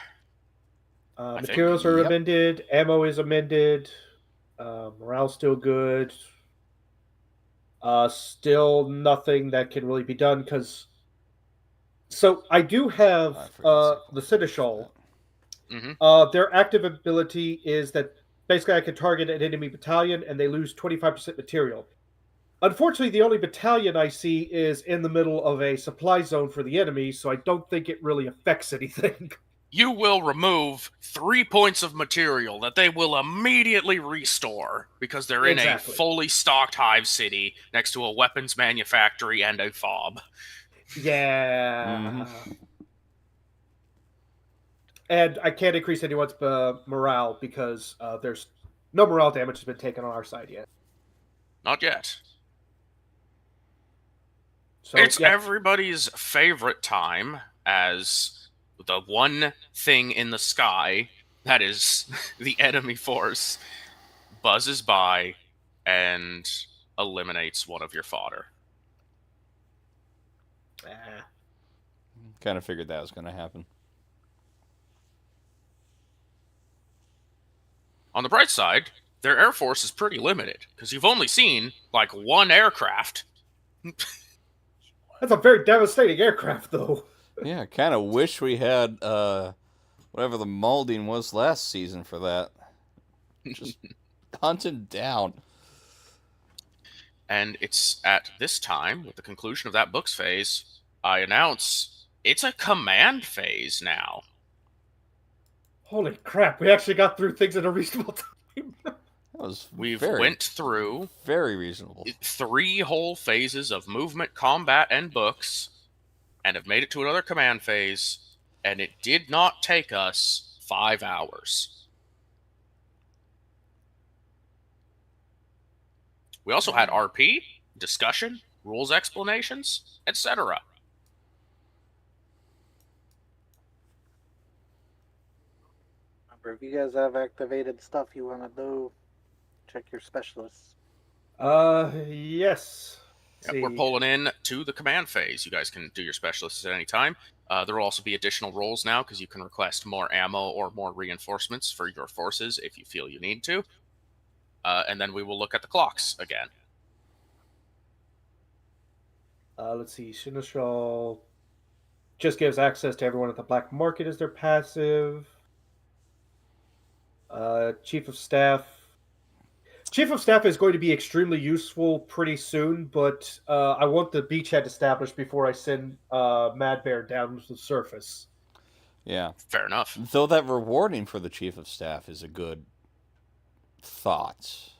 Materials are amended. Ammo is amended. Morale's still good. Still nothing that can really be done because. So I do have the Seneschal. Mm-hmm. Their active ability is that basically I can target an enemy battalion and they lose 25% material. Unfortunately, the only battalion I see is in the middle of a supply zone for the enemy, so I don't think it really affects anything. You will remove 3 points of material that they will immediately restore because they're in a fully stocked hive city next to a weapons manufactory and a fob. Yeah. Mm-hmm. And I can't increase anyone's morale because there's no morale damage has been taken on our side yet. Not yet. So, it's everybody's favorite time as the one thing in the sky that is the enemy force buzzes by and eliminates one of your fodder. Kind of figured that was going to happen. On the bright side, their air force is pretty limited because you've only seen like one aircraft. That's a very devastating aircraft, though. Yeah, I kind of wish we had whatever the molding was last season for that. Just hunted down. And it's at this time, with the conclusion of that books phase, I announce it's a command phase now. Holy crap, we actually got through things in a reasonable time. We've went through very reasonable 3 whole phases of movement, combat, and books, and have made it to another command phase, and it did not take us 5 hours. We also had RP, discussion, rules explanations, etc. Remember, if you guys have activated stuff you want to do, check your specialists. Yes. Yep, we're pulling in to the command phase. You guys can do your specialists at any time. There will also be additional rolls now because you can request more ammo or more reinforcements for your forces if you feel you need to. And then we will look at the clocks again. Let's see. Seneschal. just gives access to everyone at the black market as their passive. Chief of Staff. Chief of Staff is going to be extremely useful pretty soon, but I want the beachhead established before I send Mad Bear down to the surface. Yeah. Fair enough. Though that rewarding for the chief of staff is a good thought.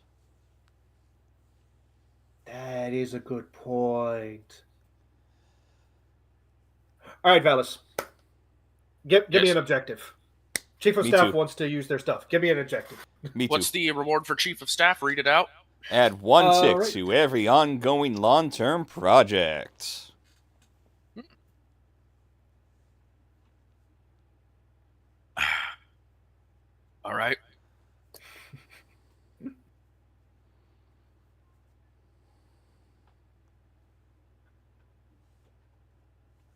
That is a good point. All right, Valis. Give me Yes. an objective. Chief of Me Staff too. wants to use their stuff. Give me an objective. Me too. What's the reward for Chief of Staff? Read it out. Add 1 tick right. to every ongoing long-term project. All right.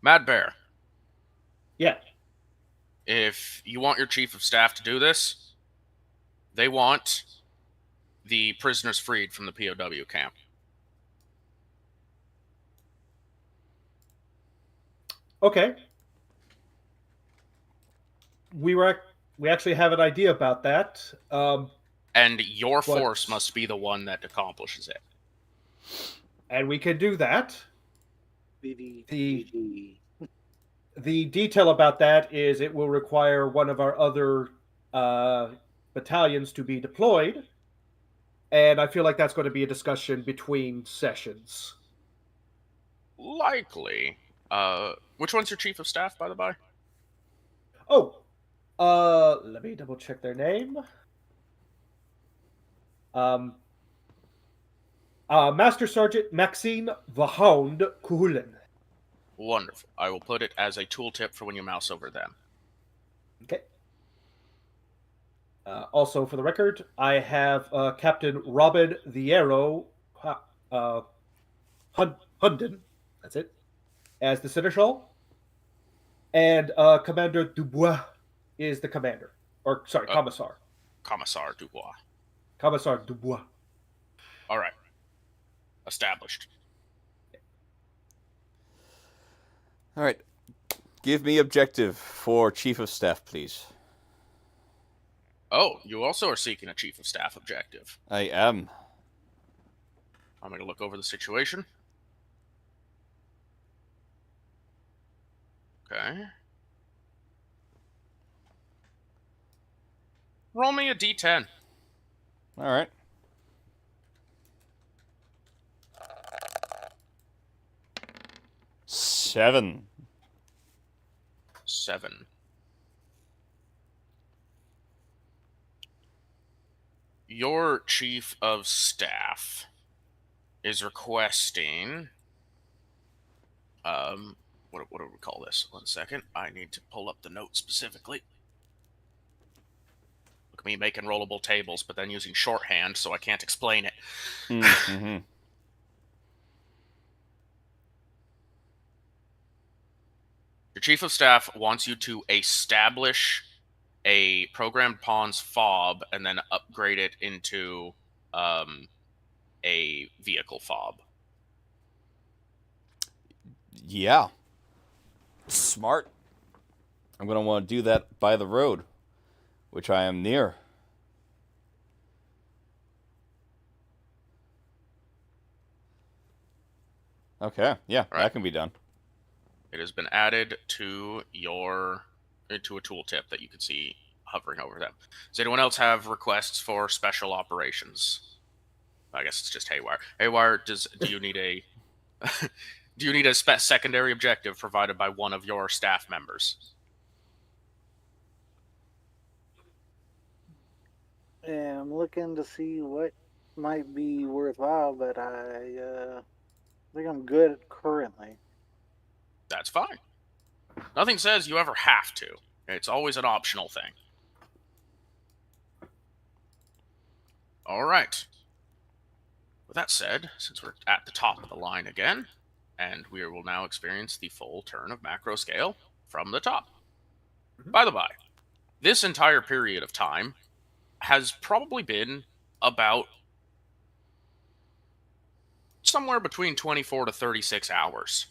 Mad Bear, Yeah. if you want your Chief of Staff to do this, they want the prisoners freed from the POW camp. Okay. We actually have an idea about that. And your What? force must be the one that accomplishes it. And we can do that. BD. The detail about that is it will require one of our other battalions to be deployed. And I feel like that's going to be a discussion between sessions. Likely. Which one's your Chief of Staff, by the by? Oh, let me double check their name. Master Sergeant Maxine the Hound Kuhulin. Wonderful. I will put it as a tooltip for when you mouse over them. Okay. Also, for the record, I have Captain Robin the Arrow Hunden, that's it, as the Seneschal. And Commander Dubois is the commander. Or, sorry, Commissar. Commissar Dubois. Commissar Dubois. All right. Established. All right. Give me objective for chief of staff, please. Oh, you also are seeking a Chief of Staff objective. I am. I'm going to look over the situation. Okay. Roll me a d10. All right. Seven. 7. Your Chief of Staff is requesting... what do we call this? 1 second. I need to pull up the note specifically. Look at me making rollable tables, but then using shorthand, so I can't explain it. Mm-hmm. Your Chief of Staff wants you to establish a programmed pawns fob and then upgrade it into a vehicle fob. Yeah. Smart. I'm going to want to do that by the road, which I am near. Okay, yeah, Right. that can be done. It has been added to a tooltip that you can see hovering over them. Does anyone else have requests for special operations? I guess it's just Haywire. Haywire, do you need a do you need a secondary objective provided by one of your staff members? Yeah, I'm looking to see what might be worthwhile, but I think I'm good currently. That's fine. Nothing says you ever have to. It's always an optional thing. All right. With that said, since we're at the top of the line again, and we will now experience the full turn of macro scale from the top. By the by, this entire period of time has probably been about somewhere between 24 to 36 hours.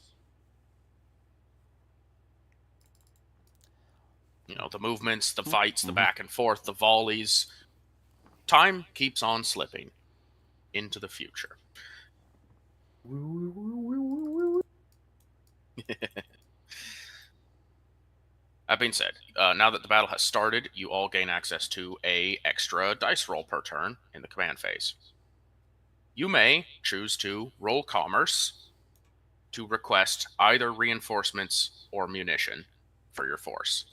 The movements, the fights, the back and forth, the volleys. Time keeps on slipping into the future. That being said, now that the battle has started, you all gain access to a extra dice roll per turn in the command phase. You may choose to roll commerce to request either reinforcements or munition for your force.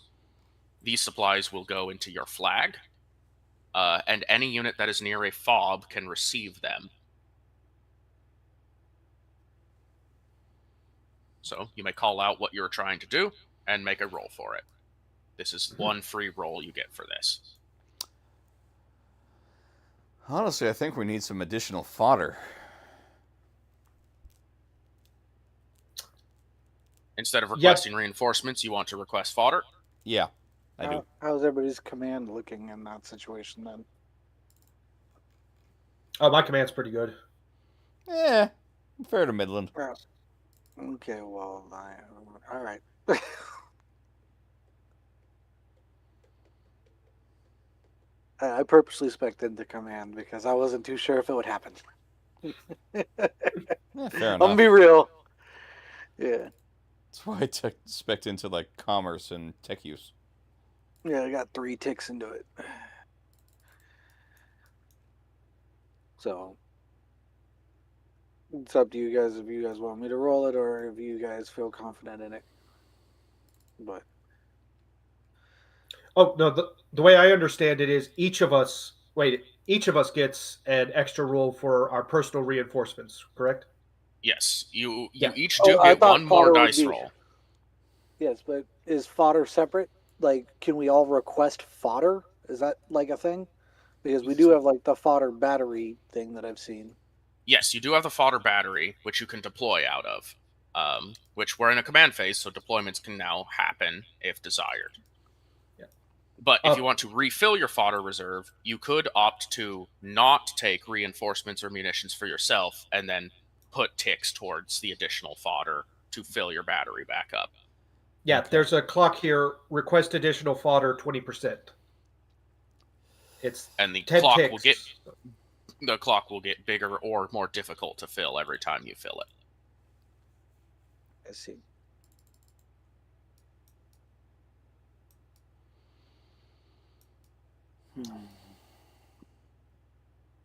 These supplies will go into your flag, and any unit that is near a fob can receive them. So you may call out what you're trying to do and make a roll for it. This is one free roll you get for this. Honestly, I think we need some additional fodder. Instead of requesting reinforcements, you want to request fodder? Yeah, I do. How's everybody's command looking in that situation then? Oh, my command's pretty good. Yeah, fair to Midland. Okay, well, all right. I purposely spec'd into command because I wasn't too sure if it would happen. Fair enough. I'm gonna be real. Yeah. That's why I spec'd into like commerce and tech use. Yeah, I got 3 ticks into it. So it's up to you guys if you guys want me to roll it or if you guys feel confident in it. But oh no, the way I understand it is each of us gets an extra roll for our personal reinforcements, correct? Yes, you Yeah. each do I get thought one more fodder would dice be- roll. yes, but is fodder separate? Like, can we all request fodder? Is that like a thing? Because we do have like the fodder battery thing that I've seen. Yes, you do have the fodder battery, which you can deploy out of. Which we're in a command phase, so deployments can now happen if desired. Yeah. But if you want to refill your fodder reserve, you could opt to not take reinforcements or munitions for yourself and then put ticks towards the additional fodder to fill your battery back up. Yeah, Okay. There's a clock here. Request additional fodder 20%. It's And the 10 clock ticks. will get bigger or more difficult to fill every time you fill it. I see.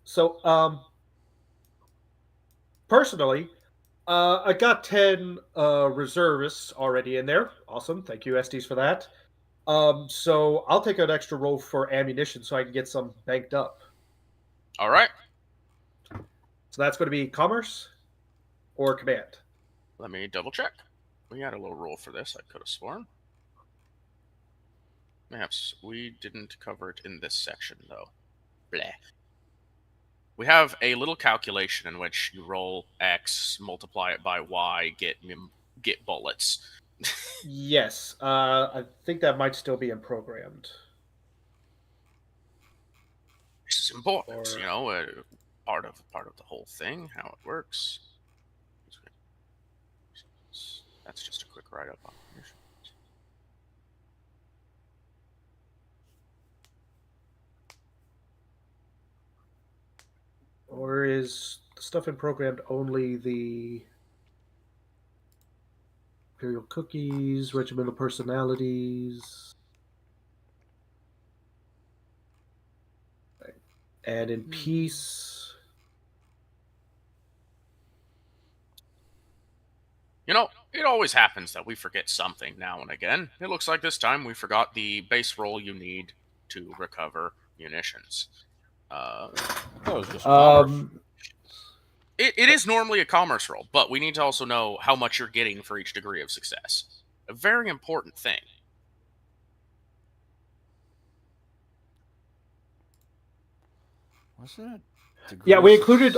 So, personally, I got 10 reservists already in there. Awesome. Thank you, Estes, for that. So I'll take an extra roll for ammunition so I can get some banked up. All right. So that's going to be commerce or command. Let me double check. We had a little roll for this, I could have sworn. Perhaps we didn't cover it in this section, though. Bleh. We have a little calculation in which you roll X, multiply it by Y, get bullets. Yes. I think that might still be in programmed. This is important, Or- part of the whole thing, how it works. That's just a quick write-up on munitions. Or is the stuff in programmed only the Imperial cookies, regimental personalities, and in peace? It always happens that we forget something now and again. It looks like this time we forgot the base roll you need to recover munitions. That was just commerce. It is normally a commerce roll, but we need to also know how much you're getting for each degree of success. A very important thing. Was it? Yeah, we included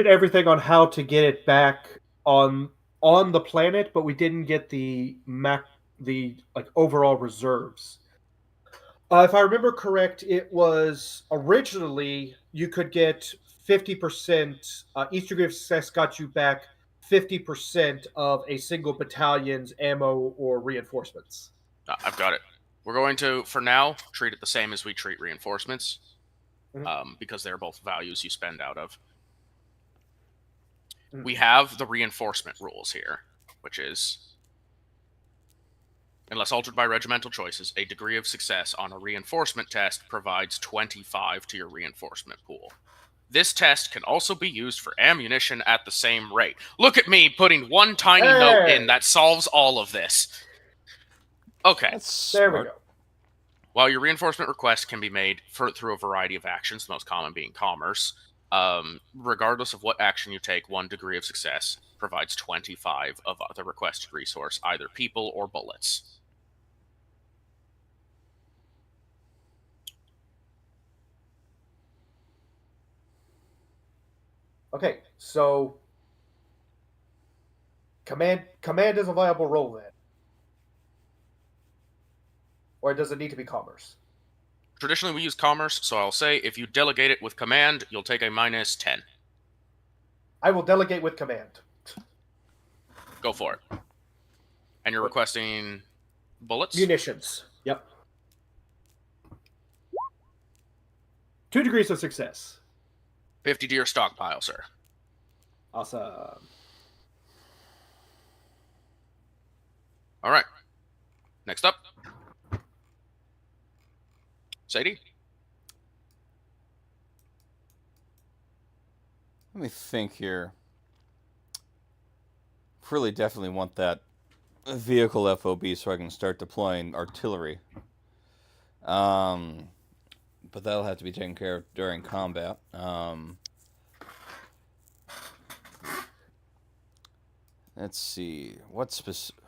everything on how to get it back on the planet, but we didn't get the overall reserves. If I remember correct, it was originally you could get 50%. Each degree of success got you back 50% of a single battalion's ammo or reinforcements. I've got it. We're going to, for now, treat it the same as we treat reinforcements, because they're both values you spend out of. We have the reinforcement rules here, which is, unless altered by regimental choices, a degree of success on a reinforcement test provides 25 to your reinforcement pool. This test can also be used for ammunition at the same rate. Look at me putting one tiny note in that solves all of this. Okay. There we go. While your reinforcement request can be made through a variety of actions, the most common being commerce, regardless of what action you take, 1 degree of success provides 25 of the requested resource, either people or bullets. Okay, so command is a viable role then, or does it need to be commerce? Traditionally, we use commerce, so I'll say if you delegate it with command, you'll take a -10. I will delegate with command. Go for it. And you're requesting bullets? Munitions. Yep. 2 degrees of success. 50 to your stockpile, sir. Awesome. All right. Next up. Sadie? Let me think here. Really definitely want that vehicle FOB so I can start deploying artillery. But that'll have to be taken care of during combat. Let's see. What specific...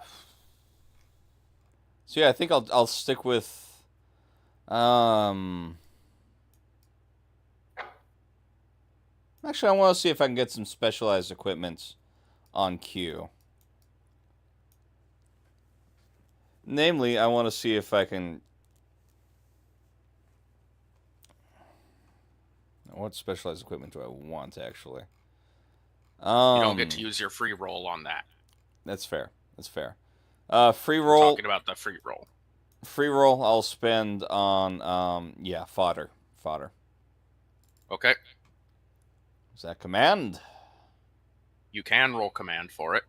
So yeah, I think I'll stick with... Actually, I want to see if I can get some specialized equipment on Q. Namely, I want to see if I can... What specialized equipment do I want, actually? You don't get to use your free roll on that. That's fair. That's fair. Free roll... We're talking about the free roll. Free roll I'll spend on, yeah, fodder. Fodder. Okay. Is that command? You can roll command for it.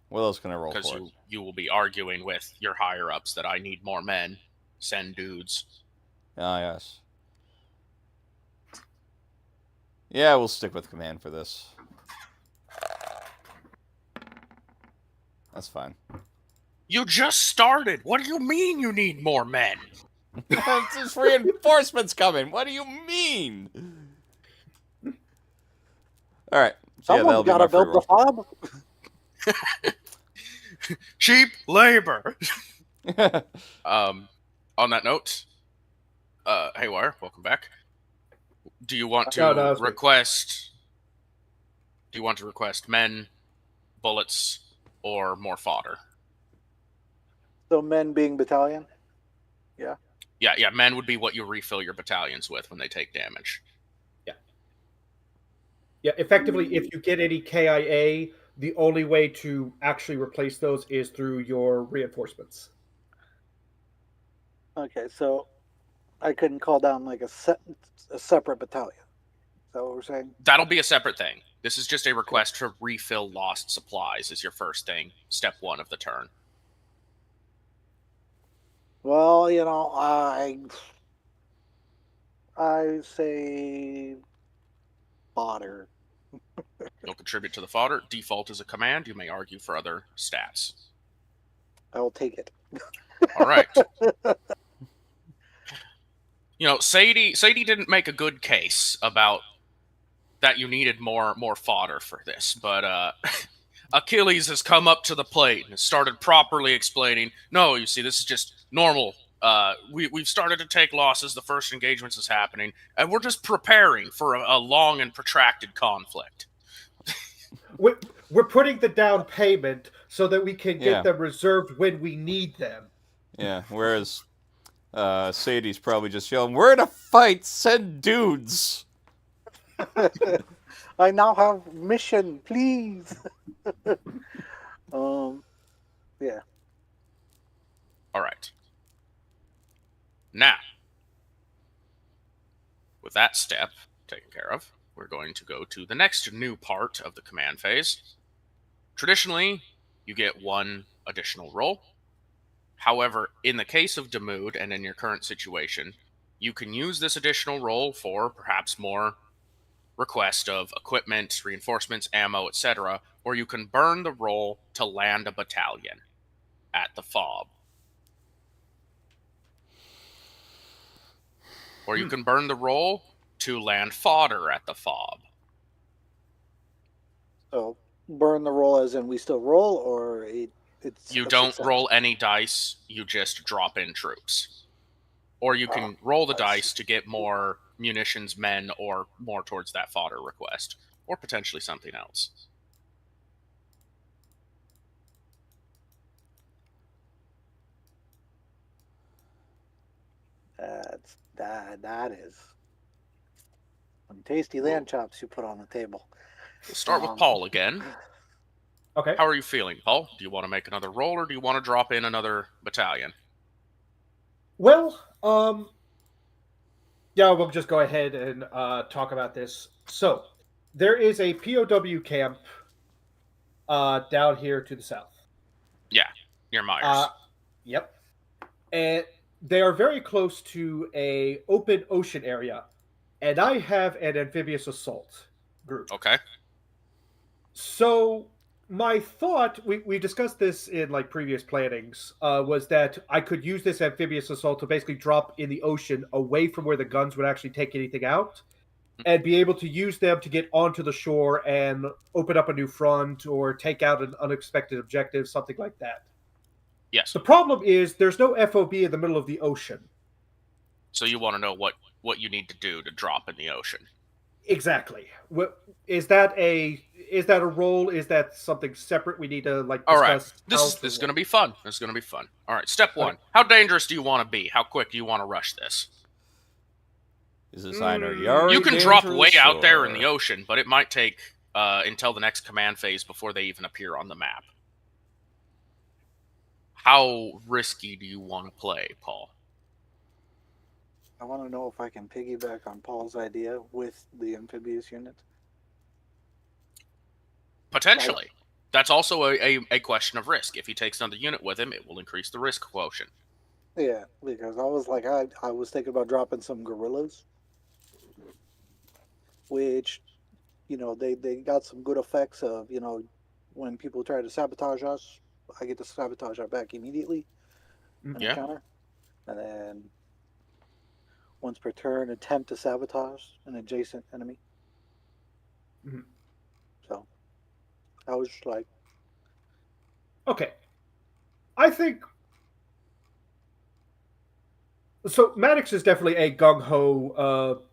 What else can I roll for? Because you will be arguing with your higher-ups that I need more men. Send dudes. Ah, yes. Yeah, we'll stick with command for this. That's fine. You just started! What do you mean you need more men? Just reinforcements coming. What do you mean? All right. So yeah, Someone's got to build the fob. Cheap labor. On that note, Haywire, welcome back. Do you want to request? Do you want to request men, bullets, or more fodder? So men being battalion? Yeah. Yeah, men would be what you refill your battalions with when they take damage. Yeah. Yeah, effectively, if you get any KIA, the only way to actually replace those is through your reinforcements. Okay, so I couldn't call down like a separate battalion. Is that what we're saying? That'll be a separate thing. This is just a request to refill lost supplies is your first thing. Step 1 of the turn. Well, you know, I say fodder. You'll contribute to the fodder. Default is a command. You may argue for other stats. I will take it. All right. You know, Sadie didn't make a good case about that you needed more fodder for this, but Achilles has come up to the plate and has started properly explaining, no, you see, this is just normal. We've started to take losses. The first engagements is happening, and we're just preparing for a long and protracted conflict. We're putting the down payment so that we can get them reserved when we need them. Yeah, whereas Sadie's probably just yelling, "We're in a fight, send dudes!" I now have mission, please. Yeah. All right. Now, with that step taken care of, we're going to go to the next new part of the command phase. Traditionally, you get one additional roll. However, in the case of Demood and in your current situation, you can use this additional roll for perhaps more request of equipment, reinforcements, ammo, etc., or you can burn the roll to land a battalion at the FOB. Or you can burn the roll to land fodder at the FOB. So burn the roll as in we still roll, or it's You a don't success? roll any dice, you just drop in troops. Or you can roll the I dice see. to get more munitions, men, or more towards that fodder request. Or potentially something else. That is some tasty lamb chops you put on the table. We'll start with Paul again. Okay. How are you feeling, Paul? Do you want to make another roll, or do you want to drop in another battalion? Well, yeah, we'll just go ahead and talk about this. So, there is a POW camp down here to the south. Yeah, near Myers. Yep. And they are very close to a open ocean area, and I have an amphibious assault group. Okay. So my thought, we discussed this in like previous plannings, was that I could use this amphibious assault to basically drop in the ocean away from where the guns would actually take anything out, and be able to use them to get onto the shore and open up a new front or take out an unexpected objective, something like that. Yes. The problem is there's no FOB in the middle of the ocean. So you want to know what you need to do to drop in the ocean. Exactly. Is that a role? Is that something separate we need to like discuss? All right. This is going to be fun. This is going to be fun. All right. Step one. Okay. How dangerous do you want to be? How quick do you want to rush this? Is this Einer Yari You can drop dangerous, way out there in or- the ocean, but it might take until the next command phase before they even appear on the map. How risky do you want to play, Paul? I want to know if I can piggyback on Paul's idea with the amphibious unit. Potentially. That's also a question of risk. If he takes another unit with him, it will increase the risk quotient. Yeah, because I was like, I was thinking about dropping some gorillas, which, they got some good effects of, when people try to sabotage us, I get to sabotage our back immediately. Mhm. Yeah. Counter. And then once per turn, attempt to sabotage an adjacent enemy. Mhm. So I was just like, Okay. I think so. Maddox is definitely a gung ho,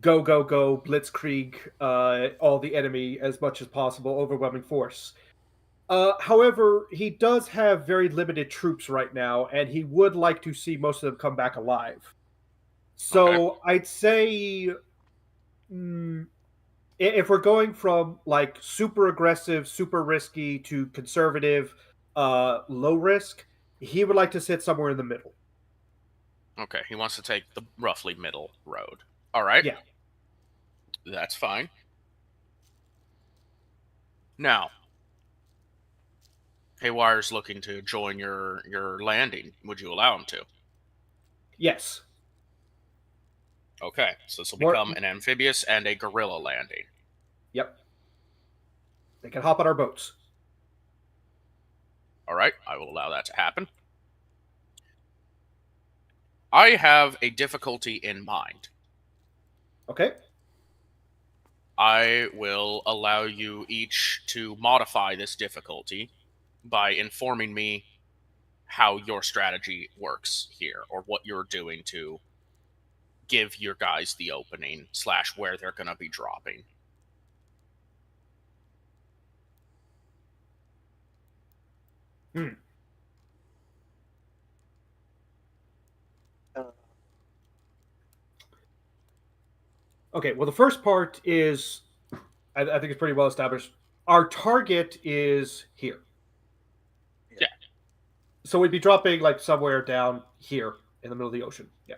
go go go, blitzkrieg, all the enemy as much as possible, overwhelming force. However, he does have very limited troops right now, and he would like to see most of them come back alive. So I'd say, if we're going from like super aggressive, super risky to conservative, low risk, he would like to sit somewhere in the middle. Okay, he wants to take the roughly middle road. All right. Yeah. That's fine. Now, Haywire's looking to join your landing. Would you allow him to? Yes. Okay, so this will More- become an amphibious and a gorilla landing. Yep. They can hop on our boats. All right, I will allow that to happen. I have a difficulty in mind. Okay. I will allow you each to modify this difficulty by informing me how your strategy works here, or what you're doing to give your guys the opening / where they're going to be dropping. Okay, well, the first part is, I think it's pretty well established. Our target is here. Yeah. So we'd be dropping like somewhere down here in the middle of the ocean. Yeah.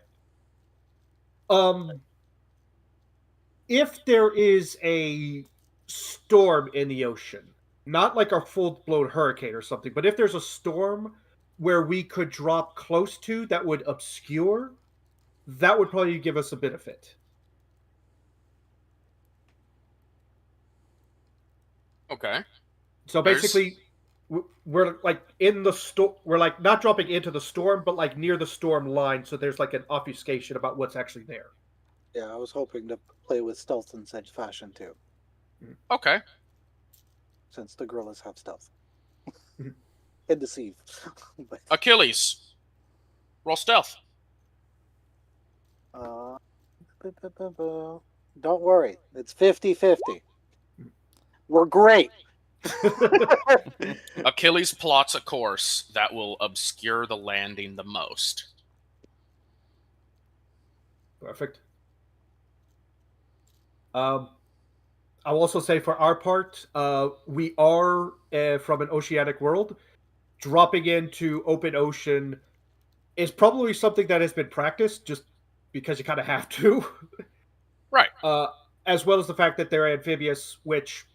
If there is a storm in the ocean, not like a full-blown hurricane or something, but if there's a storm where we could drop close to that would obscure, that would probably give us a benefit. Okay. So basically, we're like in the storm. We're like not dropping into the storm, but like near the storm line. So there's like an obfuscation about what's actually there. Yeah, I was hoping to play with stealth in such fashion too, Okay. since the gorillas have stealth Mhm. and deceive. But, Achilles, roll stealth. uh, don't worry, it's 50-50. We're great. Achilles plots a course that will obscure the landing the most. Perfect. I'll also say for our part, we are from an oceanic world. Dropping into open ocean is probably something that has been practiced just because you kind of have to. Right. As well as the fact that they're amphibious, which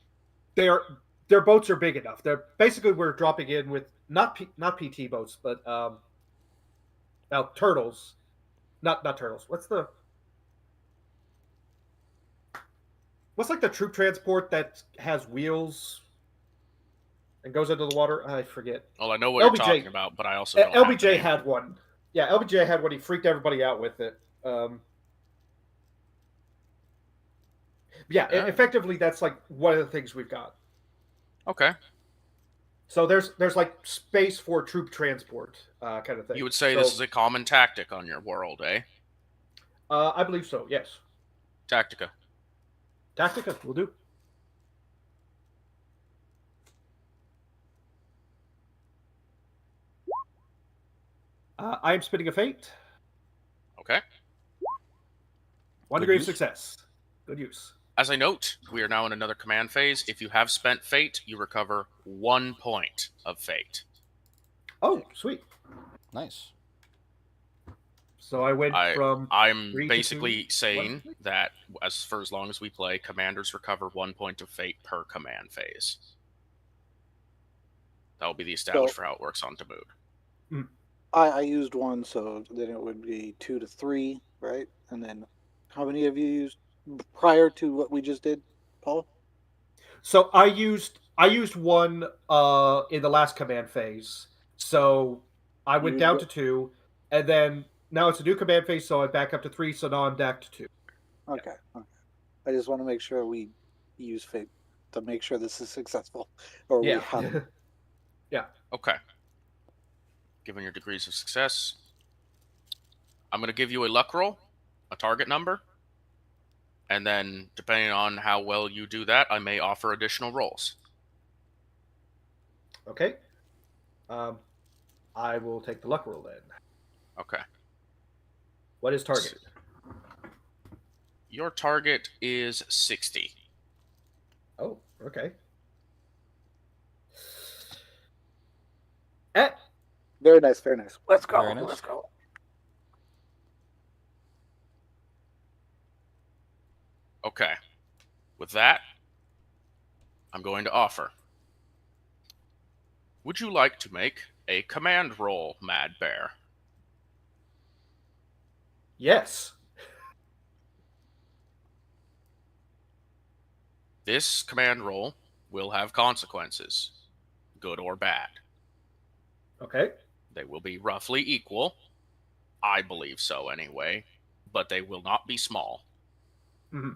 their boats are big enough. They're basically we're dropping in with not PT boats, but now turtles. Not turtles. What's like the troop transport that has wheels and goes into the water? I forget. Well, I know what you're talking about, but I also don't have the LBJ name. had one. Yeah, LBJ had one. He freaked everybody out with it. Yeah, effectively, that's like one of the things we've got. Okay. So there's like space for troop transport kind of thing. You would say this is a common tactic on your world, eh? I believe so. Yes. Tactica. Tactica will do. I am spinning a fate. Okay. 1 Good degree of use. success. Good use. As a note, we are now in another command phase. If you have spent fate, you recover 1 point of fate. Oh, sweet. Nice. So I went from. I'm 3 to basically 2. saying that for as long as we play, commanders recover 1 point of fate per command phase. That will be the established for how it works on Taboo. I used one, so then it would be 2 to 3, right? And then how many have you used prior to what we just did, Paul? So I used one in the last command phase. So I went down to 2, and then now it's a new command phase, so I back up to 3. So now I'm back to 2. Okay. I just want to make sure we use fate to make sure this is successful, or we have. Yeah. Okay. Given your degrees of success, I'm going to give you a luck roll, a target number, and then depending on how well you do that, I may offer additional rolls. Okay. I will take the luck roll then. Okay. What is target? Your target is 60. Oh, okay. Very nice, very nice. Let's go. Very nice. Let's go. Okay. With that, I'm going to offer. Would you like to make a command roll, Mad Bear? Yes. This command roll will have consequences, good or bad. Okay. They will be roughly equal. I believe so anyway, but they will not be small. Mm-hmm.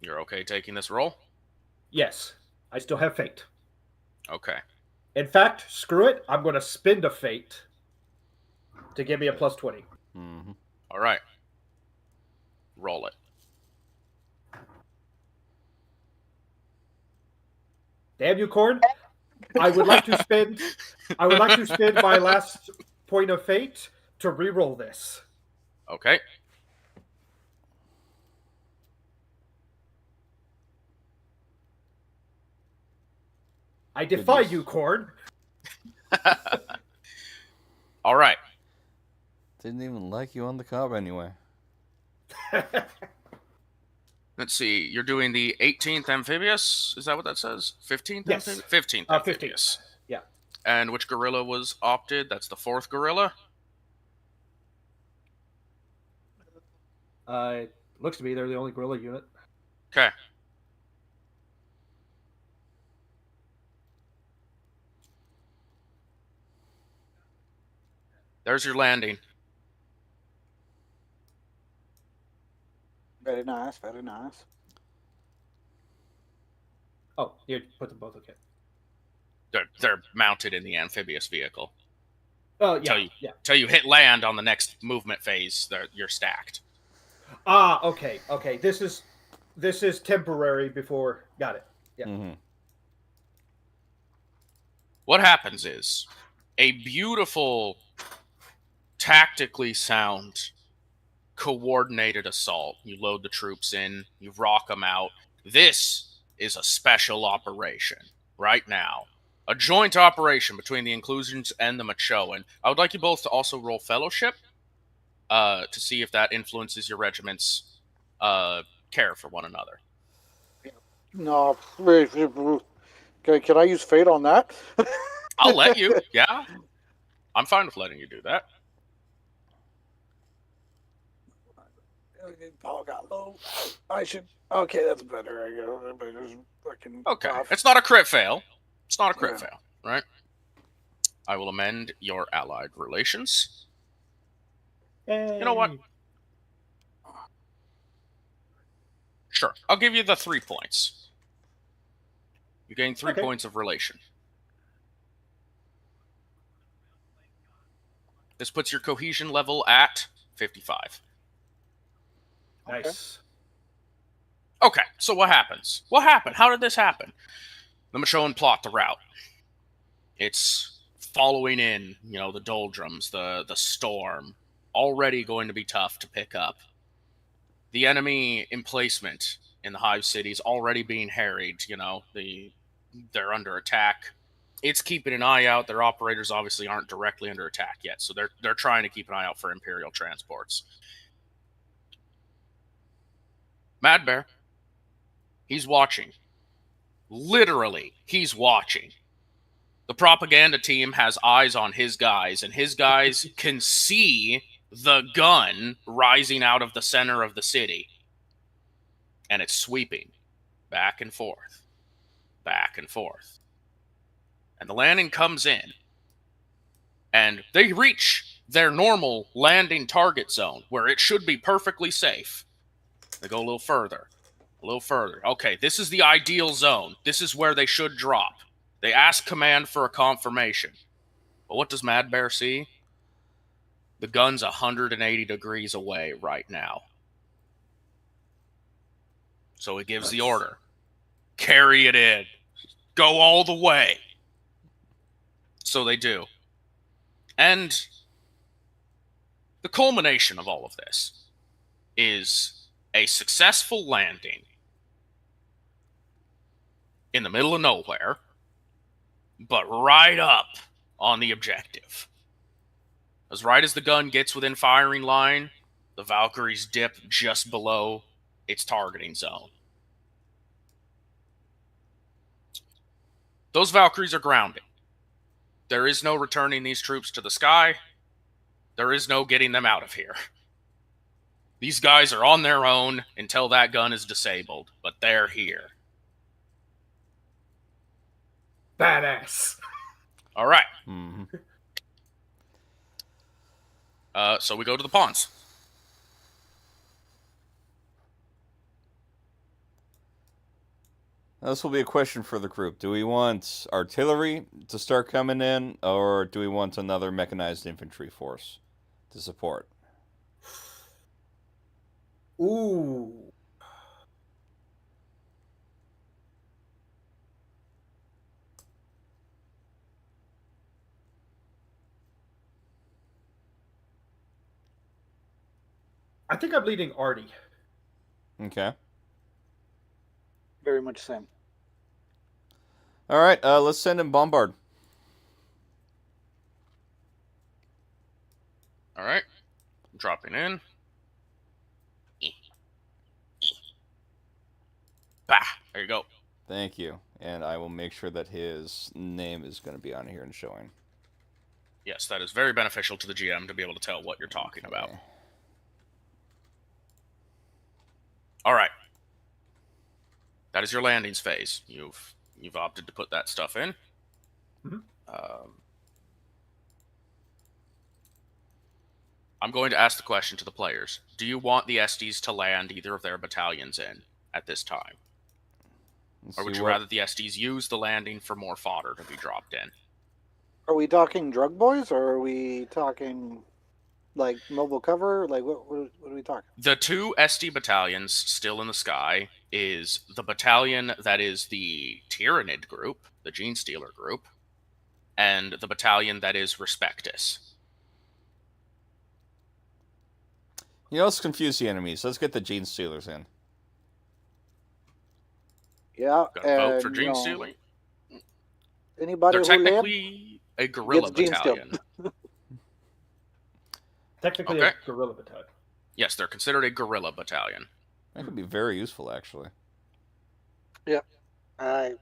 You're okay taking this roll? Yes. I still have fate. Okay. In fact, screw it. I'm going to spend a fate to give me a plus 20. Mm-hmm. All right. Roll it. Damn you, Corn. I would like to spend my last point of fate to re-roll this. Okay. I defy Goodness. you, Corn. All right. Didn't even like you on the cob anyway. Let's see. You're doing the 18th amphibious. Is that what that says? 15th Yes. amphibious? 15th 15. amphibious. Yeah. And which gorilla was opted? That's the 4th gorilla. It looks to me they're the only gorilla unit. Okay. There's your landing. Very nice, very nice. Oh, here, put them both. Okay. They're mounted in the amphibious vehicle. Oh, yeah. Till you hit land on the next movement phase, you're stacked. Ah, okay. This is temporary before. Got it. Yeah. Mm-hmm. What happens is a beautiful, tactically sound, coordinated assault. You load the troops in, you rock them out. This is a special operation right now. A joint operation between the Inclusions and the Machoan. I would like you both to also roll Fellowship to see if that influences your regiment's care for one another. No, can I use fate on that? I'll let you. Yeah, I'm fine with letting you do that. Paul got low. I should. Okay, that's better. I guess. Fucking Okay, tough. it's not a crit fail. It's not a crit Yeah. fail, right? I will amend your allied relations. Hey. You know what? Sure, I'll give you the 3 points. You gain 3 Okay. points of relation. This puts your cohesion level at 55. Nice. Okay, so what happens? What happened? How did this happen? The Machoan plot the route. It's following in, the doldrums, the storm. Already going to be tough to pick up. The enemy emplacement in the Hive City is already being harried. They're under attack. It's keeping an eye out. Their operators obviously aren't directly under attack yet, so they're trying to keep an eye out for Imperial transports. Mad Bear, he's watching. Literally, he's watching. The propaganda team has eyes on his guys, and his guys can see the gun rising out of the center of the city. And it's sweeping back and forth, back and forth. And the landing comes in, and they reach their normal landing target zone, where it should be perfectly safe. They go a little further. Okay, this is the ideal zone. This is where they should drop. They ask command for a confirmation. But what does Mad Bear see? The gun's 180 degrees away right now. So he gives the order. Carry it in. Go all the way. So they do. And the culmination of all of this is a successful landing in the middle of nowhere, but right up on the objective. As right as the gun gets within firing line, the Valkyries dip just below its targeting zone. Those Valkyries are grounded. There is no returning these troops to the sky. There is no getting them out of here. These guys are on their own until that gun is disabled, but they're here. Badass. All right. Mm-hmm. So we go to the pawns. Now, this will be a question for the group. Do we want artillery to start coming in, or do we want another mechanized infantry force to support? Ooh. I think I'm leading Artie. Okay. Very much same. All right, let's send in Bombard. All right. Dropping in. Bah. There you go. Thank you. And I will make sure that his name is going to be on here and showing. Yes, that is very beneficial to the GM to be able to tell what you're talking about. Okay. All right. That is your landings phase. You've opted to put that stuff in. Mhm. I'm going to ask the question to the players. Do you want the SDs to land either of their battalions in at this time? Let's Or would see you what- rather the SDs use the landing for more fodder to be dropped in? Are we talking drug boys, or are we talking like mobile cover? Like what are we talking? The two SD battalions still in the sky is the battalion that is the Tyrannid group, the Gene Stealer group, and the battalion that is Respectus. You know, let's confuse the enemies. Let's get the Gene Stealers in. Yeah, Gonna vote for and, Gene Stealing? anybody They're who land technically a guerrilla gets Gene Steal. battalion. Technically Okay. a guerrilla battalion. Yes, they're considered a guerrilla battalion. That could be very useful, actually. I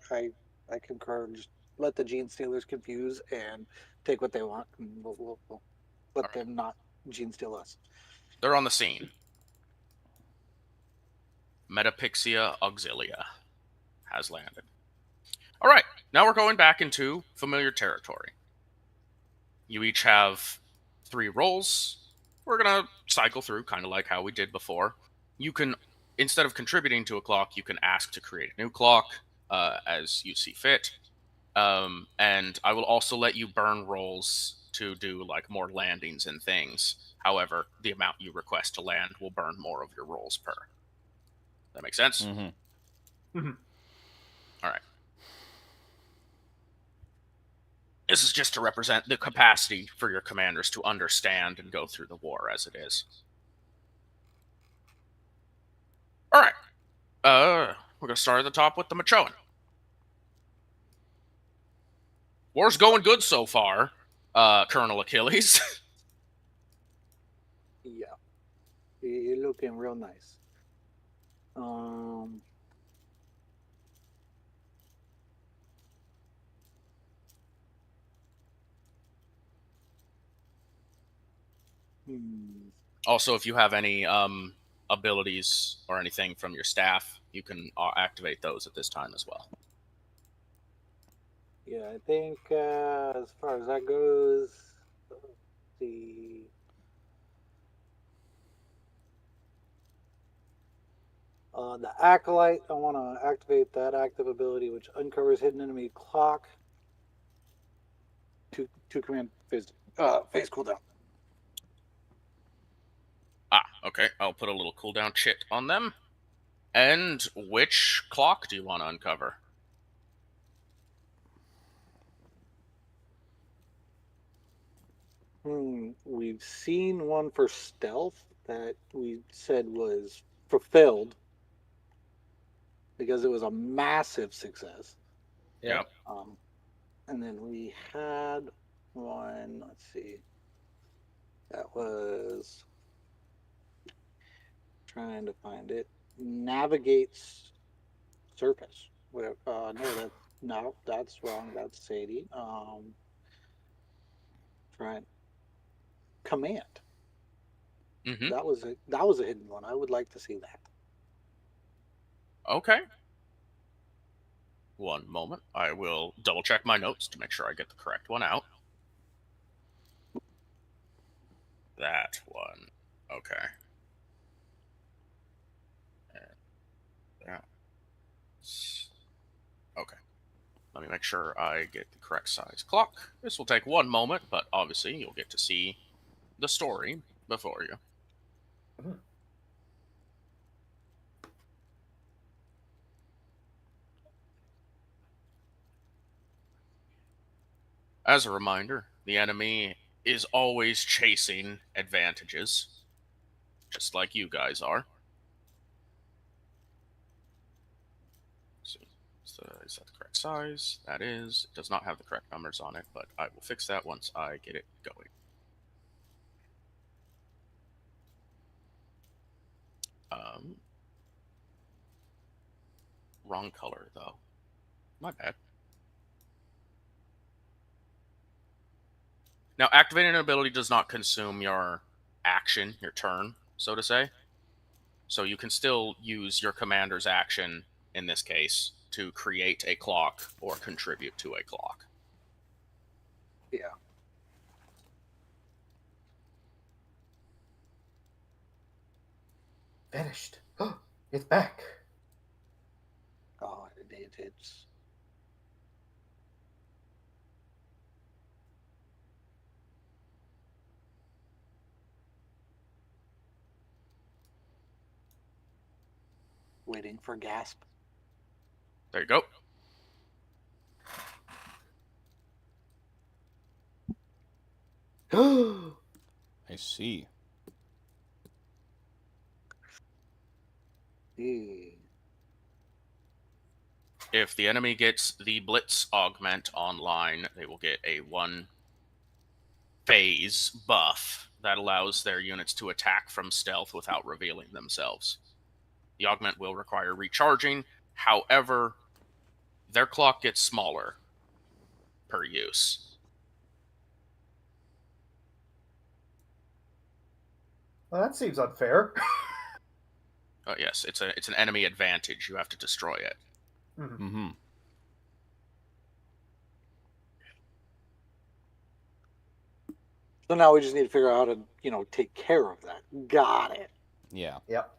concur. Just let the Gene Stealers confuse and take what they want, and we'll let Alright. them not Gene steal us. They're on the scene. Metapixia Auxilia has landed. All right, now we're going back into familiar territory. You each have 3 rolls. We're going to cycle through kind of like how we did before. You can, instead of contributing to a clock, you can ask to create a new clock as you see fit. And I will also let you burn rolls to do like more landings and things. However, the amount you request to land will burn more of your rolls per. That makes sense? Mm-hmm. Mhm. All right. This is just to represent the capacity for your commanders to understand and go through the war as it is. All right. We're going to start at the top with the Machoan. War's going good so far, Colonel Achilles. Yeah, you're looking real nice. Also, if you have any abilities or anything from your staff, you can activate those at this time as well. Yeah, I think as far as that goes, the Acolyte, I want to activate that active ability, which uncovers hidden enemy clock. Two command phase cooldown. Okay. I'll put a little cooldown chit on them. And which clock do you want to uncover? We've seen one for stealth that we said was fulfilled because it was a massive success. Yeah. And then we had one, let's see, that was trying to find it. Navigates surface. No, that's wrong. That's Sadie. Trying command. Mm-hmm. That was a hidden one. I would like to see that. Okay. One moment. I will double check my notes to make sure I get the correct one out. That one. Okay. Okay. Let me make sure I get the correct size clock. This will take one moment, but obviously you'll get to see the story before you. Mhm. As a reminder, the enemy is always chasing advantages, just like you guys are. So, is that the correct size? That is. It does not have the correct numbers on it, but I will fix that once I get it going. Wrong color, though. My bad. Now, activating an ability does not consume your action, your turn, so to say. So you can still use your commander's action, in this case, to create a clock or contribute to a clock. Yeah. Vanished. It's back. Oh, it's waiting for gasp. There you go. I see. If the enemy gets the Blitz augment online, they will get a 1-phase buff that allows their units to attack from stealth without revealing themselves. The augment will require recharging. However, their clock gets smaller per use. Well, that seems unfair. Yes, it's an enemy advantage. You have to destroy it. Mm-hmm. So now we just need to figure out how to, take care of that. Got it. Yeah. Yep.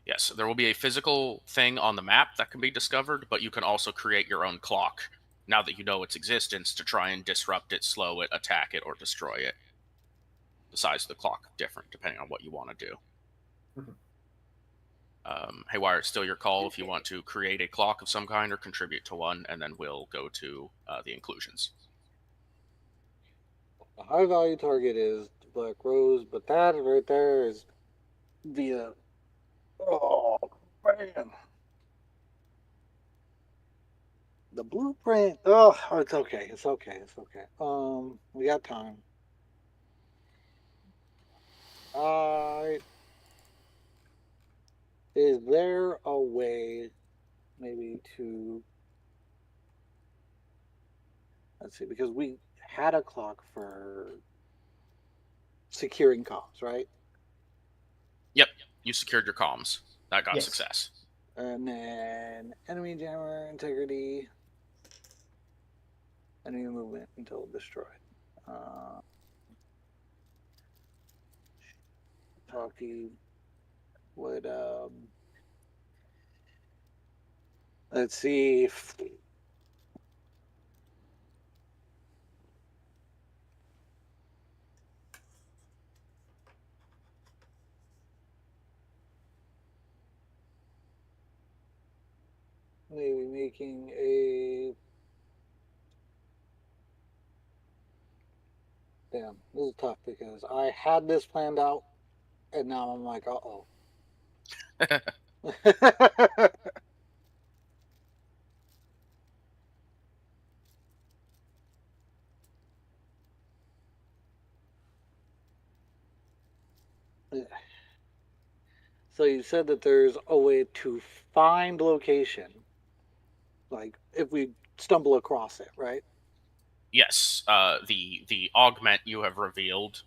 Yes, there will be a physical thing on the map that can be discovered, but you can also create your own clock, now that you know its existence, to try and disrupt it, slow it, attack it, or destroy it. The size of the clock different depending on what you want to do. Haywire, it's still your call if you want to create a clock of some kind or contribute to one, and then we'll go to the inclusions. The high value target is the Black Rose, but that right there is via. Oh, man. The blueprint. Oh, it's okay. It's okay. It's okay. We got time. Is there a way maybe to, let's see, because we had a clock for securing comms, right? Yep, you secured your comms. That got Yes. success. And then enemy jammer integrity, enemy movement until destroyed. Talkie would let's see if maybe making a damn, this is tough because I had this planned out and now I'm like, uh-oh. So you said that there's a way to find location, like if we stumble across it, right? Yes, the augment you have revealed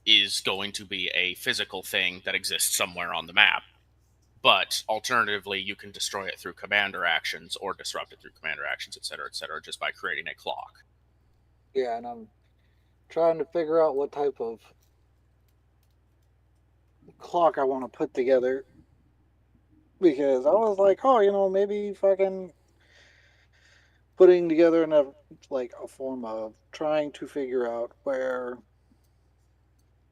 is going to be a physical thing that exists somewhere on the map. But alternatively, you can destroy it through commander actions or disrupt it through commander actions, etc., just by creating a clock. Yeah, and I'm trying to figure out what type of clock I want to put together because I was like, oh, maybe fucking putting together a form of trying to figure out where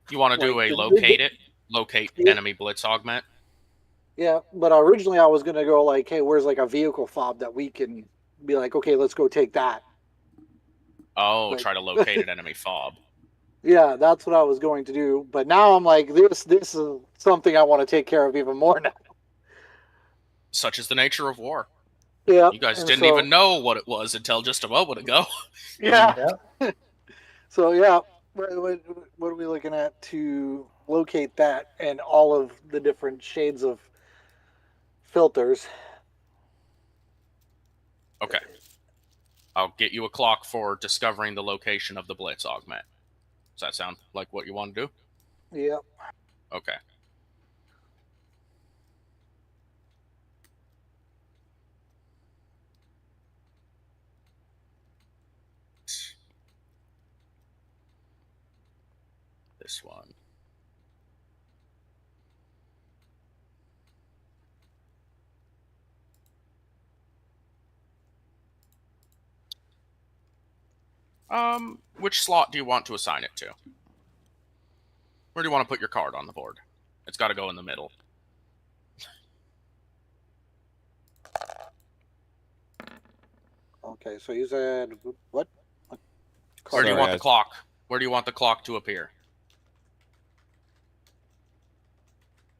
you want to do a locate yeah. enemy blitz augment. Yeah, but originally I was gonna go like, hey, where's like a vehicle fob that we can be like, okay, let's go take that. Oh, try to locate an enemy fob. Yeah, that's what I was going to do. But now I'm like, this is something I want to take care of even more now. Such is the nature of war. Yeah, you guys didn't even know what it was until just a moment ago. Yeah. So yeah, what are we looking at to locate that and all of the different shades of filters? Okay. I'll get you a clock for discovering the location of the Blitz augment. Does that sound like what you want to do? Yep. Okay. This one. Which slot do you want to assign it to? Where do you want to put your card on the board? It's got to go in the middle. Okay, so you said what? Where do you Sorry, want the clock? Where do you want the clock to appear?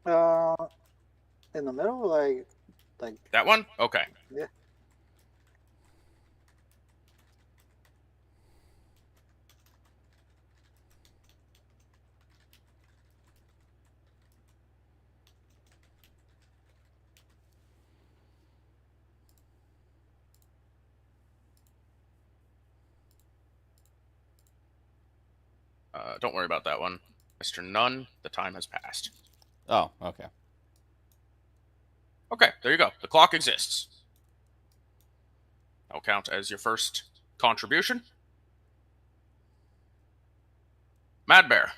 In the middle, like That one? Okay. yeah. Don't worry about that one. Mr. Nunn, the time has passed. Oh, okay. Okay, there you go. The clock exists. I'll count as your first contribution. Mad Bear.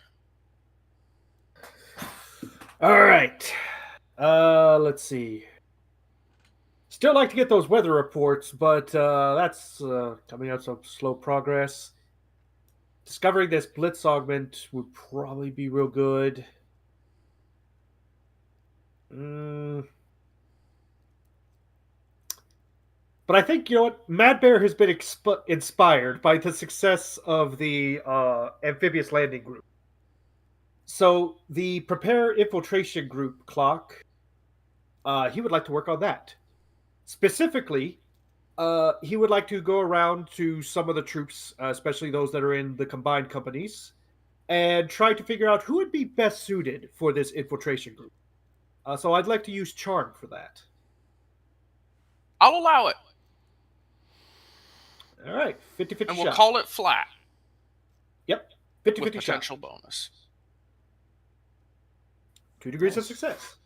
All right. Let's see. Still like to get those weather reports, but that's coming out some slow progress. Discovering this blitz augment would probably be real good. But I think, you know what? Mad Bear has been inspired by the success of the amphibious landing group. So the prepare infiltration group clock, he would like to work on that. Specifically, he would like to go around to some of the troops, especially those that are in the combined companies, and try to figure out who would be best suited for this infiltration group. So I'd like to use charm for that. I'll allow it. All right, 50-50 And we'll shot. call it flat. Yep, With 50-50 shot. potential bonus. 2 degrees of success.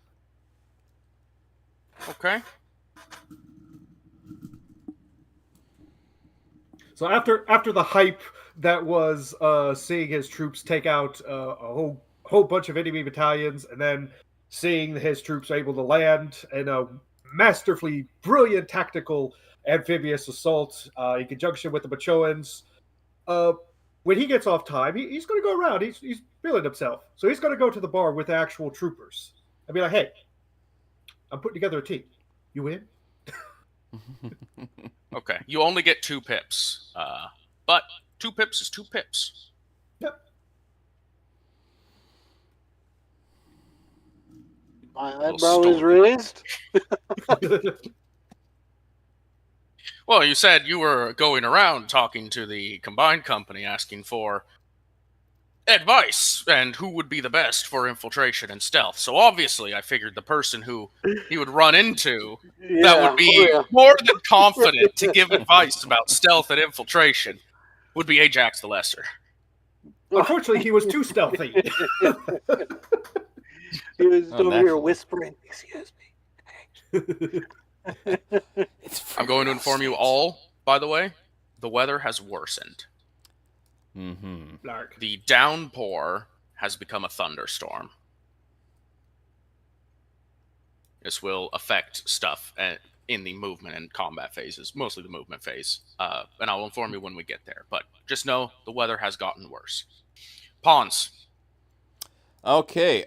Okay. So after the hype that was seeing his troops take out a whole bunch of enemy battalions, and then seeing his troops able to land in a masterfully brilliant tactical amphibious assault in conjunction with the Machoans, when he gets off time, he's going to go around. He's feeling himself, so he's going to go to the bar with the actual troopers and be like, "Hey, I'm putting together a team. You in?" Okay. You only get 2 pips. But 2 pips is 2 pips. Yep. My eyebrow is raised. Well, you said you were going around talking to the combined company asking for advice and who would be the best for infiltration and stealth. So obviously I figured the person who he would run into that would be more than confident to give advice about stealth and infiltration would be Ajax the Lesser. Unfortunately, he was too stealthy. He was over here naturally. whispering, "Excuse me." I'm going to inform you all, by the way, the weather has worsened. Mm-hmm. Lark. The downpour has become a thunderstorm. This will affect stuff in the movement and combat phases, mostly the movement phase. And I'll inform you when we get there. But just know the weather has gotten worse. Pawns. Okay,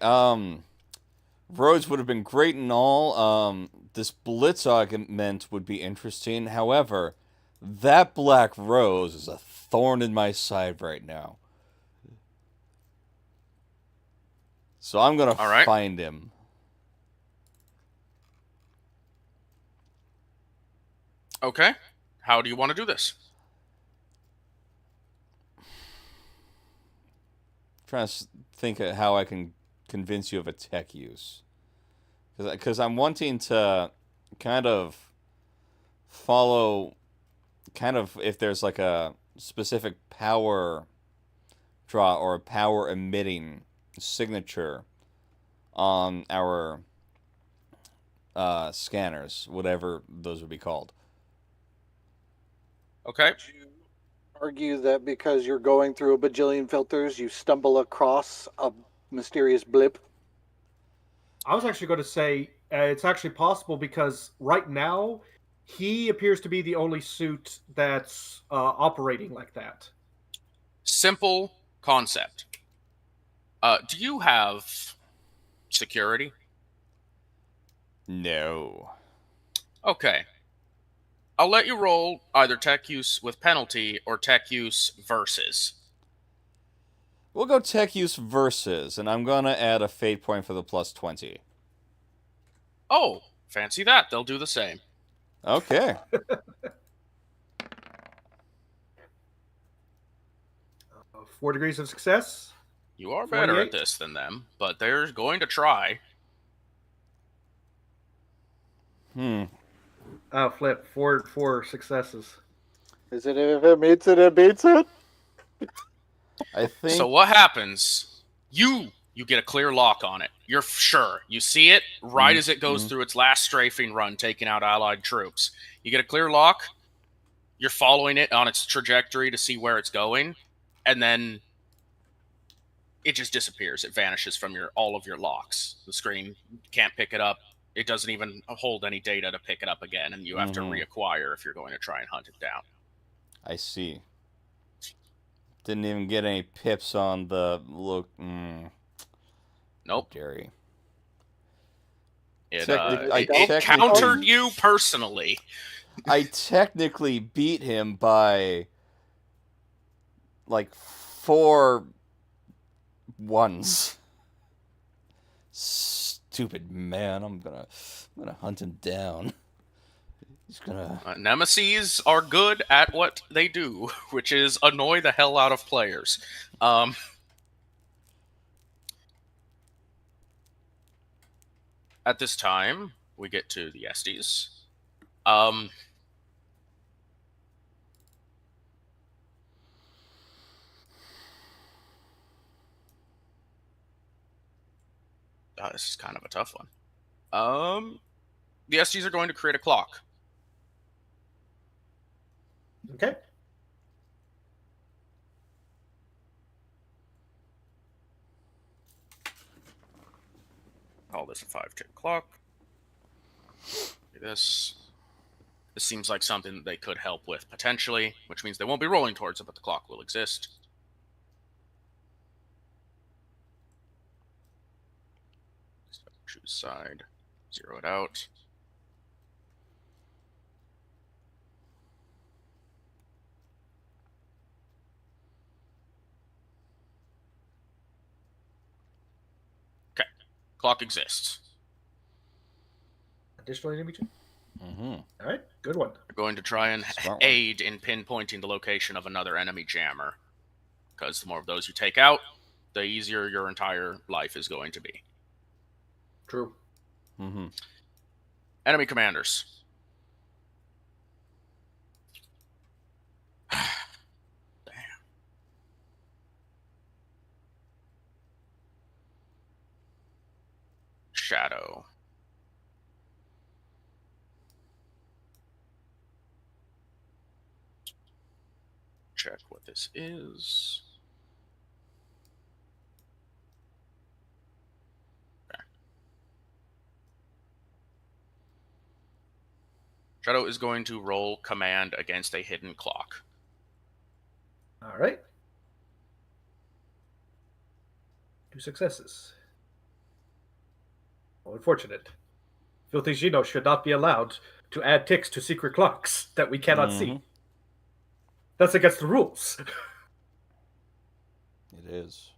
roads would have been great and all. This blitz augment would be interesting. However, that black rose is a thorn in my side right now. So I'm gonna All right. find him. Okay. How do you want to do this? trying to think of how I can convince you of a tech use. Because I'm wanting to kind of follow, kind of if there's like a specific power draw or a power emitting signature on our scanners, whatever those would be called. Okay. Would you argue that because you're going through a bajillion filters, you stumble across a mysterious blip? I was actually going to say it's actually possible because right now he appears to be the only suit that's operating like that. Simple concept. Do you have security? No. Okay. I'll let you roll either tech use with penalty or tech use versus. We'll go tech use versus, and I'm gonna add a fate point for the plus 20. Oh, fancy that. They'll do the same. Okay. 4 degrees of success. You are better 48? at this than them, but they're going to try. Oh, flip. Four successes. Is it if it meets it, it beats it? I think. So what happens? You get a clear lock on it. You're sure. You see it right as it goes through its last strafing run, taking out Allied troops. You get a clear lock. You're following it on its trajectory to see where it's going, and then it just disappears. It vanishes from all of your locks. The screen can't pick it up. It doesn't even hold any data to pick it up again, and you have to reacquire if you're going to try and hunt it down. I see. Didn't even get any pips on the look. Nope. Jerry. It countered you personally. I technically beat him by like 4 ones. Stupid man. I'm gonna hunt him down. He's gonna. Nemeses are good at what they do, which is annoy the hell out of players. At this time, we get to the Estes. This is kind of a tough one. The Estes are going to create a clock. Okay. Call this a 5-tick clock. This seems like something that they could help with potentially, which means they won't be rolling towards it, but the clock will exist. Choose side, zero it out. Okay, clock exists. Additional enemy check. Mm-hmm. All right, good one. We're going to try and aid in pinpointing the location of another enemy jammer, because the more of those you take out, the easier your entire life is going to be. True. Mm-hmm. Enemy commanders. Damn. Shadow. Check what this is. Shadow is going to roll command against a hidden clock. All right. 2 successes. Well, unfortunate. Filthy Gino should not be allowed to add ticks to secret clocks that we cannot see. That's against the rules. It is.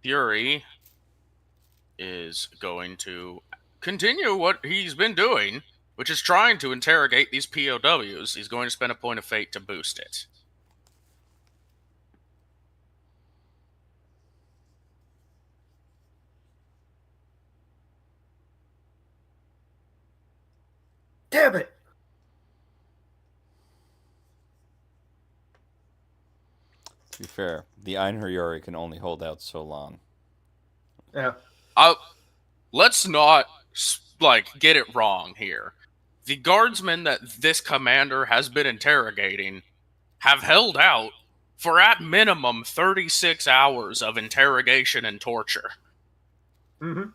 Fury is going to continue what he's been doing, which is trying to interrogate these POWs. He's going to spend a point of fate to boost it. Damn it! To be fair, the Einherjari can only hold out so long. Yeah. Let's not get it wrong here. The guardsmen that this commander has been interrogating have held out for at minimum 36 hours of interrogation and torture. Mm-hmm.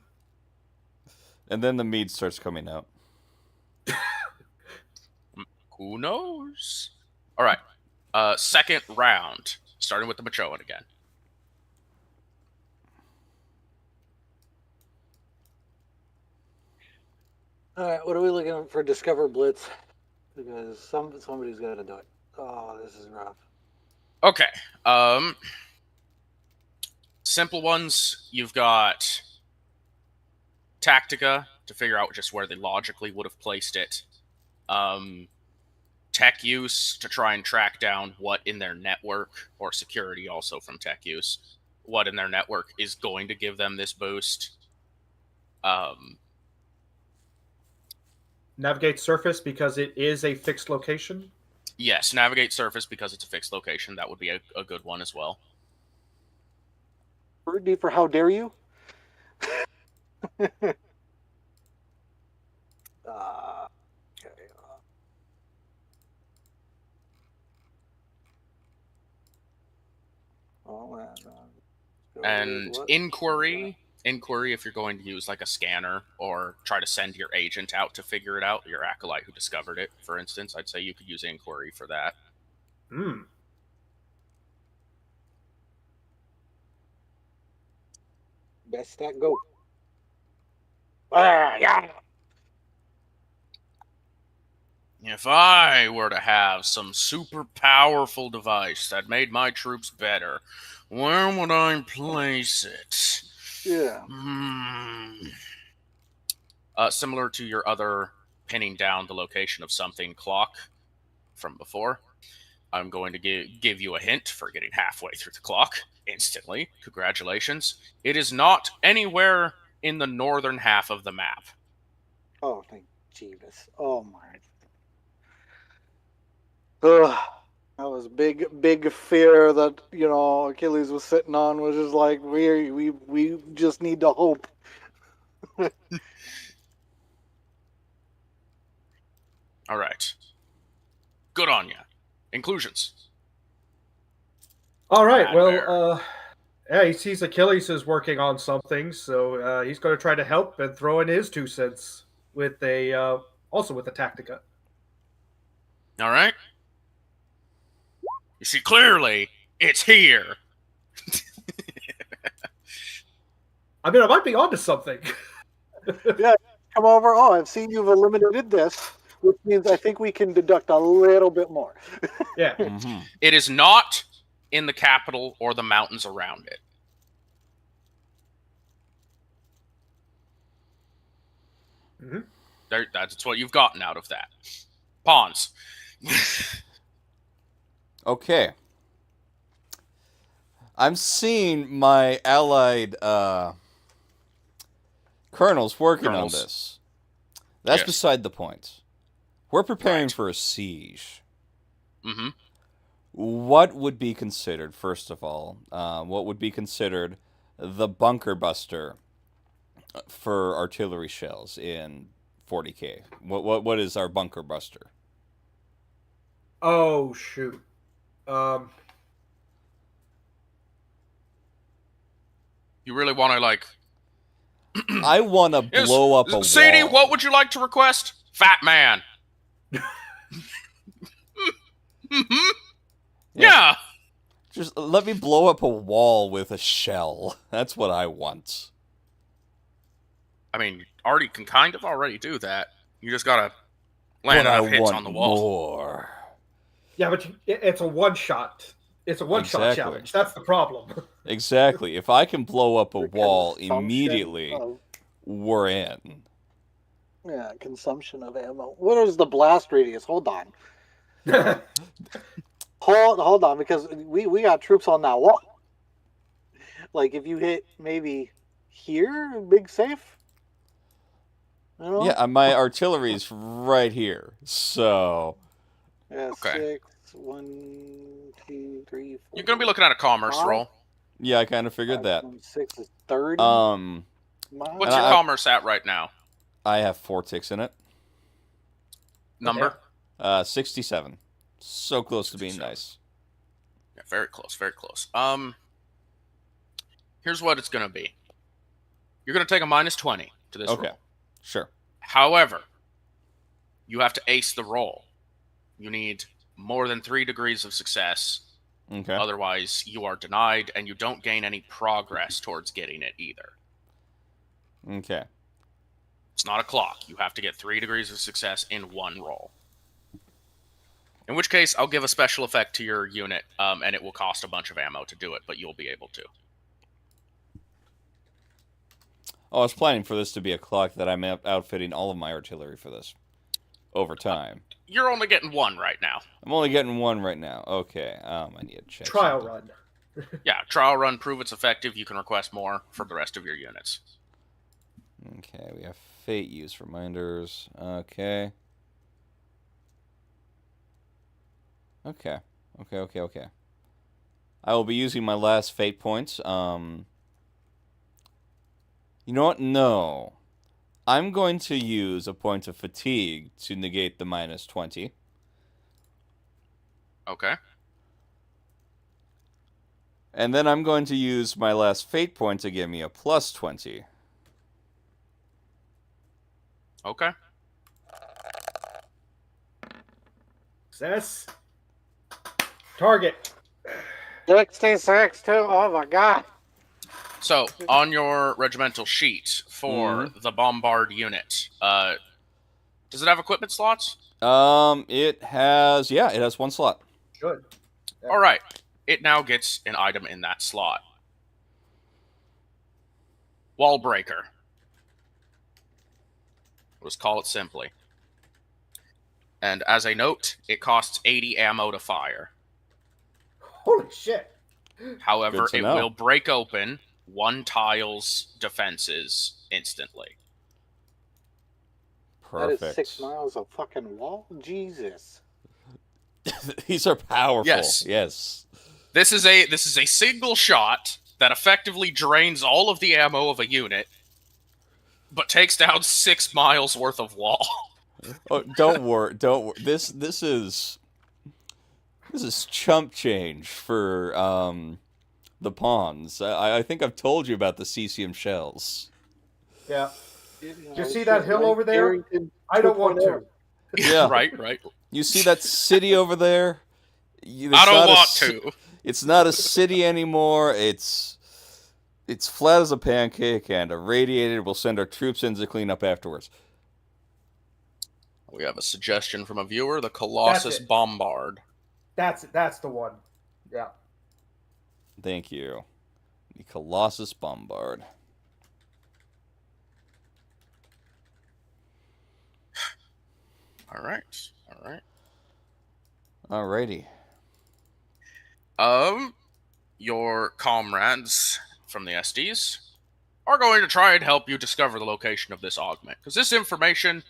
And then the mead starts coming out. Who knows? All right. Second round, starting with the Machoan again. All right, what are we looking for? Discover Blitz, because somebody's got to do it. Oh, this is rough. Okay. Simple ones. You've got Tactica to figure out just where they logically would have placed it. Tech use to try and track down what in their network, or security also from tech use, what in their network is going to give them this boost. Navigate surface because it is a fixed location. Yes, navigate surface because it's a fixed location. That would be a good one as well. Birdie for how dare you? Okay. And inquiry if you're going to use like a scanner or try to send your agent out to figure it out, your acolyte who discovered it, for instance, I'd say you could use inquiry for that. Best stat go. Yeah. If I were to have some super powerful device that made my troops better, where would I place it? Yeah. Similar to your other pinning down the location of something clock from before, I'm going to give you a hint for getting halfway through the clock instantly. Congratulations. It is not anywhere in the northern half of the map. Oh, thank Jeebus. Oh, my. Ugh. That was big fear that, Achilles was sitting on, was just like, we just need to hope. All right. Good on ya. Inclusions. All right. Well, he sees Achilles is working on something, so he's going to try to help and throw in his 2 cents with also with a Tactica. All right. You see, clearly, it's here. I mean, I might be onto something. Yeah, come over. Oh, I've seen you've eliminated this, which means I think we can deduct a little bit more. Yeah. Mm-hmm. It is not in the capital or the mountains around it. Mm-hmm. That's what you've gotten out of that. Pawns. Okay. I'm seeing my allied colonels working on this. That's beside the point. We're preparing for a siege. Mm-hmm. What would be considered, first of all, what would be considered the bunker buster for artillery shells in 40K? What is our bunker buster? Oh, shoot. You really want to, like... I want to blow up a Sadie, wall. what would you like to request? Fat man. Mm-hmm. Yeah. Just let me blow up a wall with a shell. That's what I want. I mean, you can kind of already do that. You just gotta land enough hits on the wall. More. Yeah, but it's a one-shot. It's a one-shot challenge. That's the problem. Exactly. If I can blow up a wall immediately, we're in. Yeah, consumption of ammo. What is the blast radius? Hold on. Hold on, because we got troops on that wall. Like, if you hit maybe here, big safe. You know? Yeah, my artillery's right here. So, Yeah, Okay. 6, 1, 2, 3, 4. You're going to be looking at a commerce Five? roll. yeah, I kind of figured 5 that. times 6 is 30 Um, miles. What's And your I- commerce at right now? I have 4 ticks in it. Number? 67. So close to being 67. nice. Yeah, very close, very close. Here's what it's going to be. You're going to take a minus 20 to this Okay, roll. sure. However, you have to ace the roll. You need more than 3 degrees of success. Okay. Otherwise, you are denied, and you don't gain any progress towards getting it either. Okay. It's not a clock. You have to get 3 degrees of success in one roll. In which case, I'll give a special effect to your unit, and it will cost a bunch of ammo to do it, but you'll be able to. Oh, I was planning for this to be a clock that I'm outfitting all of my artillery for this over time. You're only getting 1 right now. I'm only getting 1 right now. Okay. I need to check. Trial something. run. Yeah, trial run, prove it's effective. You can request more for the rest of your units. Okay, we have fate use reminders. Okay. Okay. I will be using my last fate points. You know what? No. I'm going to use a point of fatigue to negate the minus 20. Okay. And then I'm going to use my last fate point to give me a plus 20. Okay. Success. Target. 66 too. Oh my god. So, on your regimental sheet for the bombard unit, does it have equipment slots? It has 1 slot. Good. Yeah. All right. It now gets an item in that slot. Wall breaker. Let's call it simply. And as a note, it costs 80 ammo to fire. Holy shit. However, Good to it know. will break open 1 tile's defenses instantly. Perfect. That is 6 miles of fucking wall? Jesus. These are powerful. Yes. This is a single shot that effectively drains all of the ammo of a unit, but takes down 6 miles worth of wall. Oh, don't worry. This is chump change for the pawns. I think I've told you about the cesium shells. Yeah. You You see that hill over there? Arrington I don't want 2.0. to. Yeah. Right. You see that city over there? I don't want to. It's not a city anymore. It's flat as a pancake and irradiated. We'll send our troops in to clean up afterwards. We have a suggestion from a viewer, the Colossus it. Bombard. That's the one. Yeah. Thank you. The Colossus Bombard. All right. Alrighty. Your comrades from the SDs are going to try and help you discover the location of this augment. Because this information,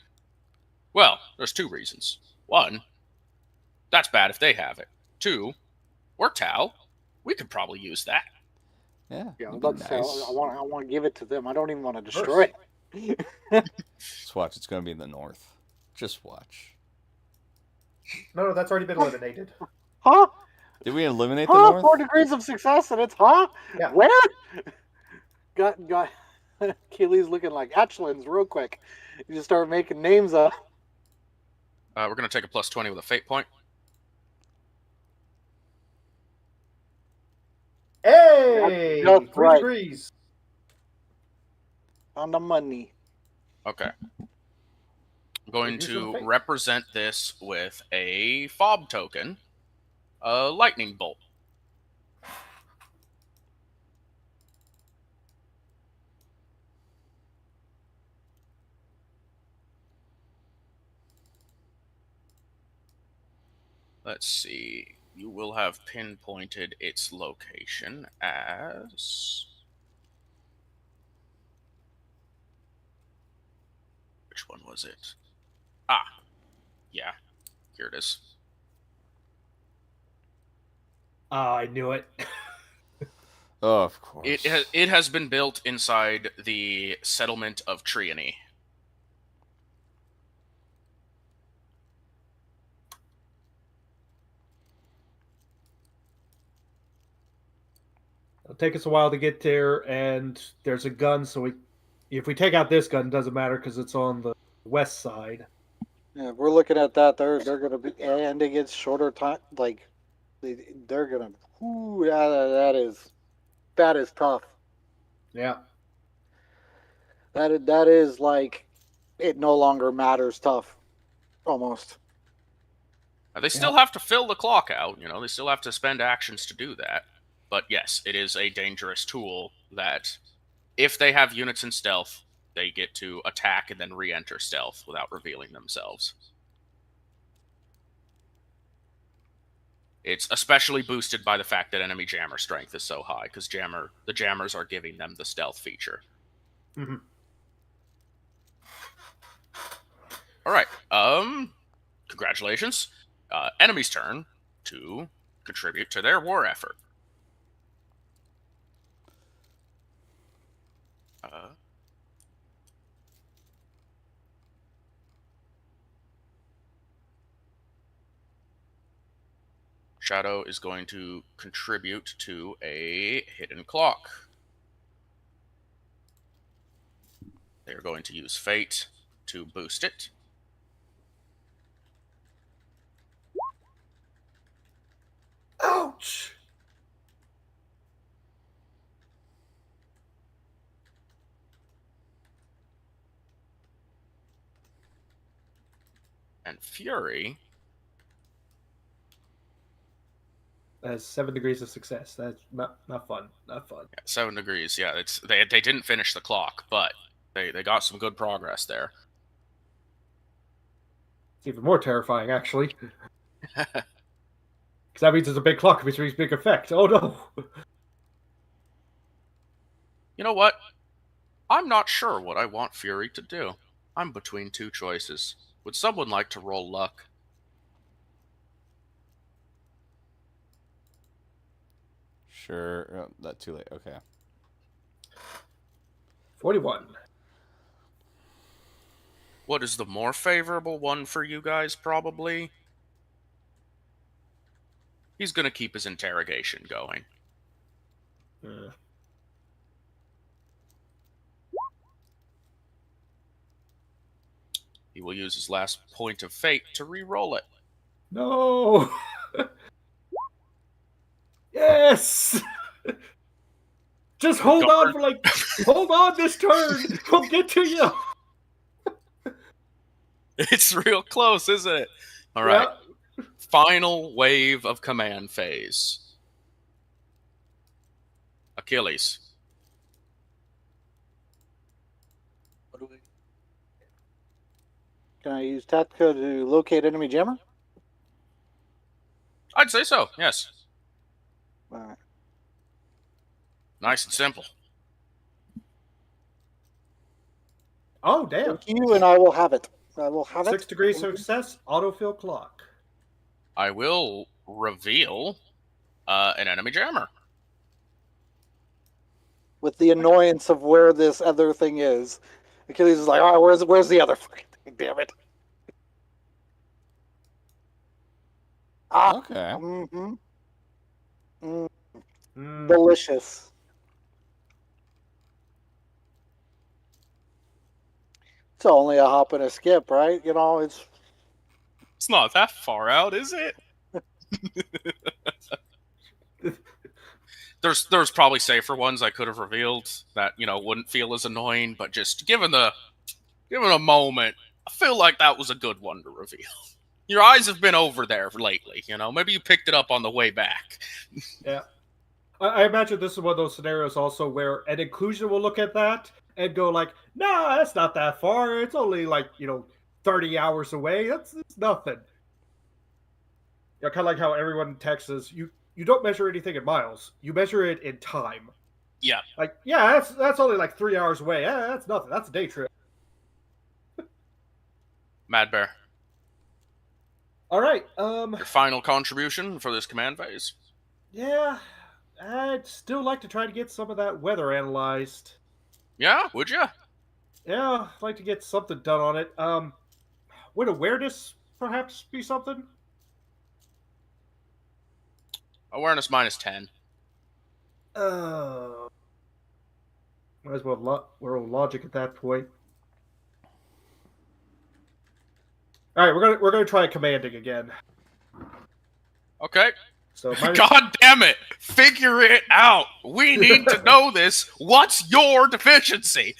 well, there's 2 reasons. 1, that's bad if they have it. 2, we're Tau. We could probably use that. Yeah. Yeah, I'm that'd about be to say, nice. I want to give it to them. I don't even want to destroy it. Just watch. It's going to be in the north. Just watch. No, that's already been eliminated. Huh? Did we eliminate the Huh? north? 4 degrees of success and it's Yeah. Where? Got Keely's looking like Hatchlins real quick. You just start making names up. We're going to take a plus 20 with a fate point. Hey! That's 3 right. degrees. On the money. Okay. I'm going Reduce to the fate. represent this with a fob token, a lightning bolt. Let's see. You will have pinpointed its location as... Which Which one was it? Ah, yeah. Here it is. I knew it. Oh, of course. It has been built inside the settlement of Triany. It'll take us a while to get there, and there's a gun, so if we take out this gun, it doesn't matter because it's on the west side. Yeah, if we're looking at that, they're gonna be, and it gets shorter time. Like they're gonna. Ooh, that is tough. Yeah. That is like it no longer matters tough, almost. Now, they still have to fill the clock out. They still have to spend actions to do that. But yes, it is a dangerous tool that, if they have units in stealth, they get to attack and then re-enter stealth without revealing themselves. It's especially boosted by the fact that enemy jammer strength is so high, because the jammers are giving them the stealth feature. Mm-hmm. All right. Congratulations. Enemy's turn to contribute to their war effort. Shadow is going to contribute to a hidden clock. They are going to use Fate to boost it. Ouch! And Fury That's 7 degrees of success. That's not fun. Not fun. 7 degrees. Yeah, they didn't finish the clock, but they got some good progress there. It's even more terrifying, actually. Because that means there's a big clock, which means big effect. Oh no! You know what? I'm not sure what I want Fury to do. I'm between two choices. Would someone like to roll luck? Sure. Oh, not too late. Okay. 41. What is the more favorable one for you guys, probably? He's going to keep his interrogation going. He will use his last point of fate to re-roll it. No! Yes! Just hold on for hold on this turn! We'll get to you! It's real close, isn't it? All right. Yeah. Final wave of command phase. Achilles. Can I use Tactica to locate enemy jammer? I'd say so, yes. All right. Nice and simple. Oh, damn. Thank you, and I will have it. I will have 6 degrees of success, autofill clock. I will reveal an enemy jammer. With the annoyance of where this other thing is. Achilles is like, oh, where's the other fucking thing? Damn it. Ah, Okay. Mm-hmm. Delicious. It's only a hop and a skip, right? It's not that far out, is it? There's probably safer ones I could have revealed that wouldn't feel as annoying, but just given a moment, I feel like that was a good one to reveal. Your eyes have been over there lately, maybe you picked it up on the way back. Yeah. I imagine this is one of those scenarios also where an inclusion will look at that and go like, nah, that's not that far. It's only 30 hours away. That's nothing. Kind of like how everyone in Texas, you don't measure anything in miles. You measure it in time. Yeah. That's only 3 hours away. Yeah, that's nothing. That's a day trip. Mad Bear, All right. your final contribution for this command phase? Yeah, I'd still like to try to get some of that weather analyzed. Yeah, would you? Yeah, I'd like to get something done on it. Would awareness perhaps be something? Awareness -10. Uh, might as well roll logic at that point. All right, we're gonna try commanding again. Okay. So minus, God damn it! Figure it out! We need to know this! What's your deficiency?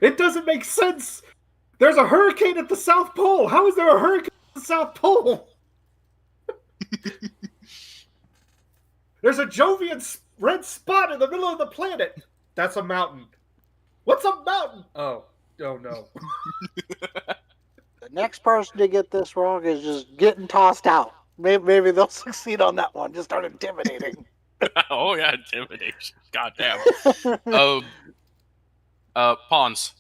it doesn't make sense. There's a hurricane at the South Pole. How is there a hurricane at the South Pole? There's a Jovian red spot in the middle of the planet. That's a mountain. What's a mountain? Oh no. The next person to get this wrong is just getting tossed out. Maybe they'll succeed on that one. Just start intimidating. Oh yeah, intimidation. God damn. Pawns.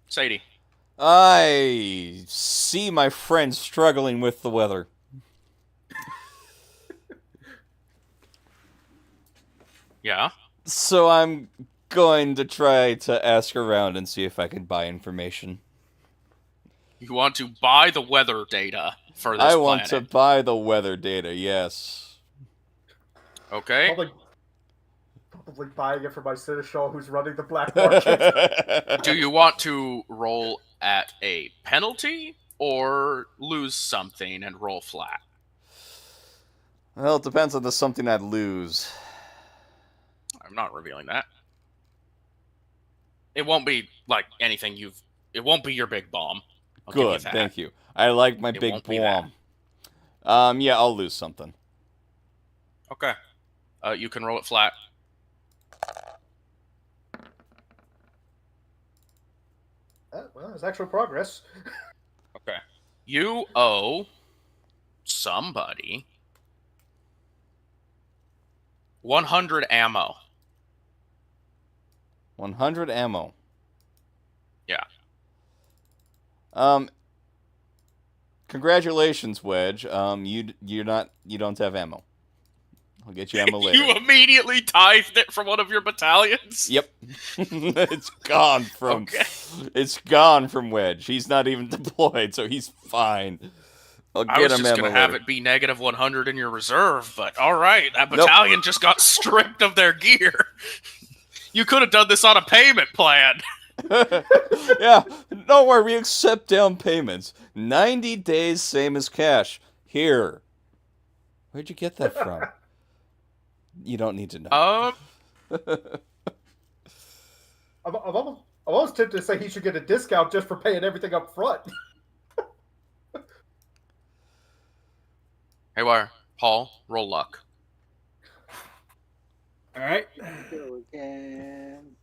Sadie. I see my friend struggling with the weather. Yeah? So I'm going to try to ask around and see if I can buy information. You want to buy the weather data for this I planet. want to buy the weather data, yes. Okay. Probably buying it for my seneschal who's running the black market. Do you want to roll at a penalty or lose something and roll flat? Well, it depends on the something I'd lose. I'm not revealing that. It won't be like anything it won't be your big bomb. I'll give you Good, that. thank you. I like my It big won't be that. bomb. Yeah, I'll lose something. Okay. You can roll it flat. Well, there's actual progress. Okay. You owe somebody 100 ammo. 100 ammo. Yeah. Congratulations, Wedge. You don't have ammo. I'll get you ammo later. You immediately tithed it from one of your battalions? Yep. It's gone from Okay. It's gone from Wedge. He's not even deployed, so he's fine. I'll I get was him just ammo going to have later. it be negative 100 in your reserve, but alright, that battalion just got stripped of their gear. You could have done this on a payment plan. Yeah, don't worry, we accept down payments. 90 days, same as cash. Here. Where'd you get that from? You don't need to know. I'm almost tempted to say he should get a discount just for paying everything up front. Haywire, Paul, roll luck. All right. Go again.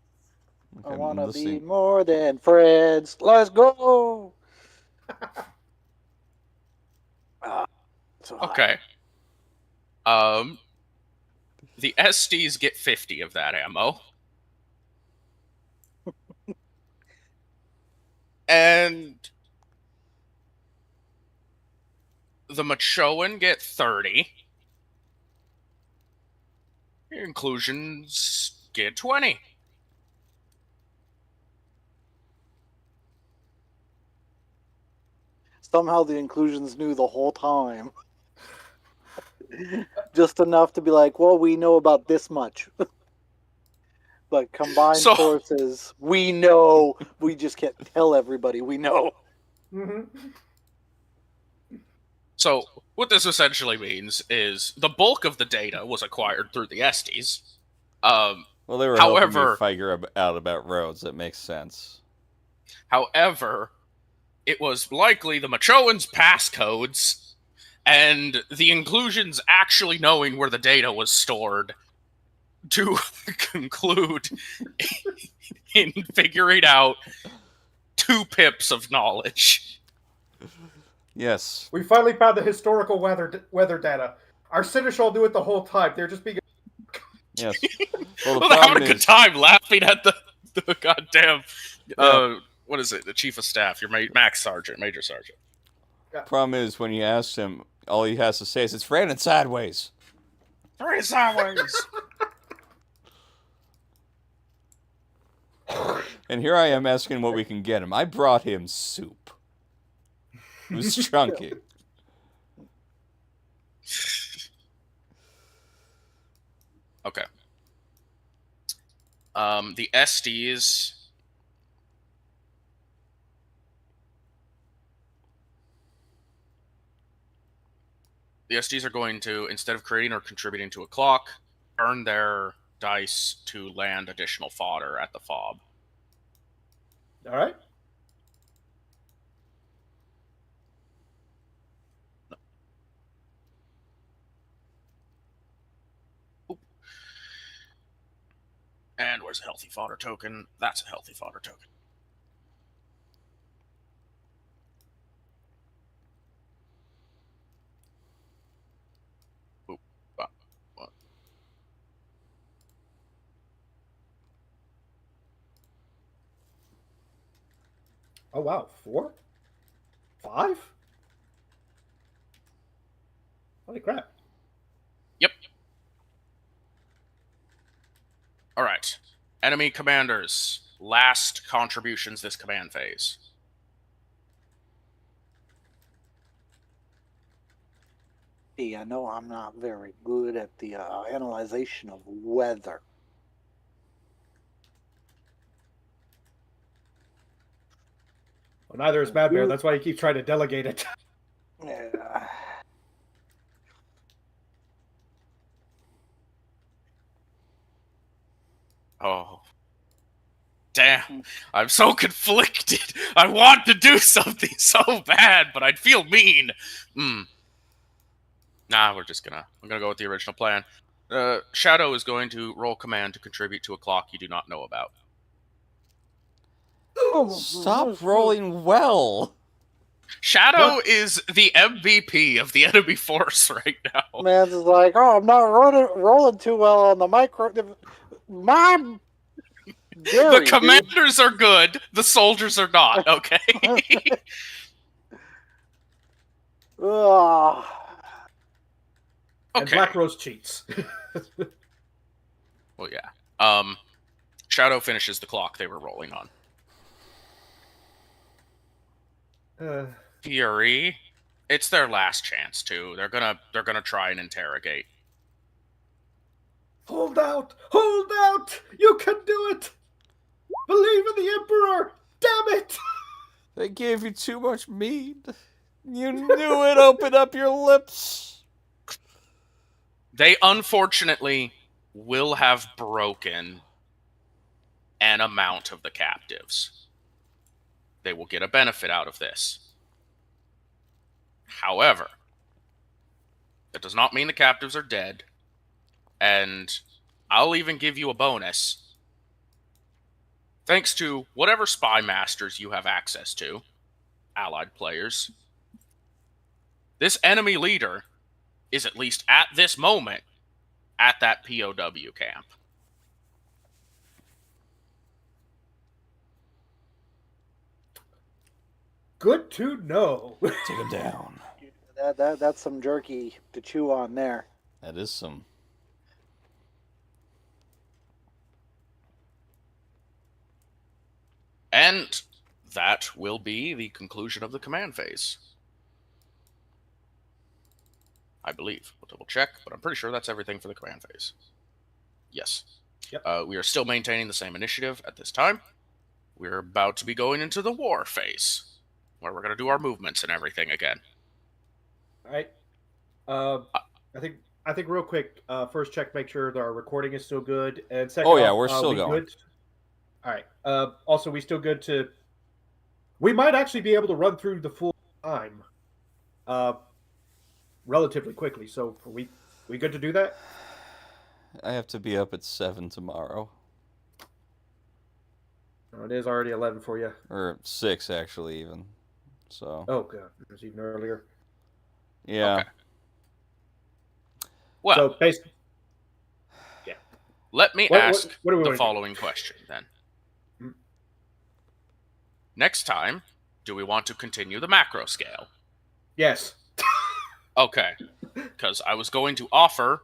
I Okay, want to let's be see. more than friends. Let's go. So high. Okay. The SDs get 50 of that ammo. And the Machoan get 30. Your inclusions get 20. Somehow the inclusions knew the whole time. Just enough to be like, well, we know about this much. But combined forces, we know. We just can't tell everybody we know. Mm-hmm. So, what this essentially means is the bulk of the data was acquired through the Estes. Well, they were helping However- me figure out about roads. That makes sense. However, it was likely the Machoans' passcodes and the inclusions actually knowing where the data was stored to conclude in figuring out 2 pips of knowledge. Yes. We finally found the historical weather data. Our seneschal knew it the whole time. They're just being. Yes. Well, the Well, they're having problem a good is, time laughing at the goddamn. What is it? The chief of staff, your Max Sergeant, Major Sergeant. problem is when you ask him, all he has to say is, "It's raining sideways." Three sideways. And here I am asking what we can get him. I brought him soup. It was chunky. Okay. The SDs. The SDs are going to, instead of creating or contributing to a clock, earn their dice to land additional fodder at the fob. All right. And where's a healthy fodder token? That's a healthy fodder token. Oop. What? Oh wow, 4, 5. Holy crap! Yep. All right. Enemy commanders. Last contributions this command phase. See, I know I'm not very good at the analyzation of weather. Well, neither is Bad Bear. That's why he keeps trying to delegate it. Yeah. Oh. Damn. I'm so conflicted. I want to do something so bad, but I'd feel mean. Nah, I'm gonna go with the original plan. Shadow is going to roll command to contribute to a clock you do not know about. Stop rolling well. Shadow is the MVP of the enemy force right now. Man's is like, oh, I'm not rolling too well on the micro. My The commanders are good. The soldiers are not. Okay. Ugh. And Okay. Black Rose cheats. Well, yeah. Shadow finishes the clock they were rolling on. Fury, it's their last chance too. They're gonna try and interrogate. Hold out! Hold out! You can do it! Believe in the Emperor! Damn it! They gave you too much meat. You knew it. Open up your lips. They unfortunately will have broken an amount of the captives. They will get a benefit out of this. However, that does not mean the captives are dead, and I'll even give you a bonus. Thanks to whatever spy masters you have access to, allied players, this enemy leader is, at least at this moment, at that POW camp. Good to know. Take him down. That's some jerky to chew on there. That is some. And that will be the conclusion of the command phase. I believe. We'll double check, but I'm pretty sure that's everything for the command phase. Yes. Yep. We are still maintaining the same initiative at this time. We're about to be going into the war phase, where we're going to do our movements and everything again. All right. I think real quick. First, check make sure that our recording is still good, and second, Oh yeah, we're still going. Good? All right. Also, we still good to. We might actually be able to run through the full time, relatively quickly. So, are we good to do that? I have to be up at 7 tomorrow. Oh, it is already 11 for you. Or 6, actually, even. So. Oh god, it was even earlier. Yeah. Okay. Well, So basically, yeah. Let me What ask what do we the want to do? following question then. Mm. Next time, do we want to continue the macro scale? Yes. Okay, because I was going to offer,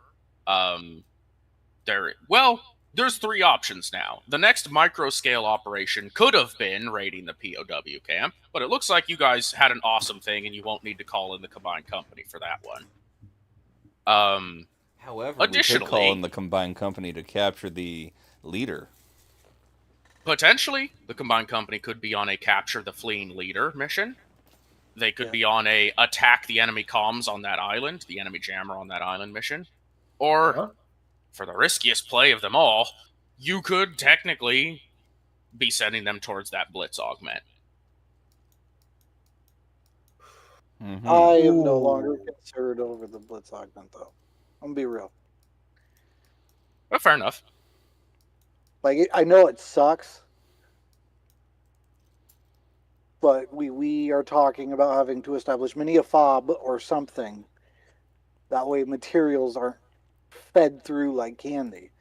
there's three options now. The next micro scale operation could have been raiding the POW camp, but it looks like you guys had an awesome thing and you won't need to call in the combined company for that one. However, we could call in Additionally, the combined company to capture the leader. potentially, the combined company could be on a capture the fleeing leader mission. They could Yeah. be on a attack the enemy comms on that island, the enemy jammer on that island mission. Or, Uh-huh. for the riskiest play of them all, you could technically be sending them towards that blitz augment. Mm-hmm. I am no longer Ooh. concerned over the blitz augment, though. I'm gonna be real. But fair enough. Like, I know it sucks, but we are talking about having to establish mini a fob or something. That way, materials aren't fed through like candy.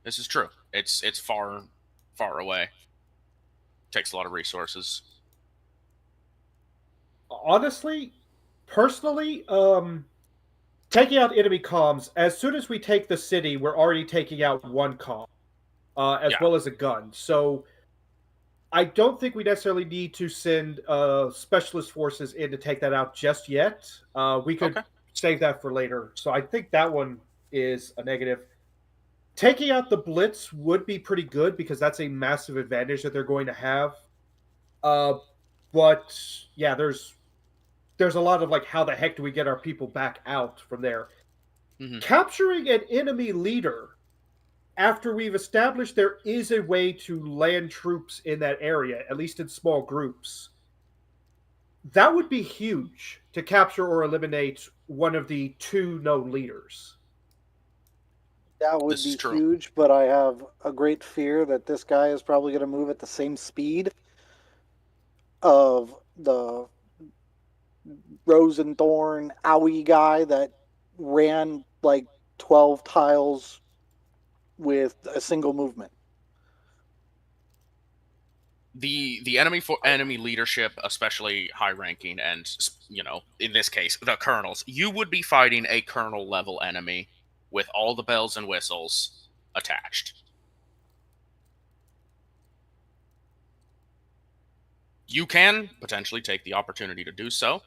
This is true. It's far away. Takes a lot of resources. Honestly, personally, taking out enemy comms, as soon as we take the city, we're already taking out one comm, as Yeah. well as a gun. So I don't think we necessarily need to send specialist forces in to take that out just yet. We could Okay. save that for later. So I think that one is a negative. Taking out the blitz would be pretty good because that's a massive advantage that they're going to have. But yeah, there's a lot of like, how the heck do we get our people back out from there? Mm-hmm. Capturing an enemy leader after we've established there is a way to land troops in that area, at least in small groups. That would be huge to capture or eliminate one of the two known leaders. That would This is be true. huge, but I have a great fear that this guy is probably going to move at the same speed of the Rosenthorn owie guy that ran like 12 tiles with a single movement. The enemy leadership, especially high ranking, and in this case the colonels, you would be fighting a colonel level enemy with all the bells and whistles attached. You can potentially take the opportunity to do so.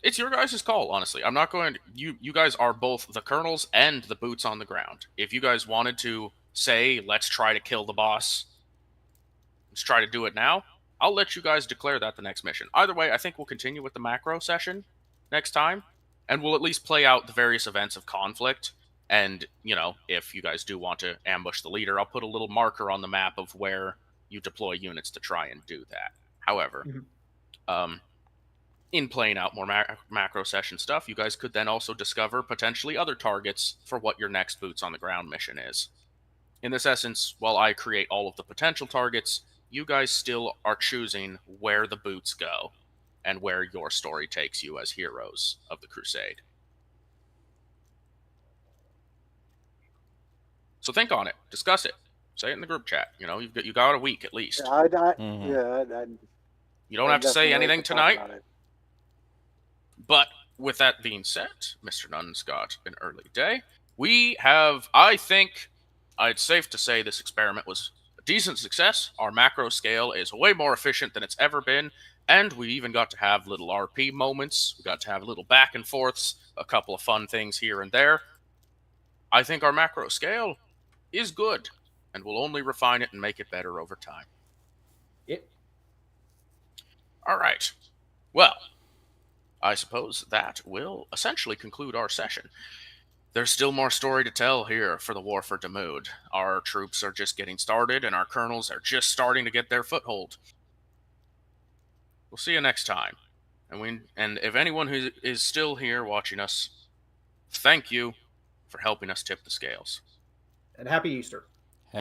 It's your guys' call, honestly. I'm not going to, you guys are both the colonels and the boots on the ground. If you guys wanted to say, let's try to kill the boss, let's try to do it now, I'll let you guys declare that the next mission. Either way, I think we'll continue with the macro session next time, and we'll at least play out the various events of conflict. And, if you guys do want to ambush the leader, I'll put a little marker on the map of where you deploy units to try and do that. However, in playing out more macro session stuff, you guys could then also discover potentially other targets for what your next boots on the ground mission is. In this essence, while I create all of the potential targets, you guys still are choosing where the boots go and where your story takes you as heroes of the crusade. So think on it, discuss it, say it in the group chat. You got a week at least. You don't have to say anything tonight. But with that being said, Mr. Nunn's got an early day. We have, I think, it's safe to say this experiment was a decent success. Our macro scale is way more efficient than it's ever been, and we even got to have little RP moments. We got to have little back and forths, a couple of fun things here and there. I think our macro scale is good, and we'll only refine it and make it better over time. All right. Well, I suppose that will essentially conclude our session. There's still more story to tell here for the War for Demood. Our troops are just getting started, and our colonels are just starting to get their foothold. We'll see you next time. And if anyone who is still here watching us, thank you for helping us tip the scales. And happy Easter.